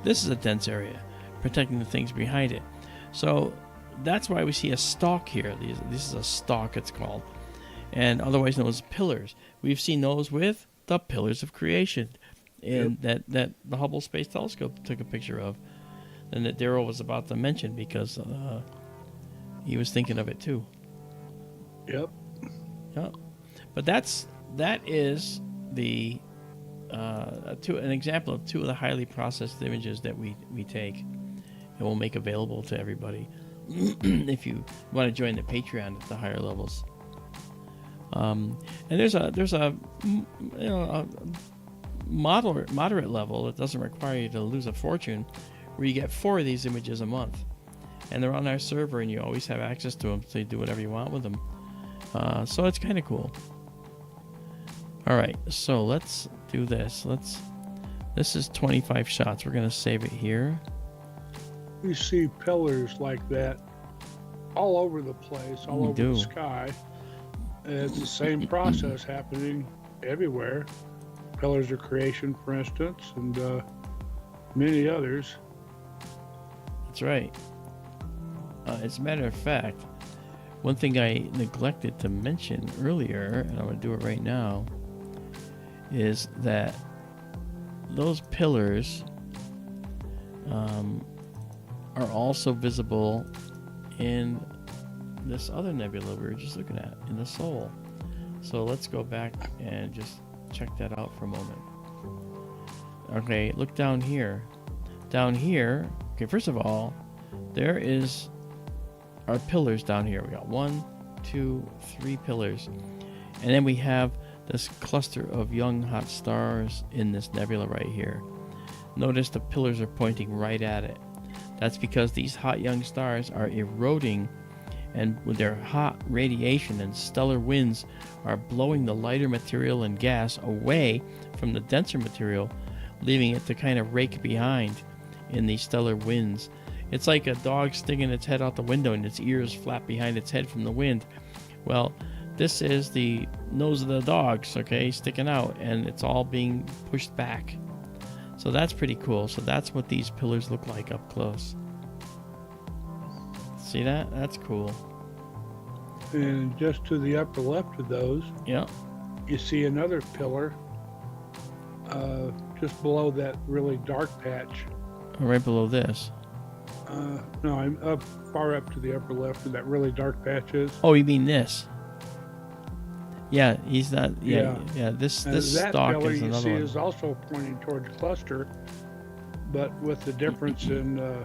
This is a dense area protecting the things behind it. So that's why we see a stalk here. This is a stalk, it's called, and otherwise known as pillars. We've seen those with the pillars of creation, and that the Hubble Space Telescope took a picture of, and that Darryl was about to mention because he was thinking of it too. Yep. Yep. But that is the an example of two of the highly processed images that we take, and we'll make available to everybody if you want to join the Patreon at the higher levels. And there's a moderate level that doesn't require you to lose a fortune, where you get 4 of these images a month, and they're on our server, and you always have access to them, so you do whatever you want with them. So it's kind of cool. All right, so let's do this. This is 25 shots. We're gonna save it here. We see pillars like that all over the place, all over the sky. It's the same process happening everywhere. Pillars of creation, for instance, and many others. That's right. As a matter of fact, one thing I neglected to mention earlier, and I'm going to do it right now, is that those pillars are also visible in this other nebula we were just looking at, in the Soul. So let's go back and just check that out for a moment. Okay, look down here. Down here, okay, first of all, there is our pillars down here. We got 1, 2, 3 pillars. And then we have this cluster of young hot stars in this nebula right here. Notice the pillars are pointing right at it. That's because these hot young stars are eroding, and with their hot radiation and stellar winds are blowing the lighter material and gas away from the denser material, leaving it to kind of rake behind in these stellar winds. It's like a dog sticking its head out the window and its ears flap behind its head from the wind. Well, this is the nose of the dogs, okay, sticking out, and it's all being pushed back. So that's pretty cool. So that's what these pillars look like up close. See that? That's cool. And just to the upper left of those, Yeah. you see another pillar just below that really dark patch. Right below this. No, I'm far up to the upper left where that really dark patch is. Oh, you mean this? Yeah, he's not. Yeah. This And that stalk pillar is you another see one. is also pointing toward the cluster, but with the difference in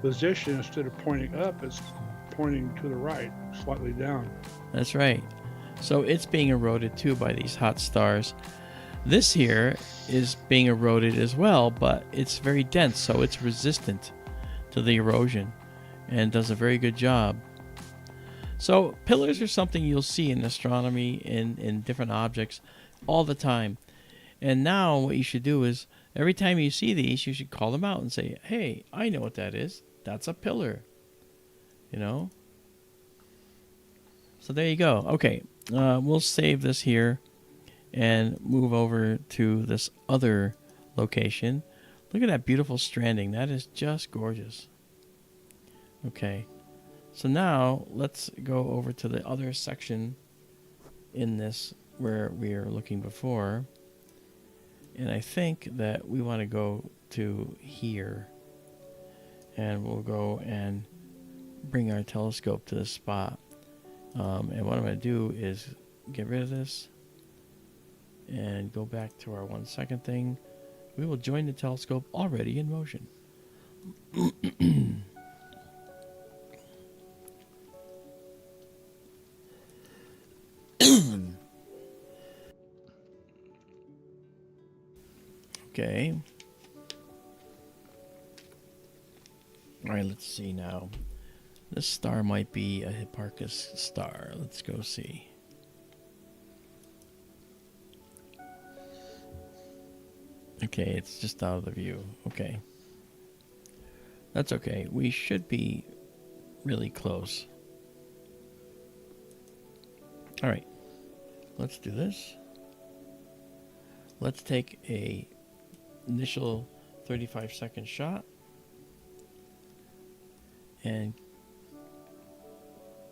position, instead of pointing up, it's pointing to the right, slightly down. That's right. So it's being eroded too by these hot stars. This here is being eroded as well, but it's very dense, so it's resistant to the erosion and does a very good job. So pillars are something you'll see in astronomy in different objects all the time. And now what you should do is every time you see these, you should call them out and say, hey, I know what that is. That's a pillar. You know? So there you go. Okay, we'll save this here and move over to this other location. Look at that beautiful stranding. That is just gorgeous. Okay, so now let's go over to the other section in this where we were looking before. And I think that we want to go to here. And we'll go and bring our telescope to this spot. And what I'm going to do is get rid of this and go back to our 1 second thing. We will join the telescope already in motion. Okay. All right, let's see now. This star might be a Hipparchus star. Let's go see. Okay, it's just out of the view. Okay. That's okay. We should be really close. All right. Let's do this. Let's take a initial 35-second shot. And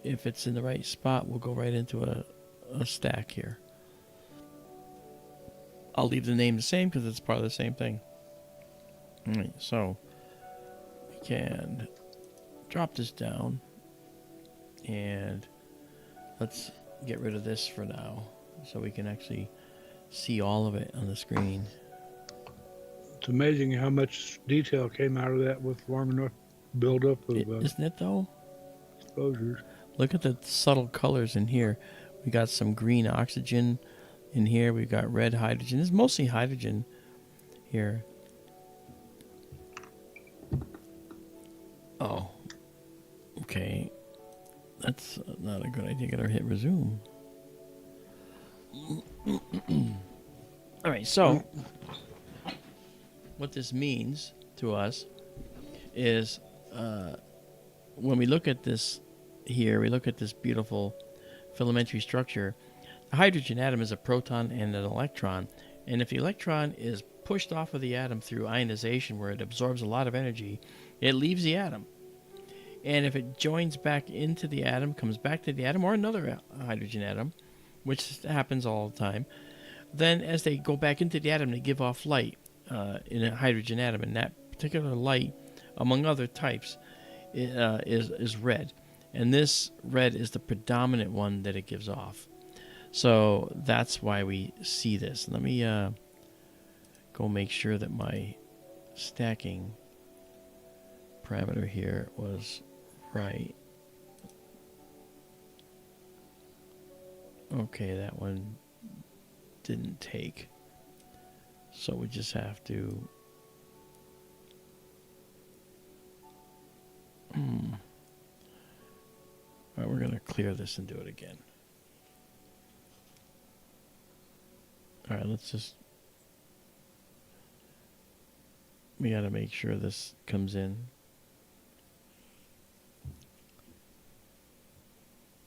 if it's in the right spot, we'll go right into a stack here. I'll leave the name the same because it's part of the same thing. All right, so we can drop this down and let's get rid of this for now so we can actually see all of it on the screen. It's amazing how much detail came out of that with long enough buildup of Isn't it though? exposures. Look at the subtle colors in here. We got some green oxygen in here. We've got red hydrogen. This is mostly hydrogen here. Oh. Okay. That's not a good idea. Gotta hit resume. All right, so what this means to us is when we look at this here, we look at this beautiful filamentary structure, the hydrogen atom is a proton and an electron. And if the electron is pushed off of the atom through ionization, where it absorbs a lot of energy, it leaves the atom. And if it joins back into the atom, comes back to the atom, or another hydrogen atom, which happens all the time, then as they go back into the atom, they give off light in a hydrogen atom. And that particular light, among other types, is red. And this red is the predominant one that it gives off. So that's why we see this. Let me go make sure that my stacking parameter here was right. Okay, that one didn't take. So we just have to... All right, we're going to clear this and do it again. All right, let's just... We got to make sure this comes in.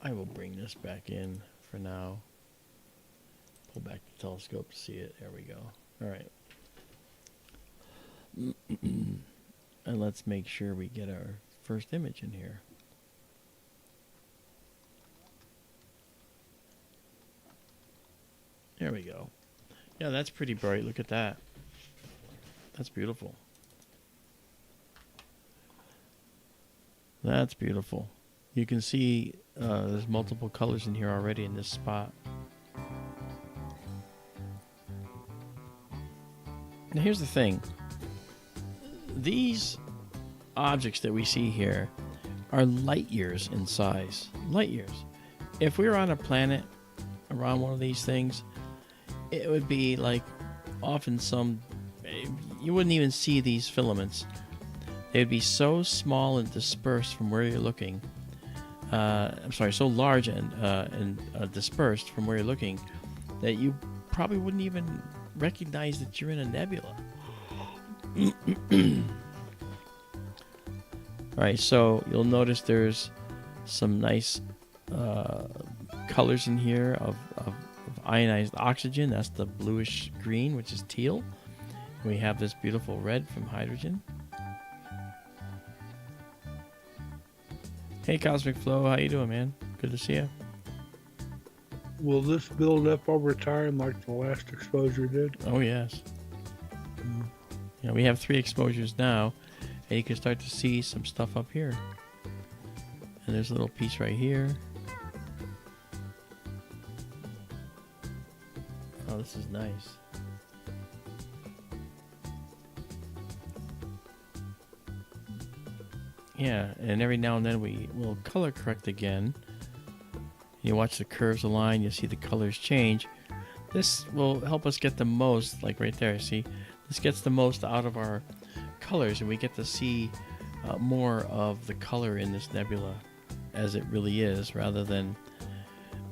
I will bring this back in for now. Pull back the telescope to see it. There we go. All right. And let's make sure we get our first image in here. There we go. Yeah, that's pretty bright. Look at that. That's beautiful. That's beautiful. You can see there's multiple colors in here already in this spot. Now here's the thing. These objects that we see here are light years in size. Light years. If we were on a planet around one of these things, it would be like often you wouldn't even see these filaments. They'd be so small and dispersed from where you're looking. So large and dispersed from where you're looking that you probably wouldn't even recognize that you're in a nebula. Alright, so you'll notice there's some nice colors in here of ionized oxygen. That's the bluish green, which is teal. We have this beautiful red from hydrogen. Hey, Cosmic Flow, how you doing, man? Good to see you. Will this build up over time like the last exposure did? Oh, yes. Yeah, we have 3 exposures now, and you can start to see some stuff up here. And there's a little piece right here. Oh, this is nice. Yeah, and every now and then we will color correct again. You watch the curves align, you'll see the colors change. This will help us get the most, like right there, see? This gets the most out of our colors, and we get to see more of the color in this nebula as it really is, rather than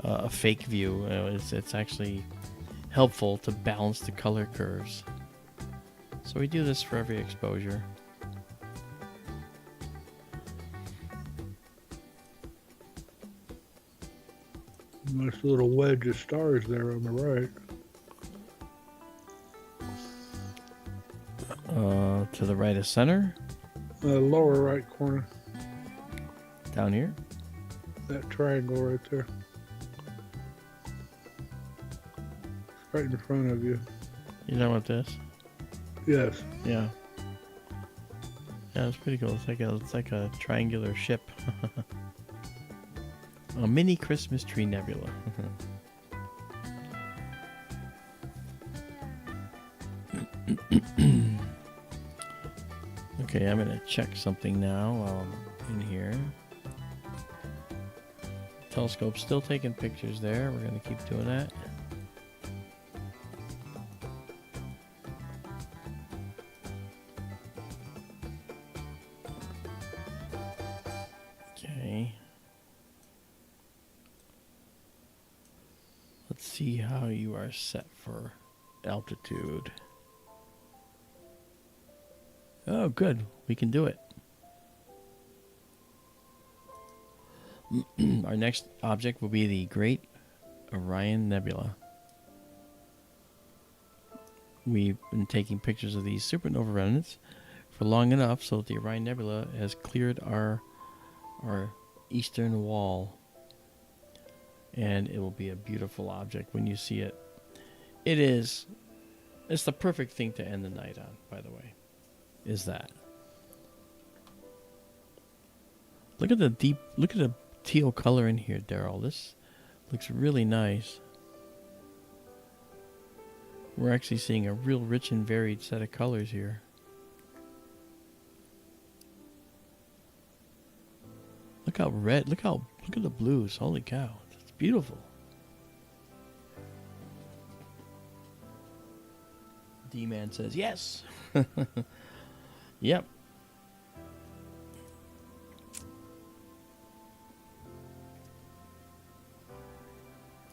a fake view. It's actually helpful to balance the color curves. So we do this for every exposure. Nice little wedge of stars there on the right. To the right of center. Lower right corner. Down here. That triangle right there. Right in front of you. You know what this? Yes. Yeah. Yeah, it's pretty cool. It's like a triangular ship. A mini Christmas tree nebula. Okay, I'm gonna check something now while I'm in here. Telescope's still taking pictures there. We're gonna keep doing that. Okay. Let's see how you are set for altitude. Oh, good. We can do it. Our next object will be the Great Orion Nebula. We've been taking pictures of these supernova remnants for long enough so that the Orion Nebula has cleared our eastern wall. And it will be a beautiful object when you see it. It's the perfect thing to end the night on, by the way, is that. Look at the teal color in here, Daryl. This looks really nice. We're actually seeing a real rich and varied set of colors here. Look how red, look at the blues. Holy cow. It's beautiful. D-Man says yes. Yep.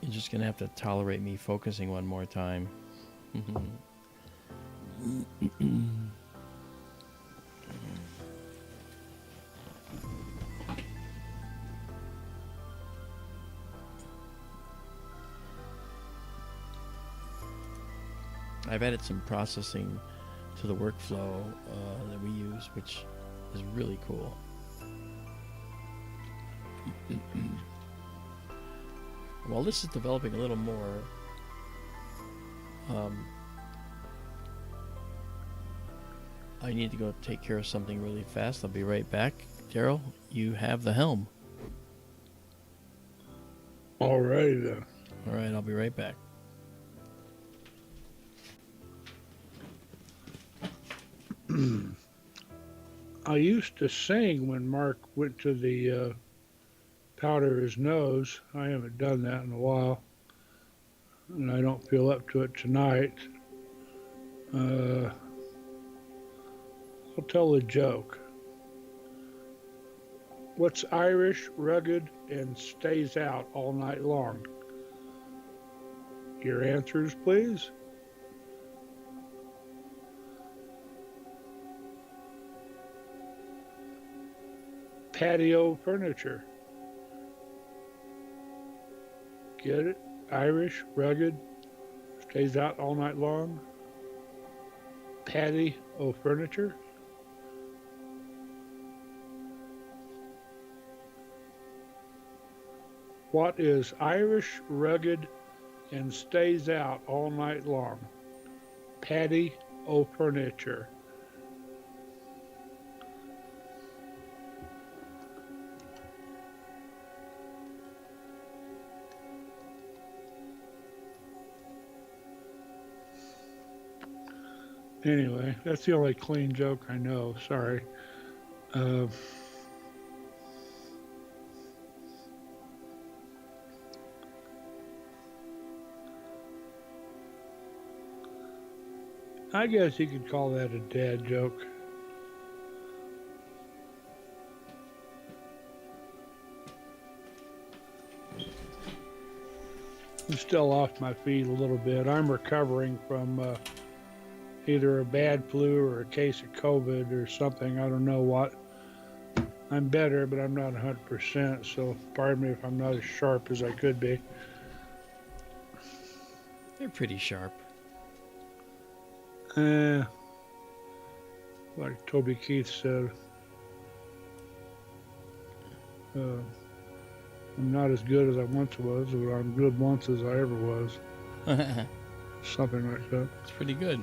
You're just going to have to tolerate me focusing one more time. I've added some processing to the workflow that we use, which is really cool. While this is developing a little more, I need to go take care of something really fast. I'll be right back. Daryl, you have the helm. All right then. All right, I'll be right back. I used to sing when Mark went to the powder his nose. I haven't done that in a while, and I don't feel up to it tonight. I'll tell a joke. What's Irish, rugged, and stays out all night long? Your answers, please. Patio furniture. Get it? Irish, rugged, stays out all night long. Patio furniture. What is Irish, rugged, and stays out all night long? Patio furniture. Anyway, that's the only clean joke I know. Sorry. I guess you could call that a dad joke. I'm still off my feet a little bit. I'm recovering from either a bad flu or a case of COVID or something. I don't know what. I'm better, but I'm not 100%, so pardon me if I'm not as sharp as I could be. They're pretty sharp. Like Toby Keith said, I'm not as good as I once was, but I'm good once as I ever was. Something like that. It's pretty good.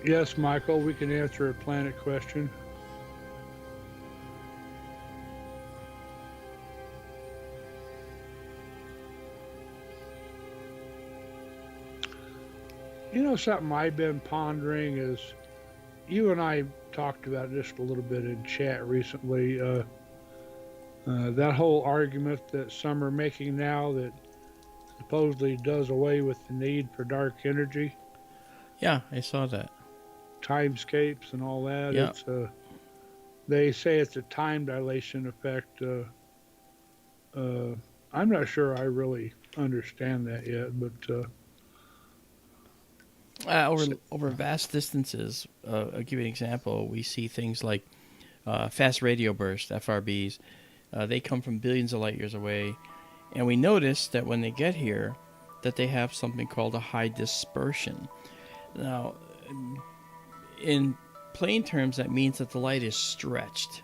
Yes, Michael, we can answer a planet question. You know, something I've been pondering is, you and I talked about just a little bit in chat recently, that whole argument that some are making now that supposedly does away with the need for dark energy. Yeah, I saw that. Timescapes and all that. Yeah. It's they say it's a time dilation effect. I'm not sure I really understand that yet, but Over vast distances, I'll give you an example. We see things like fast radio bursts, FRBs. They come from billions of light years away, and we notice that when they get here, that they have something called a high dispersion. Now, in plain terms, that means that the light is stretched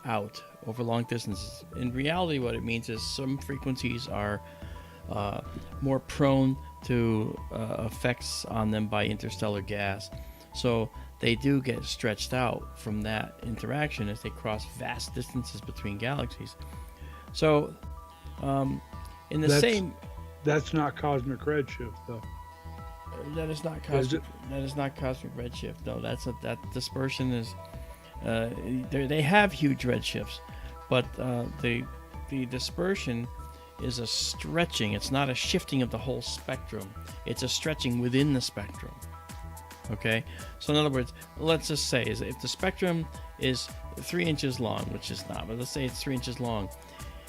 out over long distances. In reality, what it means is some frequencies are more prone to effects on them by interstellar gas. So they do get stretched out from that interaction as they cross vast distances between galaxies. So, in the same... That's not cosmic redshift, though. That is not cosmic. That is not cosmic redshift. No, that dispersion is. They have huge redshifts, but the dispersion is a stretching. It's not a shifting of the whole spectrum. It's a stretching within the spectrum. Okay. So in other words, let's just say is if the spectrum is 3 inches long, which is not, but let's say it's 3 inches long,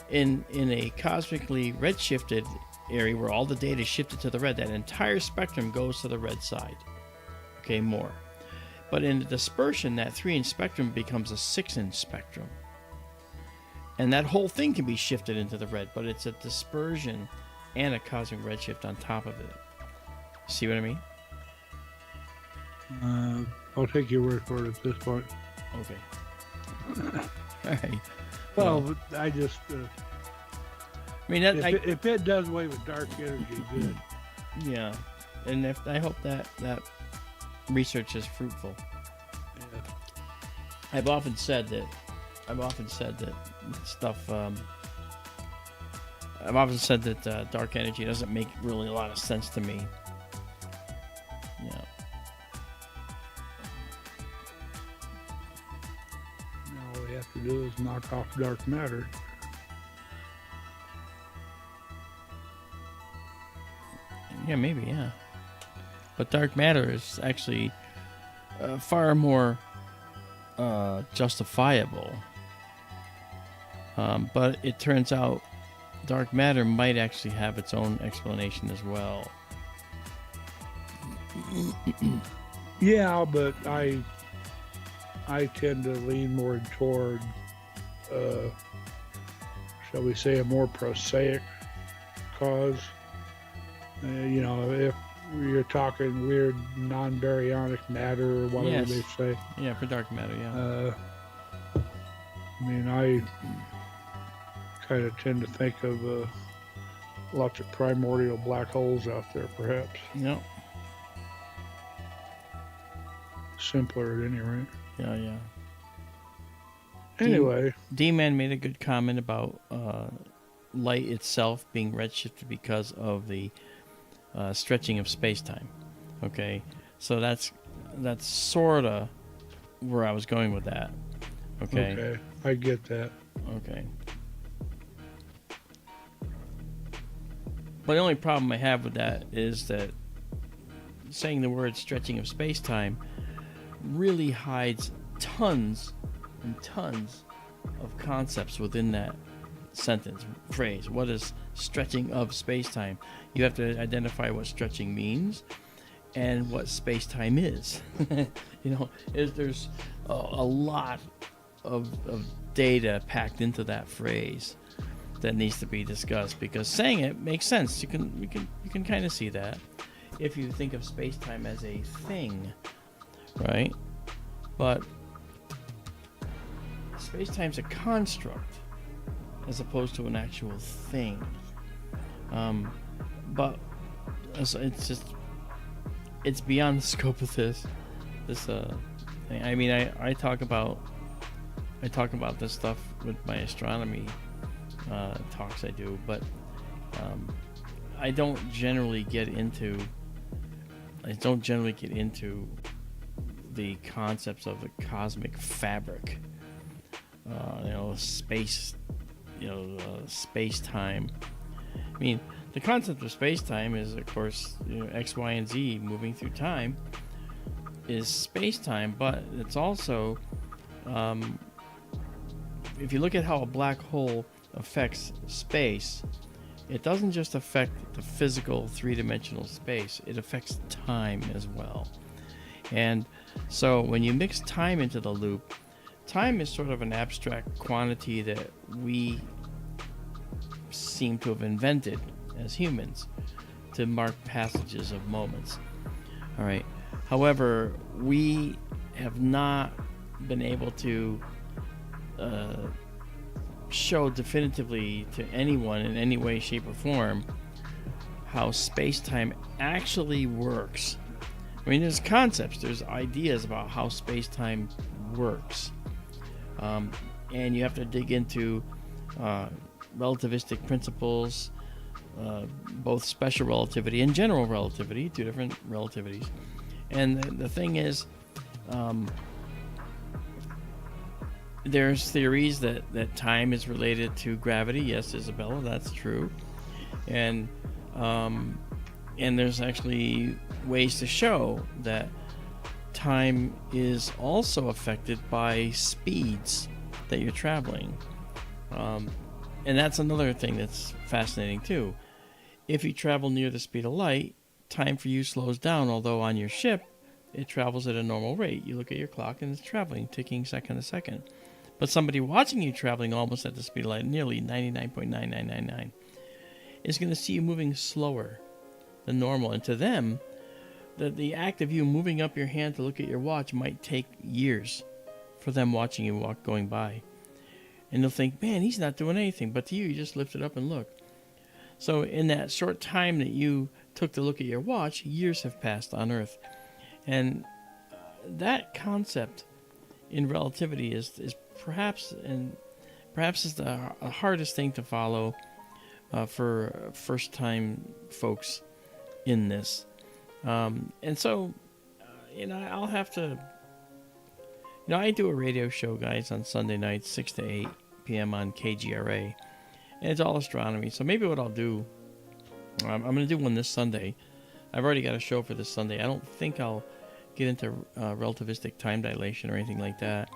in a cosmically redshifted area where all the data is shifted to the red, that entire spectrum goes to the red side. Okay, more. But in the dispersion, that 3-inch spectrum becomes a 6-inch spectrum. And that whole thing can be shifted into the red, but it's a dispersion and a cosmic redshift on top of it. See what I mean? I'll take your word for it at this point. Okay. All right. Well, I just... I mean, if it does away with dark energy, good. Yeah, and I hope that research is fruitful. Yeah. I've often said that stuff. I've often said that dark energy doesn't make really a lot of sense to me. Yeah. Now all we have to do is knock off dark matter. Yeah, maybe, yeah. But dark matter is actually far more justifiable. But it turns out dark matter might actually have its own explanation as well. Yeah, but I tend to lean more toward, shall we say, a more prosaic cause. If you're talking weird non-baryonic matter or whatever they say. Yeah, for dark matter, yeah. I kind of tend to think of lots of primordial black holes out there, perhaps. Yep. Simpler at any rate. Yeah. Anyway. D-Man made a good comment about light itself being redshifted because of the stretching of space-time. Okay, so that's sort of where I was going with that. Okay, I get that. Okay, but the only problem I have with that is that saying the word stretching of space-time really hides tons and tons of concepts within that phrase. What is stretching of space-time? You have to identify what stretching means and what space-time is. There's a lot of data packed into that phrase that needs to be discussed, because saying it makes sense. You can kind of see that if you think of space-time as a thing, right? But space-time's a construct as opposed to an actual thing. But it's beyond the scope of this thing. I mean, I talk about this stuff with my astronomy talks I do, but I don't generally get into the concepts of the cosmic fabric, space, space-time. I mean, the concept of space-time is, of course, X, Y, and Z moving through time is space-time, but it's also, if you look at how a black hole affects space, it doesn't just affect the physical three-dimensional space, it affects time as well. And so when you mix time into the loop, time is sort of an abstract quantity that we seem to have invented as humans to mark passages of moments. All right. However, we have not been able to show definitively to anyone in any way, shape, or form how space-time actually works. I mean, there's concepts, there's ideas about how space-time works. And you have to dig into relativistic principles, both special relativity and general relativity, two different relativities. And the thing is, there's theories that time is related to gravity. Yes, Izabela, that's true. And there's actually ways to show that time is also affected by speeds that you're traveling. And that's another thing that's fascinating too. If you travel near the speed of light, time for you slows down, although on your ship, it travels at a normal rate. You look at your clock and it's traveling, ticking second to second. But somebody watching you traveling almost at the speed of light, nearly 99.9999, is going to see you moving slower than normal. And to them, the act of you moving up your hand to look at your watch might take years for them watching you going by. And they'll think, man, he's not doing anything. But to you, you just lift it up and look. So in that short time that you took to look at your watch, years have passed on Earth. And that concept in relativity is perhaps is the hardest thing to follow for first-time folks in this. And so, I'll have to... I do a radio show, guys, on Sunday nights, 6 to 8 p.m. on KGRA. And it's all astronomy. So maybe what I'll do... I'm going to do one this Sunday. I've already got a show for this Sunday. I don't think I'll get into relativistic time dilation or anything like that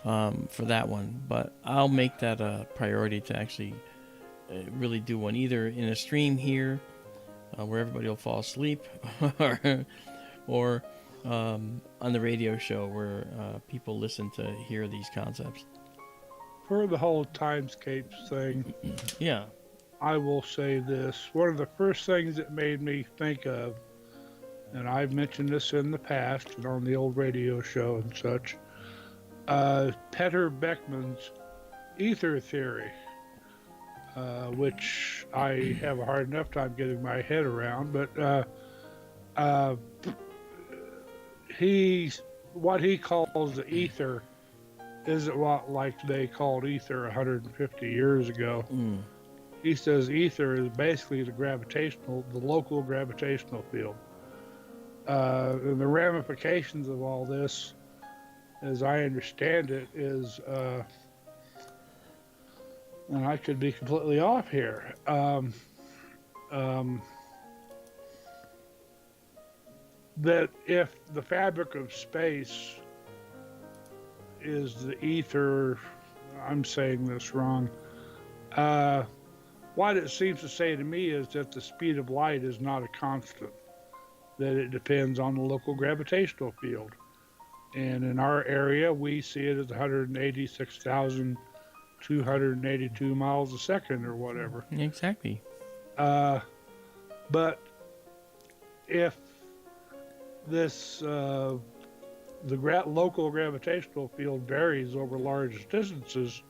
for that one. But I'll make that a priority to actually really do one, either in a stream here where everybody will fall asleep or on the radio show where people listen to hear these concepts. For the whole timescapes thing, Yeah. I will say this. One of the first things that made me think of, and I've mentioned this in the past and on the old radio show and such, Peter Beckmann's ether theory, which I have a hard enough time getting my head around, but what he calls the ether isn't what like they called ether 150 years ago. He says ether is basically the local gravitational field. And the ramifications of all this, as I understand it, is, and I could be completely off here, that if the fabric of space is the ether, I'm saying this wrong, what it seems to say to me is that the speed of light is not a constant, that it depends on the local gravitational field. And in our area, we see it as 186,282 miles a second or whatever. Exactly. But if this, the local gravitational field varies over large distances,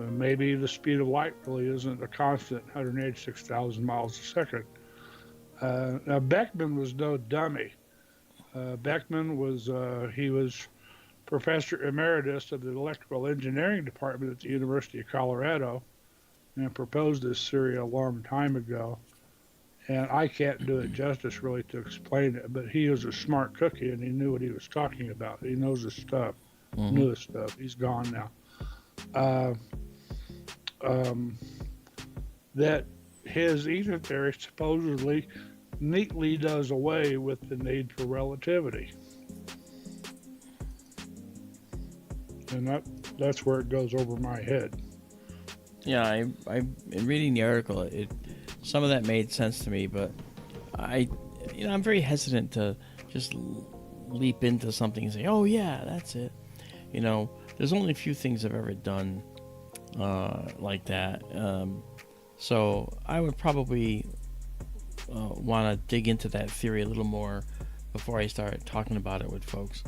maybe the speed of light really isn't a constant 186,000 miles a second. Now Beckmann was no dummy. Beckmann was he was professor emeritus of the electrical engineering department at the University of Colorado, and proposed this theory a long time ago. And I can't do it justice really to explain it, but he was a smart cookie and he knew what he was talking about. He knows his stuff, knew his stuff. He's gone now. That his ether theory supposedly neatly does away with the need for relativity. And that's where it goes over my head. Yeah, I in reading the article, some of that made sense to me, but I'm very hesitant to just leap into something and say, oh yeah, that's it. You know, there's only a few things I've ever done like that. So I would probably want to dig into that theory a little more before I start talking about it with folks.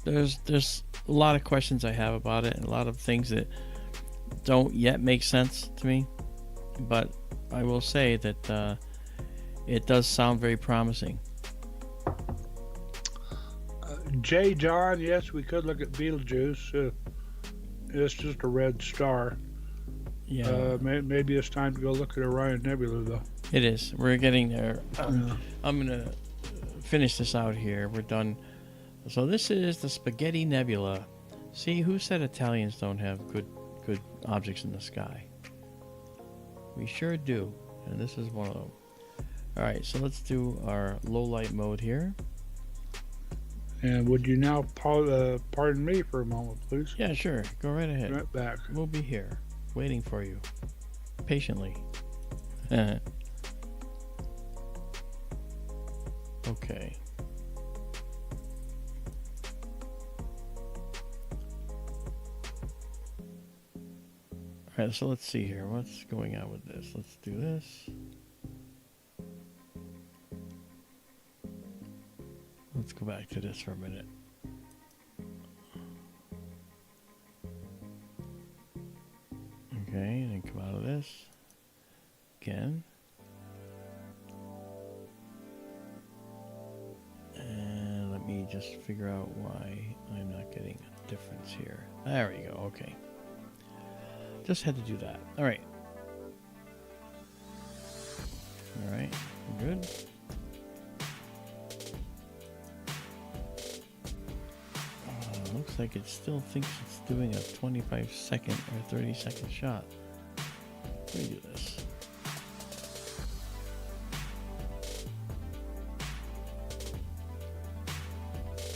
There's a lot of questions I have about it, and a lot of things that don't yet make sense to me. But I will say that it does sound very promising. J. John, yes, we could look at Betelgeuse. It's just a red star. Yeah, Maybe it's time to go look at Orion Nebula, though. it is. We're getting there. I'm gonna finish this out here. We're done. So this is the Spaghetti Nebula. See, who said Italians don't have good objects in the sky? We sure do, and this is one of them. All right, so let's do our low light mode here. And would you now pardon me for a moment, please? Yeah, sure. Go right ahead. Right back. We'll be here, waiting for you, patiently. Okay. All right, so let's see here. What's going on with this? Let's do this. Let's go back to this for a minute. Okay, and then come out of this again. And let me just figure out why I'm not getting a difference here. There we go. Okay. Just had to do that. All right. All right. We're good. Looks like it still thinks it's doing a 25-second or 30-second shot. Let me do this.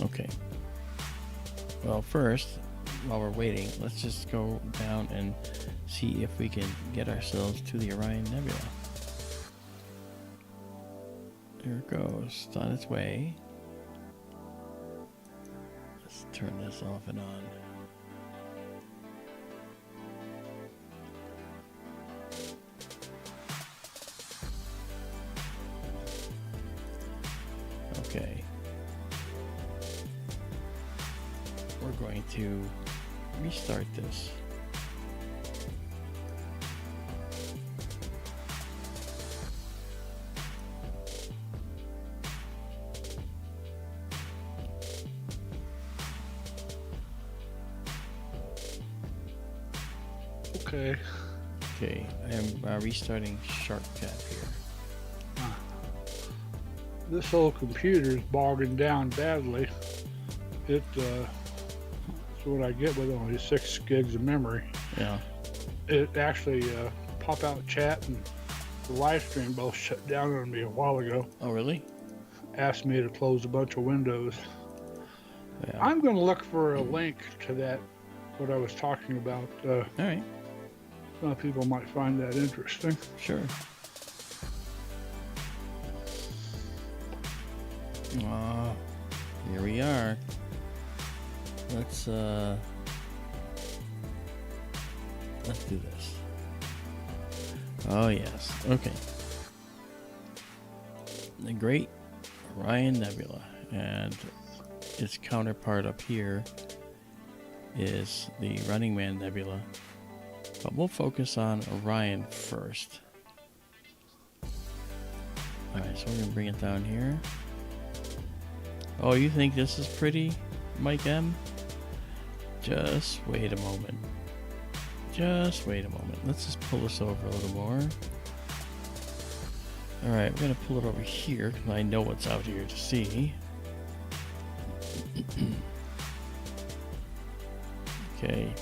Okay. Well, first, while we're waiting, let's just go down and see if we can get ourselves to the Orion Nebula. There it goes. It's on its way. Let's turn this off and on. Okay. We're going to restart this. Okay. Okay, I am restarting SharkCat here. This whole computer is bogging down badly. That's what I get with only 6 gigs of memory. Yeah. It actually pop out chat and the live stream both shut down on me a while ago. Oh, really? Asked me to close a bunch of windows. Yeah. I'm going to look for a link to that, what I was talking about. All right. Some people might find that interesting. Sure. Here we are. Let's do this. Oh yes. Okay. The Great Orion Nebula, and its counterpart up here is the Running Man Nebula. But we'll focus on Orion first. Alright, so we're going to bring it down here. Oh, you think this is pretty, Mike M? Just wait a moment. Just wait a moment. Let's just pull this over a little more. Alright, we're going to pull it over here because I know what's out here to see. Okay.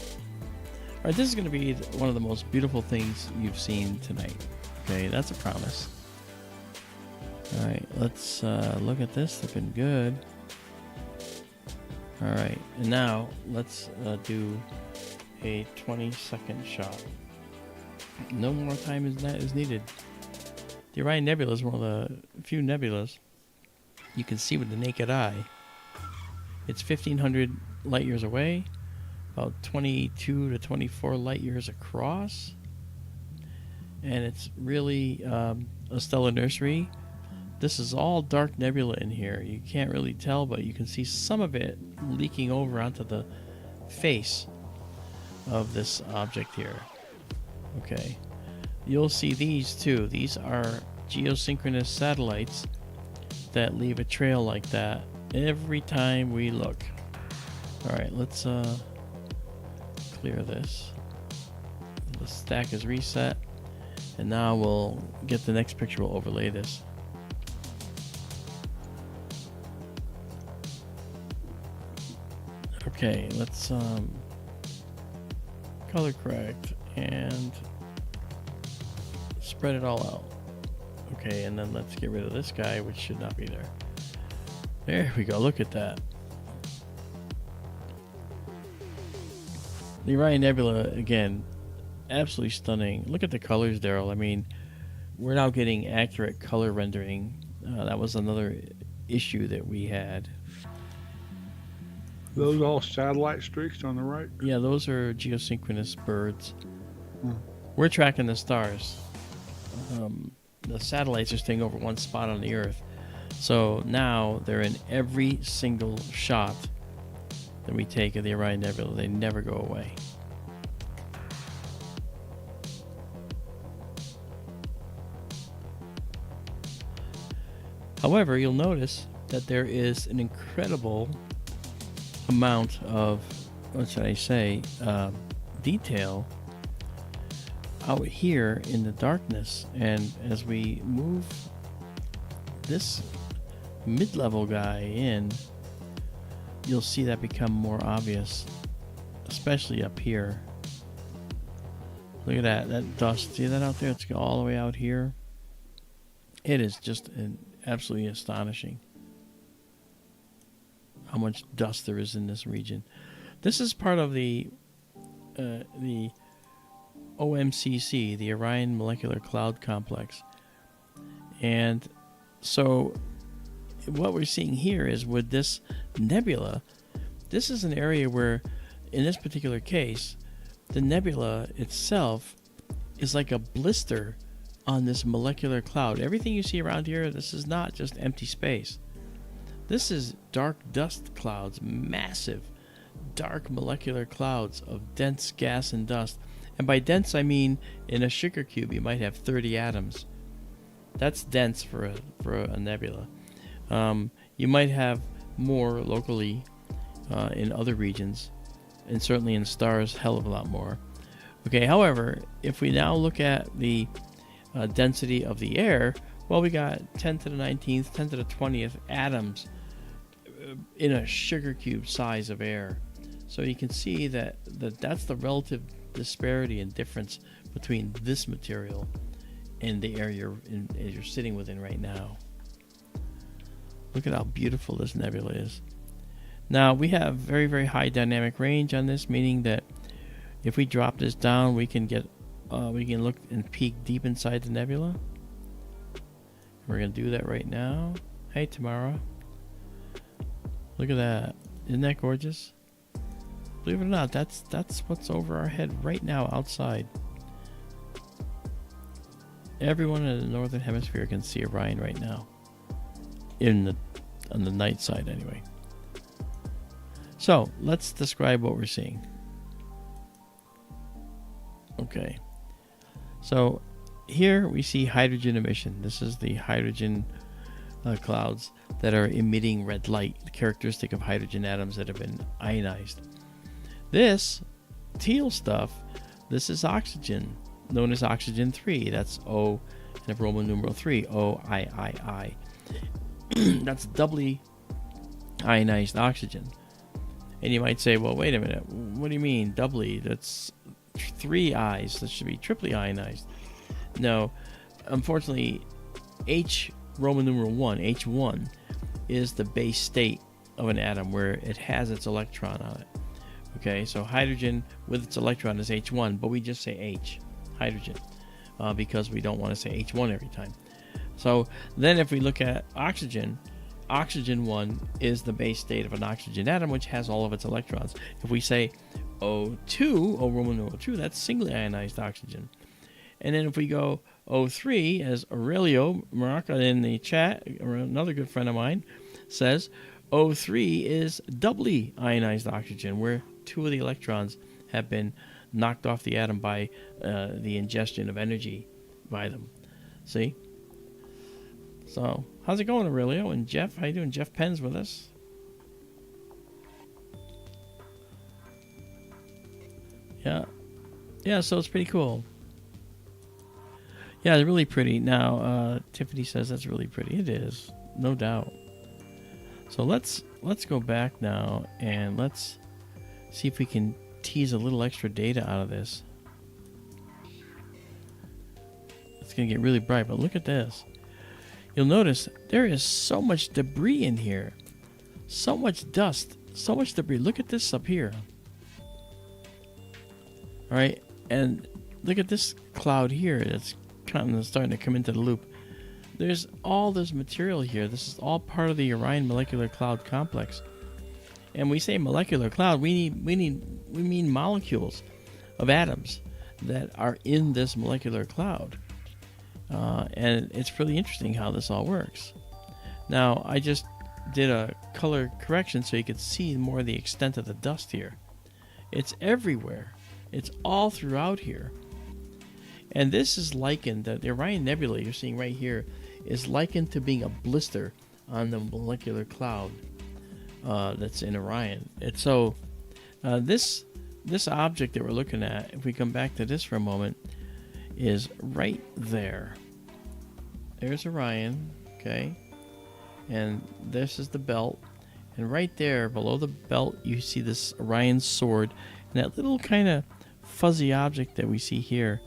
Alright, this is going to be one of the most beautiful things you've seen tonight. Okay, that's a promise. Alright, let's look at this. Looking good. Alright, and now let's do a 20-second shot. No more time is needed. The Orion Nebula is one of the few nebulas you can see with the naked eye. It's 1,500 light years away, about 22 to 24 light years across. And it's really a stellar nursery. This is all dark nebula in here. You can't really tell, but you can see some of it leaking over onto the face of this object here. Okay. You'll see these too. These are geosynchronous satellites that leave a trail like that every time we look. Alright, let's clear this. The stack is reset. And now we'll get the next picture. We'll overlay this. Okay, let's color correct and spread it all out. Okay, and then let's get rid of this guy, which should not be there. There we go. Look at that. The Orion Nebula, again, absolutely stunning. Look at the colors, Daryl. I mean, we're now getting accurate color rendering. That was another issue that we had. Those all satellite streaks on the right? Yeah, those are geosynchronous birds. We're tracking the stars. The satellites are staying over one spot on the Earth. So now they're in every single shot that we take of the Orion Nebula. They never go away. However, you'll notice that there is an incredible amount of, what should I say, detail out here in the darkness. And as we move this mid-level guy in, you'll see that become more obvious, especially up here. Look at that dust. See that out there? It's all the way out here. It is just absolutely astonishing how much dust there is in this region. This is part of the OMCC, the Orion Molecular Cloud Complex. And so what we're seeing here is with this nebula, this is an area where, in this particular case, the nebula itself is like a blister on this molecular cloud. Everything you see around here, this is not just empty space. This is dark dust clouds, massive dark molecular clouds of dense gas and dust. And by dense, I mean in a sugar cube, you might have 30 atoms. That's dense for a nebula. You might have more locally in other regions, and certainly in stars, hell of a lot more. Okay, however, if we now look at the density of the air, well, we got 10 to the 19th, 10 to the 20th atoms in a sugar cube size of air. So you can see that's the relative disparity and difference between this material and the air you're sitting within right now. Look at how beautiful this nebula is. Now, we have very, very high dynamic range on this, meaning that if we drop this down, we can look and peek deep inside the nebula. We're going to do that right now. Hey, Tamara. Look at that. Isn't that gorgeous? Believe it or not, that's what's over our head right now outside. Everyone in the northern hemisphere can see Orion right now. On the night side, anyway. So, let's describe what we're seeing. Okay. So, here we see hydrogen emission. This is the hydrogen clouds that are emitting red light, characteristic of hydrogen atoms that have been ionized. This teal stuff, this is oxygen, known as oxygen 3. That's O and a Roman numeral 3, OIII. That's doubly ionized oxygen. And you might say, well, wait a minute, what do you mean doubly? That's 3 I's. That should be triply ionized. No, unfortunately, H Roman numeral 1, H1, is the base state of an atom where it has its electron on it. Okay, so hydrogen with its electron is H1, but we just say H, hydrogen, because we don't want to say H1 every time. So then if we look at oxygen, oxygen 1 is the base state of an oxygen atom, which has all of its electrons. If we say O2, O Roman numeral 2, that's singly ionized oxygen. And then if we go O3, as Aurelio Maraca in the chat, or another good friend of mine, says, O3 is doubly ionized oxygen, where 2 of the electrons have been knocked off the atom by the ingestion of energy by them. See? So, how's it going, Aurelio? And Jeff, how you doing? Jeff Penn's with us. Yeah. Yeah, so it's pretty cool. Yeah, it's really pretty. Now, Tiffany says that's really pretty. It is, no doubt. So let's go back now and let's see if we can tease a little extra data out of this. It's going to get really bright, but look at this. You'll notice there is so much debris in here. So much dust. So much debris. Look at this up here. All right, and look at this cloud here that's kind of starting to come into the loop. There's all this material here. This is all part of the Orion molecular cloud complex. And we say molecular cloud, we mean molecules of atoms that are in this molecular cloud. And it's really interesting how this all works. Now, I just did a color correction so you could see more of the extent of the dust here. It's everywhere. It's all throughout here. And this is likened, the Orion Nebula you're seeing right here is likened to being a blister on the molecular cloud that's in Orion. It's so, this object that we're looking at, if we come back to this for a moment, is right there. There's Orion, okay? And this is the belt. And right there, below the belt, you see this Orion sword. And that little kind of fuzzy object that we see here,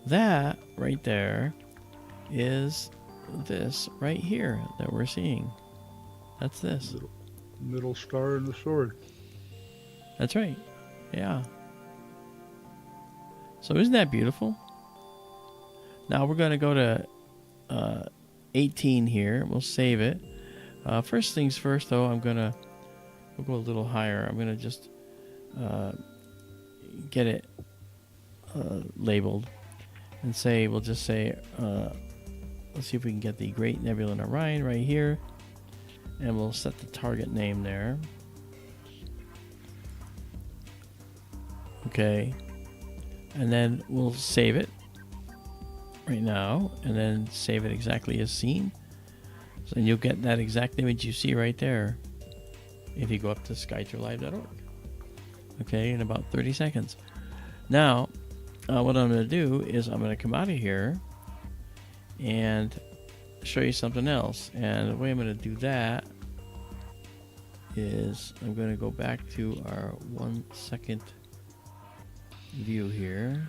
that right there is this right here that we're seeing. That's this. Middle star in the sword. That's right. Yeah. So isn't that beautiful? Now we're going to go to 18 here. We'll save it. First things first, though, we'll go a little higher. I'm going to just get it labeled and we'll just say, let's see if we can get the Great Nebula in Orion right here. And we'll set the target name there. Okay. And then we'll save it right now, and then save it exactly as seen. So you'll get that exact image you see right there if you go up to skytourlive.org. Okay, in about 30 seconds. Now, what I'm going to do is I'm going to come out of here and show you something else. And the way I'm going to do that is I'm going to go back to our 1 second view here.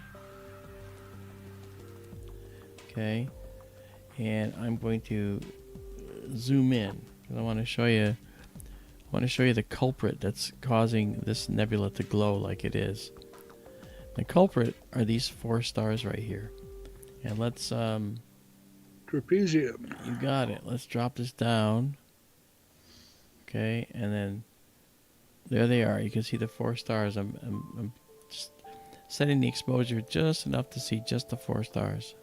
Okay, and I'm going to zoom in. I want to show you the culprit that's causing this nebula to glow like it is. The culprit are these 4 stars right here. And let's Trapezium. You got it. Let's drop this down. Okay, and then there they are. You can see the 4 stars. I'm just setting the exposure just enough to see just the 4 stars.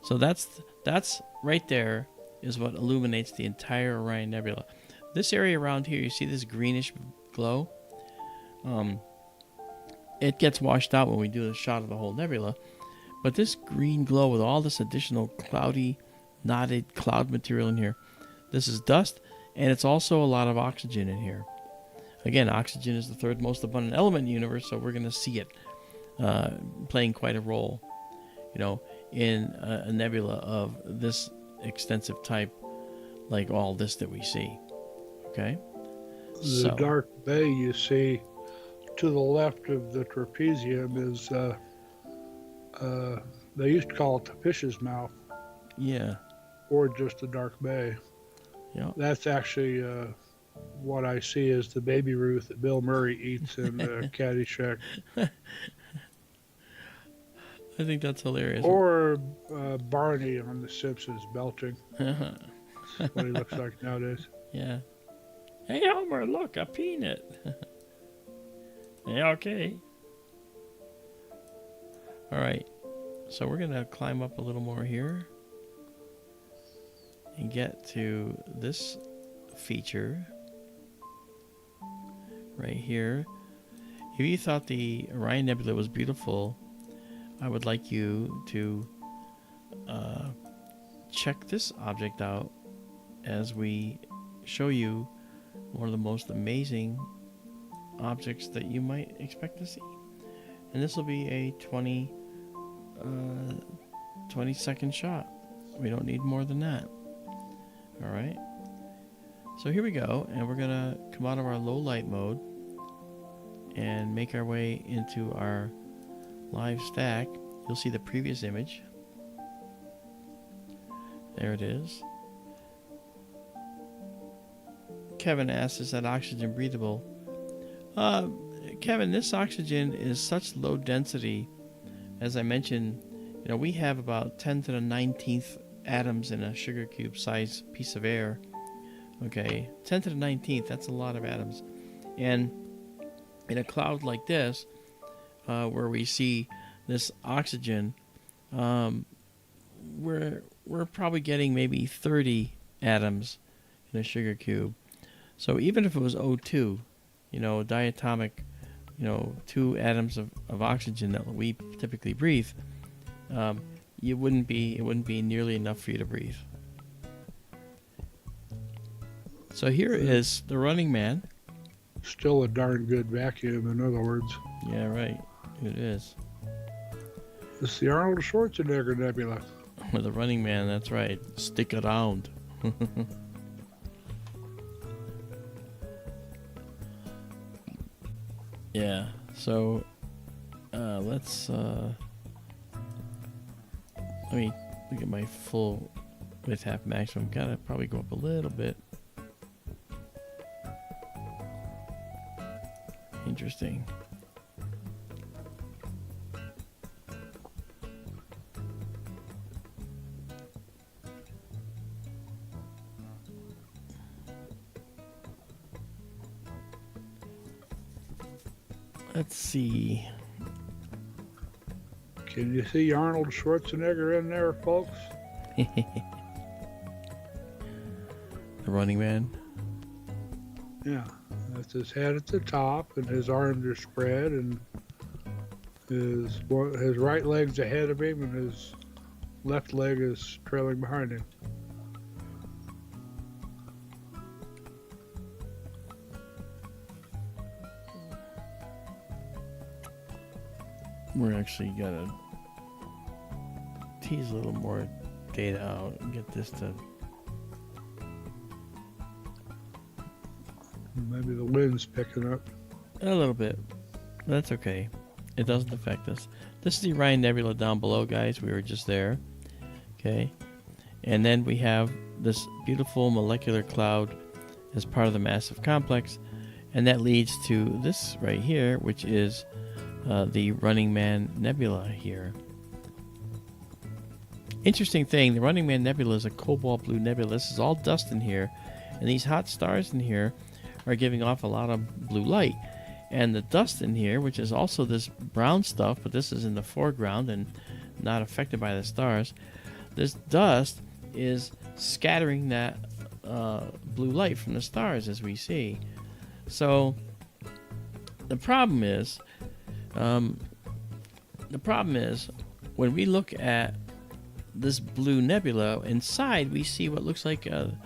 So that's right there is what illuminates the entire Orion Nebula. This area around here, you see this greenish glow? It gets washed out when we do the shot of the whole nebula. But this green glow with all this additional cloudy, knotted cloud material in here, this is dust, and it's also a lot of oxygen in here. Again, oxygen is the 3rd most abundant element in the universe, so we're going to see it playing quite a role, in a nebula of this extensive type, like all this that we see. Okay? The dark bay you see to the left of the trapezium is, they used to call it the fish's mouth. Yeah. Or just the dark bay. Yeah. That's actually what I see as the baby Ruth that Bill Murray eats in Caddyshack. I think that's hilarious. Or Barney on The Simpsons belching. what he looks like nowadays. Yeah. Hey, Homer, look, a peanut. Yeah, okay. All right. So we're going to climb up a little more here and get to this feature right here. If you thought the Orion Nebula was beautiful, I would like you to check this object out as we show you one of the most amazing objects that you might expect to see. And this will be a 20 second shot. We don't need more than that. All right. So here we go, and we're gonna come out of our low light mode and make our way into our live stack. You'll see the previous image. There it is. Kevin asks, is that oxygen breathable? Kevin, this oxygen is such low density. As I mentioned, we have about 10 to the 19th atoms in a sugar cube size piece of air. Okay, 10 to the 19th, that's a lot of atoms. And in a cloud like this, where we see this oxygen, we're probably getting maybe 30 atoms in a sugar cube. So even if it was O2, diatomic, 2 atoms of oxygen that we typically breathe, it wouldn't be nearly enough for you to breathe. So here is the Running Man. Still a darn good vacuum, in other words. Yeah, right. It is. This is the Arnold Schwarzenegger Nebula. With the Running Man, that's right. Stick around. Yeah, so let's let me look at my full width half maximum. Gotta probably go up a little bit. Interesting. Let's see. Can you see Arnold Schwarzenegger in there, folks? The Running Man. Yeah, that's his head at the top, and his arms are spread, and his right leg's ahead of him, and his left leg is trailing behind him. We're actually gonna tease a little more data out and get this to. Maybe the wind's picking up. A little bit. That's okay. It doesn't affect us. This is the Orion Nebula down below, guys. We were just there. Okay. And then we have this beautiful molecular cloud as part of the massive complex. And that leads to this right here, which is the Running Man Nebula here. Interesting thing, the Running Man Nebula is a cobalt blue nebula. This is all dust in here. And these hot stars in here are giving off a lot of blue light. And the dust in here, which is also this brown stuff, but this is in the foreground and not affected by the stars, this dust is scattering that blue light from the stars, as we see. So the problem is when we look at this blue nebula, inside we see what looks like a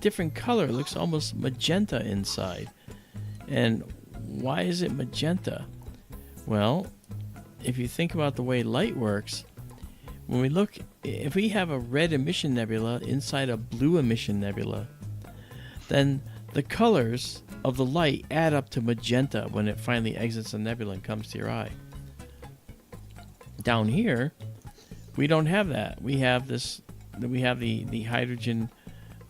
different color. It looks almost magenta inside. And why is it magenta? Well, if you think about the way light works, when we look, if we have a red emission nebula inside a blue emission nebula, then the colors of the light add up to magenta when it finally exits the nebula and comes to your eye. Down here, we don't have that. We have this. We have the hydrogen,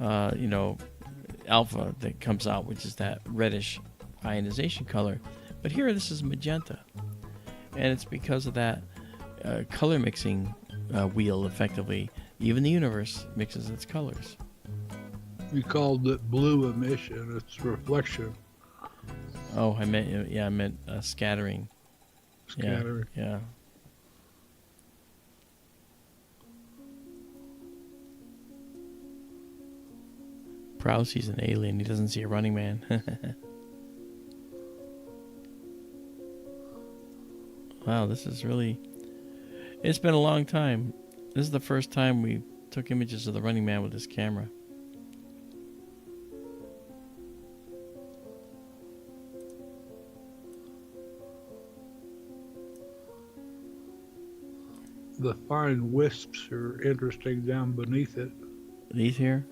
alpha that comes out, which is that reddish ionization color. But here, this is magenta, and it's because of that color mixing wheel. Effectively, even the universe mixes its colors. We called it blue emission. It's reflection Oh, I meant scattering. scattering. Yeah. Proud sees an alien. He doesn't see a running man. Wow, this is really... It's been a long time. This is the first time we took images of the running man with this camera. The fine wisps are interesting down beneath it. These here?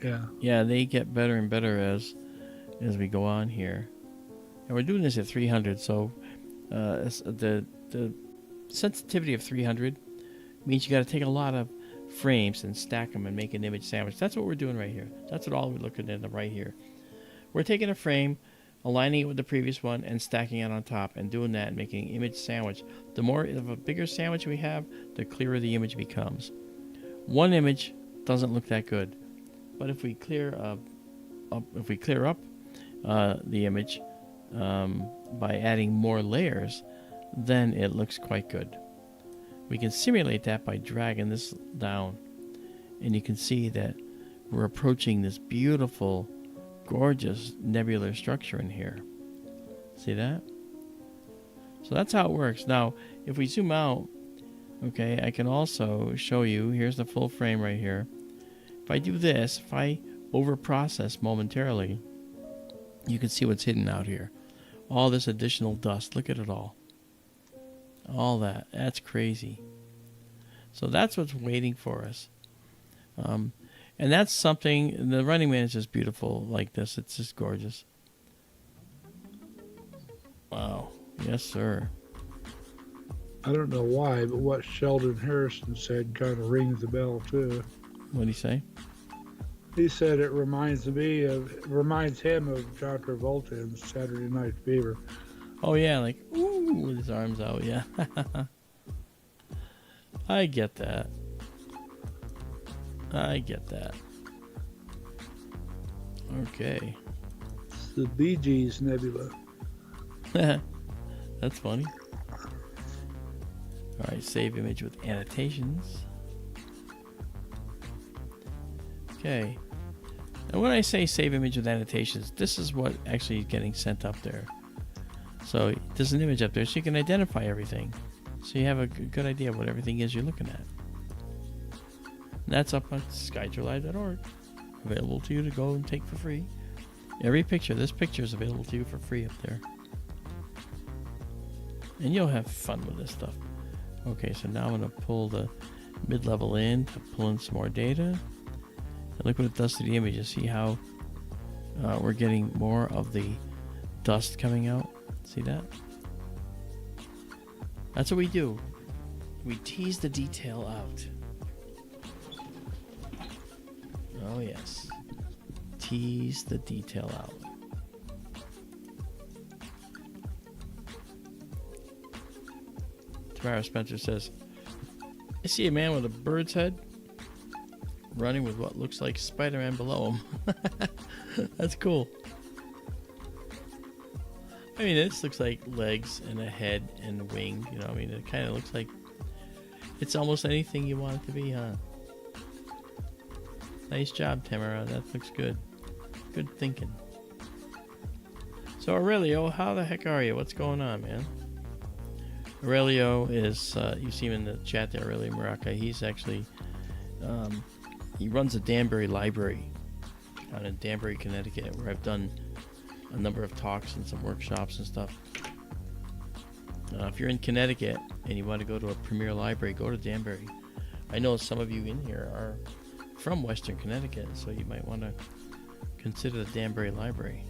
Yeah. Yeah, they get better and better as we go on here. And we're doing this at 300, so the sensitivity of 300 means you got to take a lot of frames and stack them and make an image sandwich. That's what we're doing right here. That's what all we're looking at right here. We're taking a frame, aligning it with the previous one, and stacking it on top, and doing that and making an image sandwich. The more of a bigger sandwich we have, the clearer the image becomes. One image doesn't look that good, but if we clear up the image by adding more layers, then it looks quite good. We can simulate that by dragging this down, and you can see that we're approaching this beautiful, gorgeous nebular structure in here. See that? So that's how it works. Now, if we zoom out, okay, I can also show you, here's the full frame right here. If I do this, if I over-process momentarily, you can see what's hidden out here. All this additional dust. Look at it all. All that. That's crazy. So that's what's waiting for us. And that's something, the Running Man is just beautiful like this. It's just gorgeous. Wow. Yes, sir. I don't know why, but what Sheldon Harrison said kind of rings the bell too. What did he say? He said it reminds him of John Travolta in Saturday Night Fever. Oh, yeah, like, ooh, with his arms out, yeah. I get that. Okay. It's the Bee Gees Nebula. That's funny. Alright, save image with annotations. Okay. And when I say save image with annotations, this is what actually is getting sent up there. So there's an image up there so you can identify everything. So you have a good idea of what everything is you're looking at. And that's up on skytourlive.org. Available to you to go and take for free. Every picture, this picture is available to you for free up there. And you'll have fun with this stuff. Okay, so now I'm going to pull the mid-level in to pull in some more data. And look what it does to the image. You see how we're getting more of the dust coming out? See that? That's what we do. We tease the detail out. Oh yes. Tease the detail out. Tamara Spencer says, I see a man with a bird's head running with what looks like Spider-Man below him. That's cool. I mean, this looks like legs and a head and a wing. You know, I mean, it kind of looks like it's almost anything you want it to be, huh? Nice job, Tamara. That looks good. Good thinking. So, Aurelio, how the heck are you? What's going on, man? Aurelio is, you see him in the chat there, Aurelio Maraca. He's actually, he runs a Danbury library out in Danbury, Connecticut, where I've done a number of talks and some workshops and stuff. If you're in Connecticut and you want to go to a premier library, go to Danbury. I know some of you in here are from Western Connecticut, so you might want to consider the Danbury Library.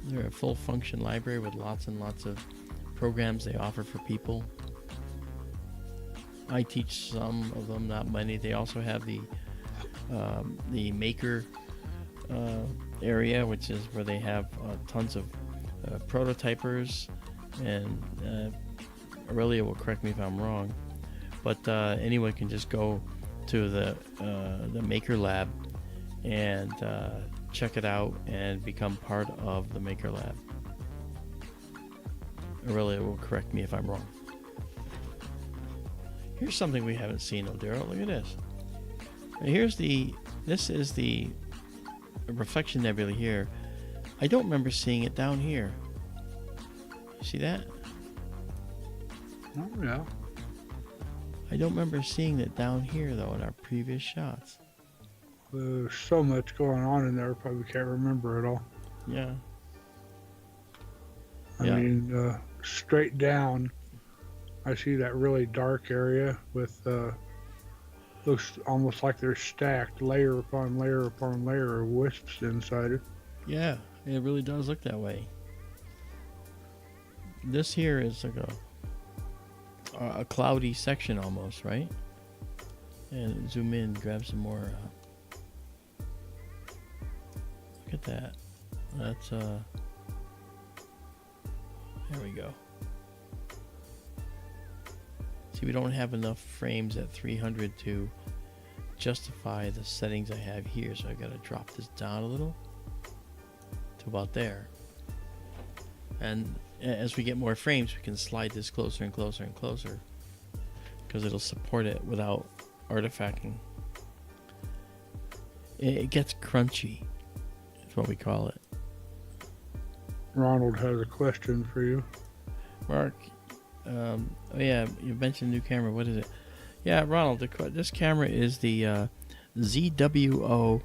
They're a full function library with lots and lots of programs they offer for people. I teach some of them, not many. They also have the maker area, which is where they have tons of prototypers, and Aurelia will correct me if I'm wrong, but anyone can just go to the maker lab and check it out and become part of the Menkar Lab. Aurelia will correct me if I'm wrong. Here's something we haven't seen, Daryl. Look at this. This is the reflection nebula here. I don't remember seeing it down here. See that? Oh, yeah. I don't remember seeing it down here, though, in our previous shots. There's so much going on in there, probably can't remember it all. Yeah. I mean, straight down, I see that really dark area with, looks almost like they're stacked layer upon layer upon layer of wisps inside it. Yeah, it really does look that way. This here is like a cloudy section almost, right? And zoom in, grab some more. Look at that. That's there we go. See, we don't have enough frames at 300 to justify the settings I have here, so I've got to drop this down a little to about there. And as we get more frames, we can slide this closer and closer and closer because it'll support it without artifacting. It gets crunchy, is what we call it. Ronald has a question for you. Mark, oh yeah, you mentioned new camera. What is it? Yeah, Ronald, this camera is the ZWO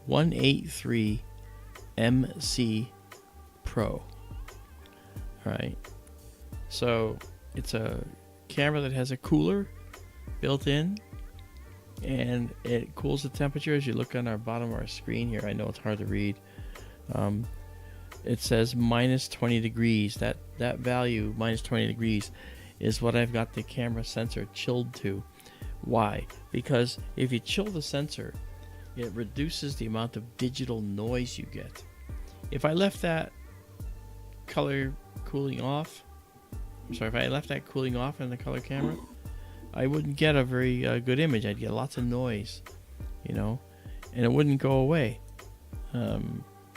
183 MC Pro. Right, so it's a camera that has a cooler built in, and it cools the temperature. As you look on our bottom of our screen here, I know it's hard to read. It says minus 20 degrees. That value, minus 20 degrees, is what I've got the camera sensor chilled to. Why? Because if you chill the sensor, it reduces the amount of digital noise you get. If I left that color cooling off, if I left that cooling off in the color camera, I wouldn't get a very good image. I'd get lots of noise, and it wouldn't go away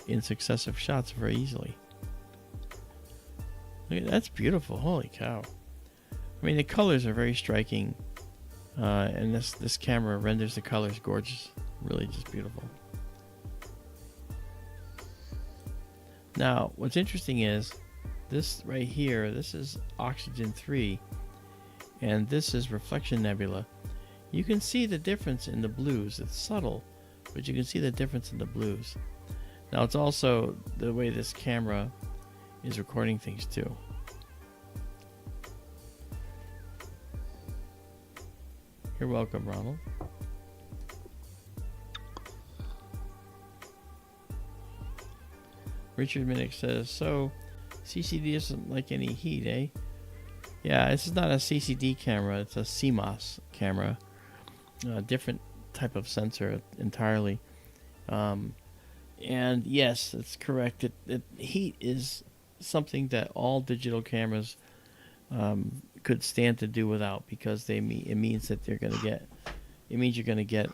in successive shots very easily. Look, that's beautiful. Holy cow. I mean, the colors are very striking, and this camera renders the colors gorgeous. Really just beautiful. Now, what's interesting is this right here, this is oxygen 3, and this is reflection nebula. You can see the difference in the blues. It's subtle, but you can see the difference in the blues. Now, it's also the way this camera is recording things too. You're welcome, Ronald. Richard Minnick says, so CCD isn't like any heat, eh? Yeah, this is not a CCD camera. It's a CMOS camera. A different type of sensor entirely. And yes, it's correct. Heat is something that all digital cameras could stand to do without, because it means that you're going to get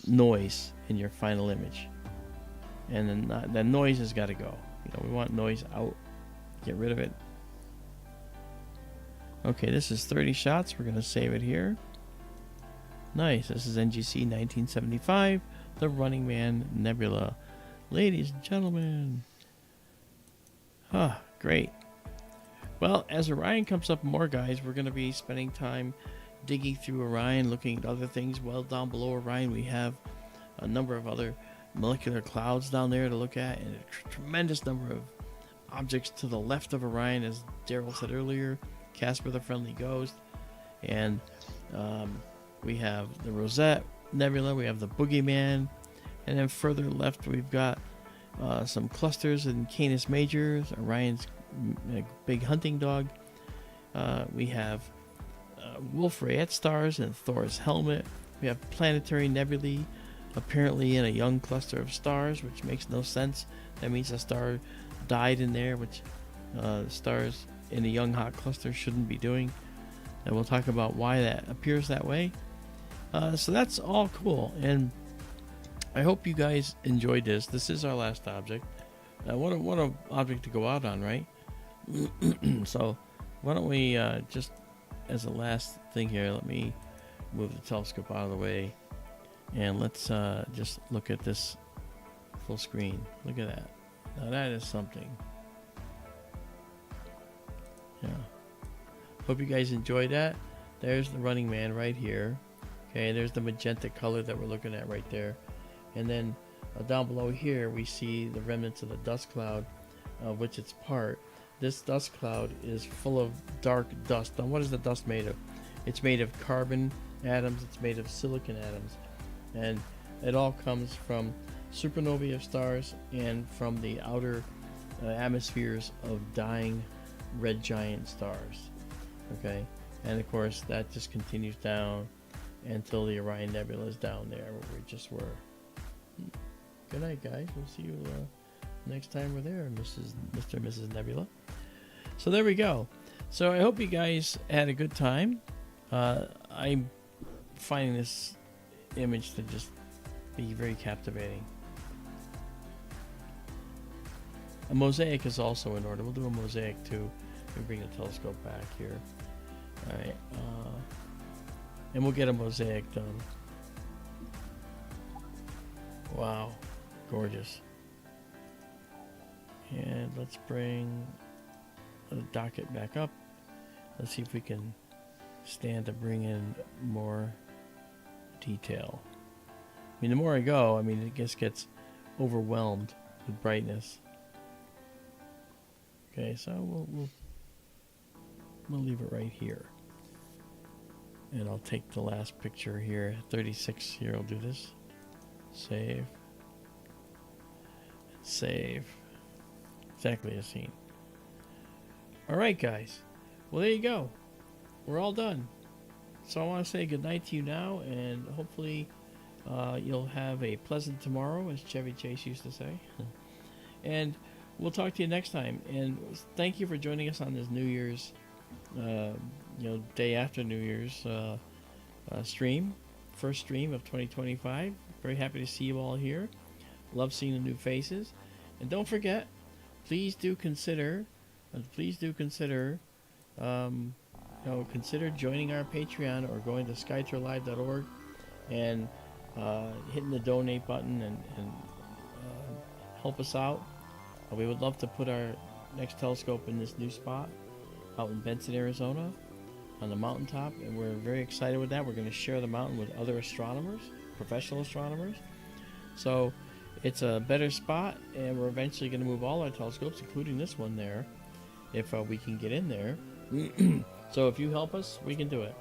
noise in your final image. And then that noise has got to go. We want noise out. Get rid of it. Okay, this is 30 shots. We're going to save it here. Nice. This is NGC 1975, the Running Man Nebula. Ladies and gentlemen. Great. Well, as Orion comes up more, guys, we're going to be spending time digging through Orion, looking at other things. Well, down below Orion, we have a number of other molecular clouds down there to look at, and a tremendous number of objects to the left of Orion, as Daryl said earlier. Casper the Friendly Ghost, and we have the Rosette Nebula, we have the Boogeyman, and then further left we've got some clusters in Canis Major, Orion's big hunting dog. We have Wolf Rayet stars and Thor's helmet. We have planetary nebulae, apparently in a young cluster of stars, which makes no sense. That means a star died in there, which stars in a young hot cluster shouldn't be doing. And we'll talk about why that appears that way. So that's all cool. And I hope you guys enjoyed this. This is our last object. What a object to go out on, right? So why don't we just as a last thing here, let me move the telescope out of the way, and let's just look at this full screen. Look at that. Now that is something. Yeah. Hope you guys enjoyed that. There's the running man right here. Okay, there's the magenta color that we're looking at right there. And then down below here we see the remnants of the dust cloud, of which it's part. This dust cloud is full of dark dust. Now what is the dust made of? It's made of carbon atoms, it's made of silicon atoms, and it all comes from supernovae of stars and from the outer atmospheres of dying red giant stars. Okay, and of course that just continues down until the Orion Nebula is down there where we just were. Good night, guys. We'll see you next time we're there, Mr. and Mrs. Nebula. So there we go. So I hope you guys had a good time. I'm finding this image to just be very captivating. A mosaic is also in order. We'll do a mosaic too. We bring the telescope back here. All right, and we'll get a mosaic done. Wow, gorgeous. And let's bring the docket back up. Let's see if we can stand to bring in more detail. I mean, the more I go, I mean, it just gets overwhelmed with brightness. Okay, so we'll leave it right here. And I'll take the last picture here. 36 here, I'll do this. Save. And save. Exactly as seen. Alright, guys. Well, there you go. We're all done. So I want to say goodnight to you now, and hopefully you'll have a pleasant tomorrow, as Chevy Chase used to say. And we'll talk to you next time. And thank you for joining us on this New Year's, day after New Year's stream. First stream of 2025. Very happy to see you all here. Love seeing the new faces. And don't forget, please do consider consider joining our Patreon or going to skytourlive.org and hitting the donate button and help us out. We would love to put our next telescope in this new spot out in Benson, Arizona on the mountaintop, and we're very excited with that. We're going to share the mountain with other astronomers, professional astronomers. So it's a better spot, and we're eventually going to move all our telescopes, including this one there, if we can get in there. So if you help us, we can do it.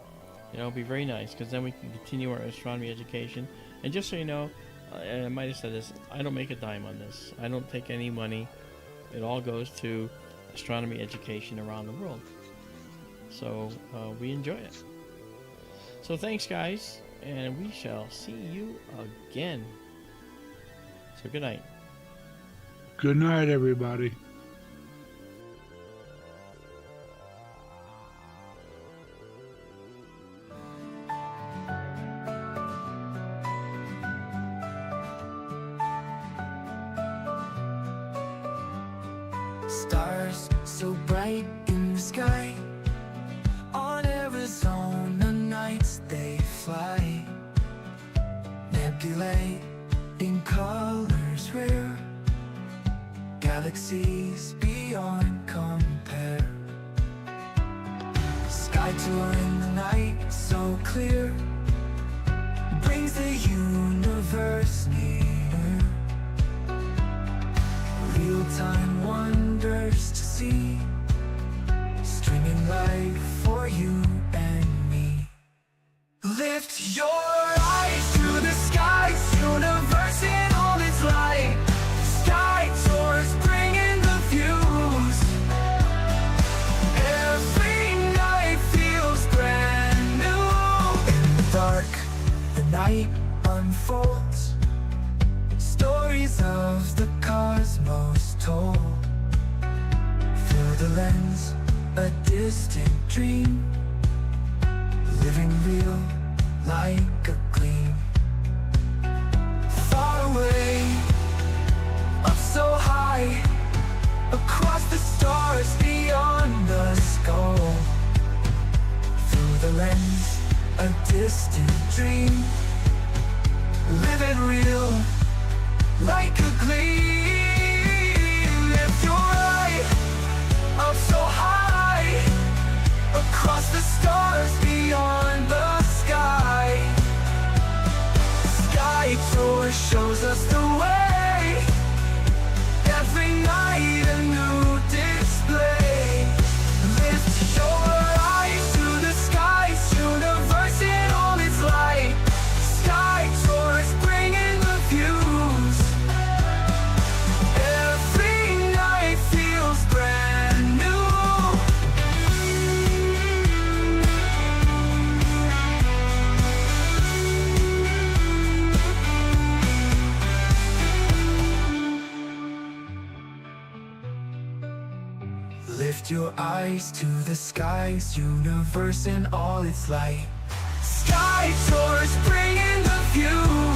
It'll be very nice, because then we can continue our astronomy education. And just so you know, and I might have said this, I don't make a dime on this. I don't take any money. It all goes to astronomy education around the world. So we enjoy it. So thanks, guys, and we shall see you again. So good night. Good night, everybody. Stars so bright in the sky, on Arizona nights they fly. Nebulae in colors rare, galaxies beyond compare. Sky tour in the night so clear, brings the universe near. Real-time wonders to see, streaming light for you and me. Lift your eyes to the skies, universe in all its light. Sky tours bringing the views. Every night feels brand new. In the dark, the night unfolds, stories of the cosmos told. Through the lens, a distant dream, living real like a gleam. Far ends, a distant dream. Live it real, like a gleam. Lift your eye up so high, across the stars beyond the sky. SkyTour shows us the way, every night a new display. Lift your eyes to the skies, universe in all its light. SkyTour is bringing the views, every night feels brand new. Lift your eyes to the skies, universe in all its light. SkyTour is bringing the view.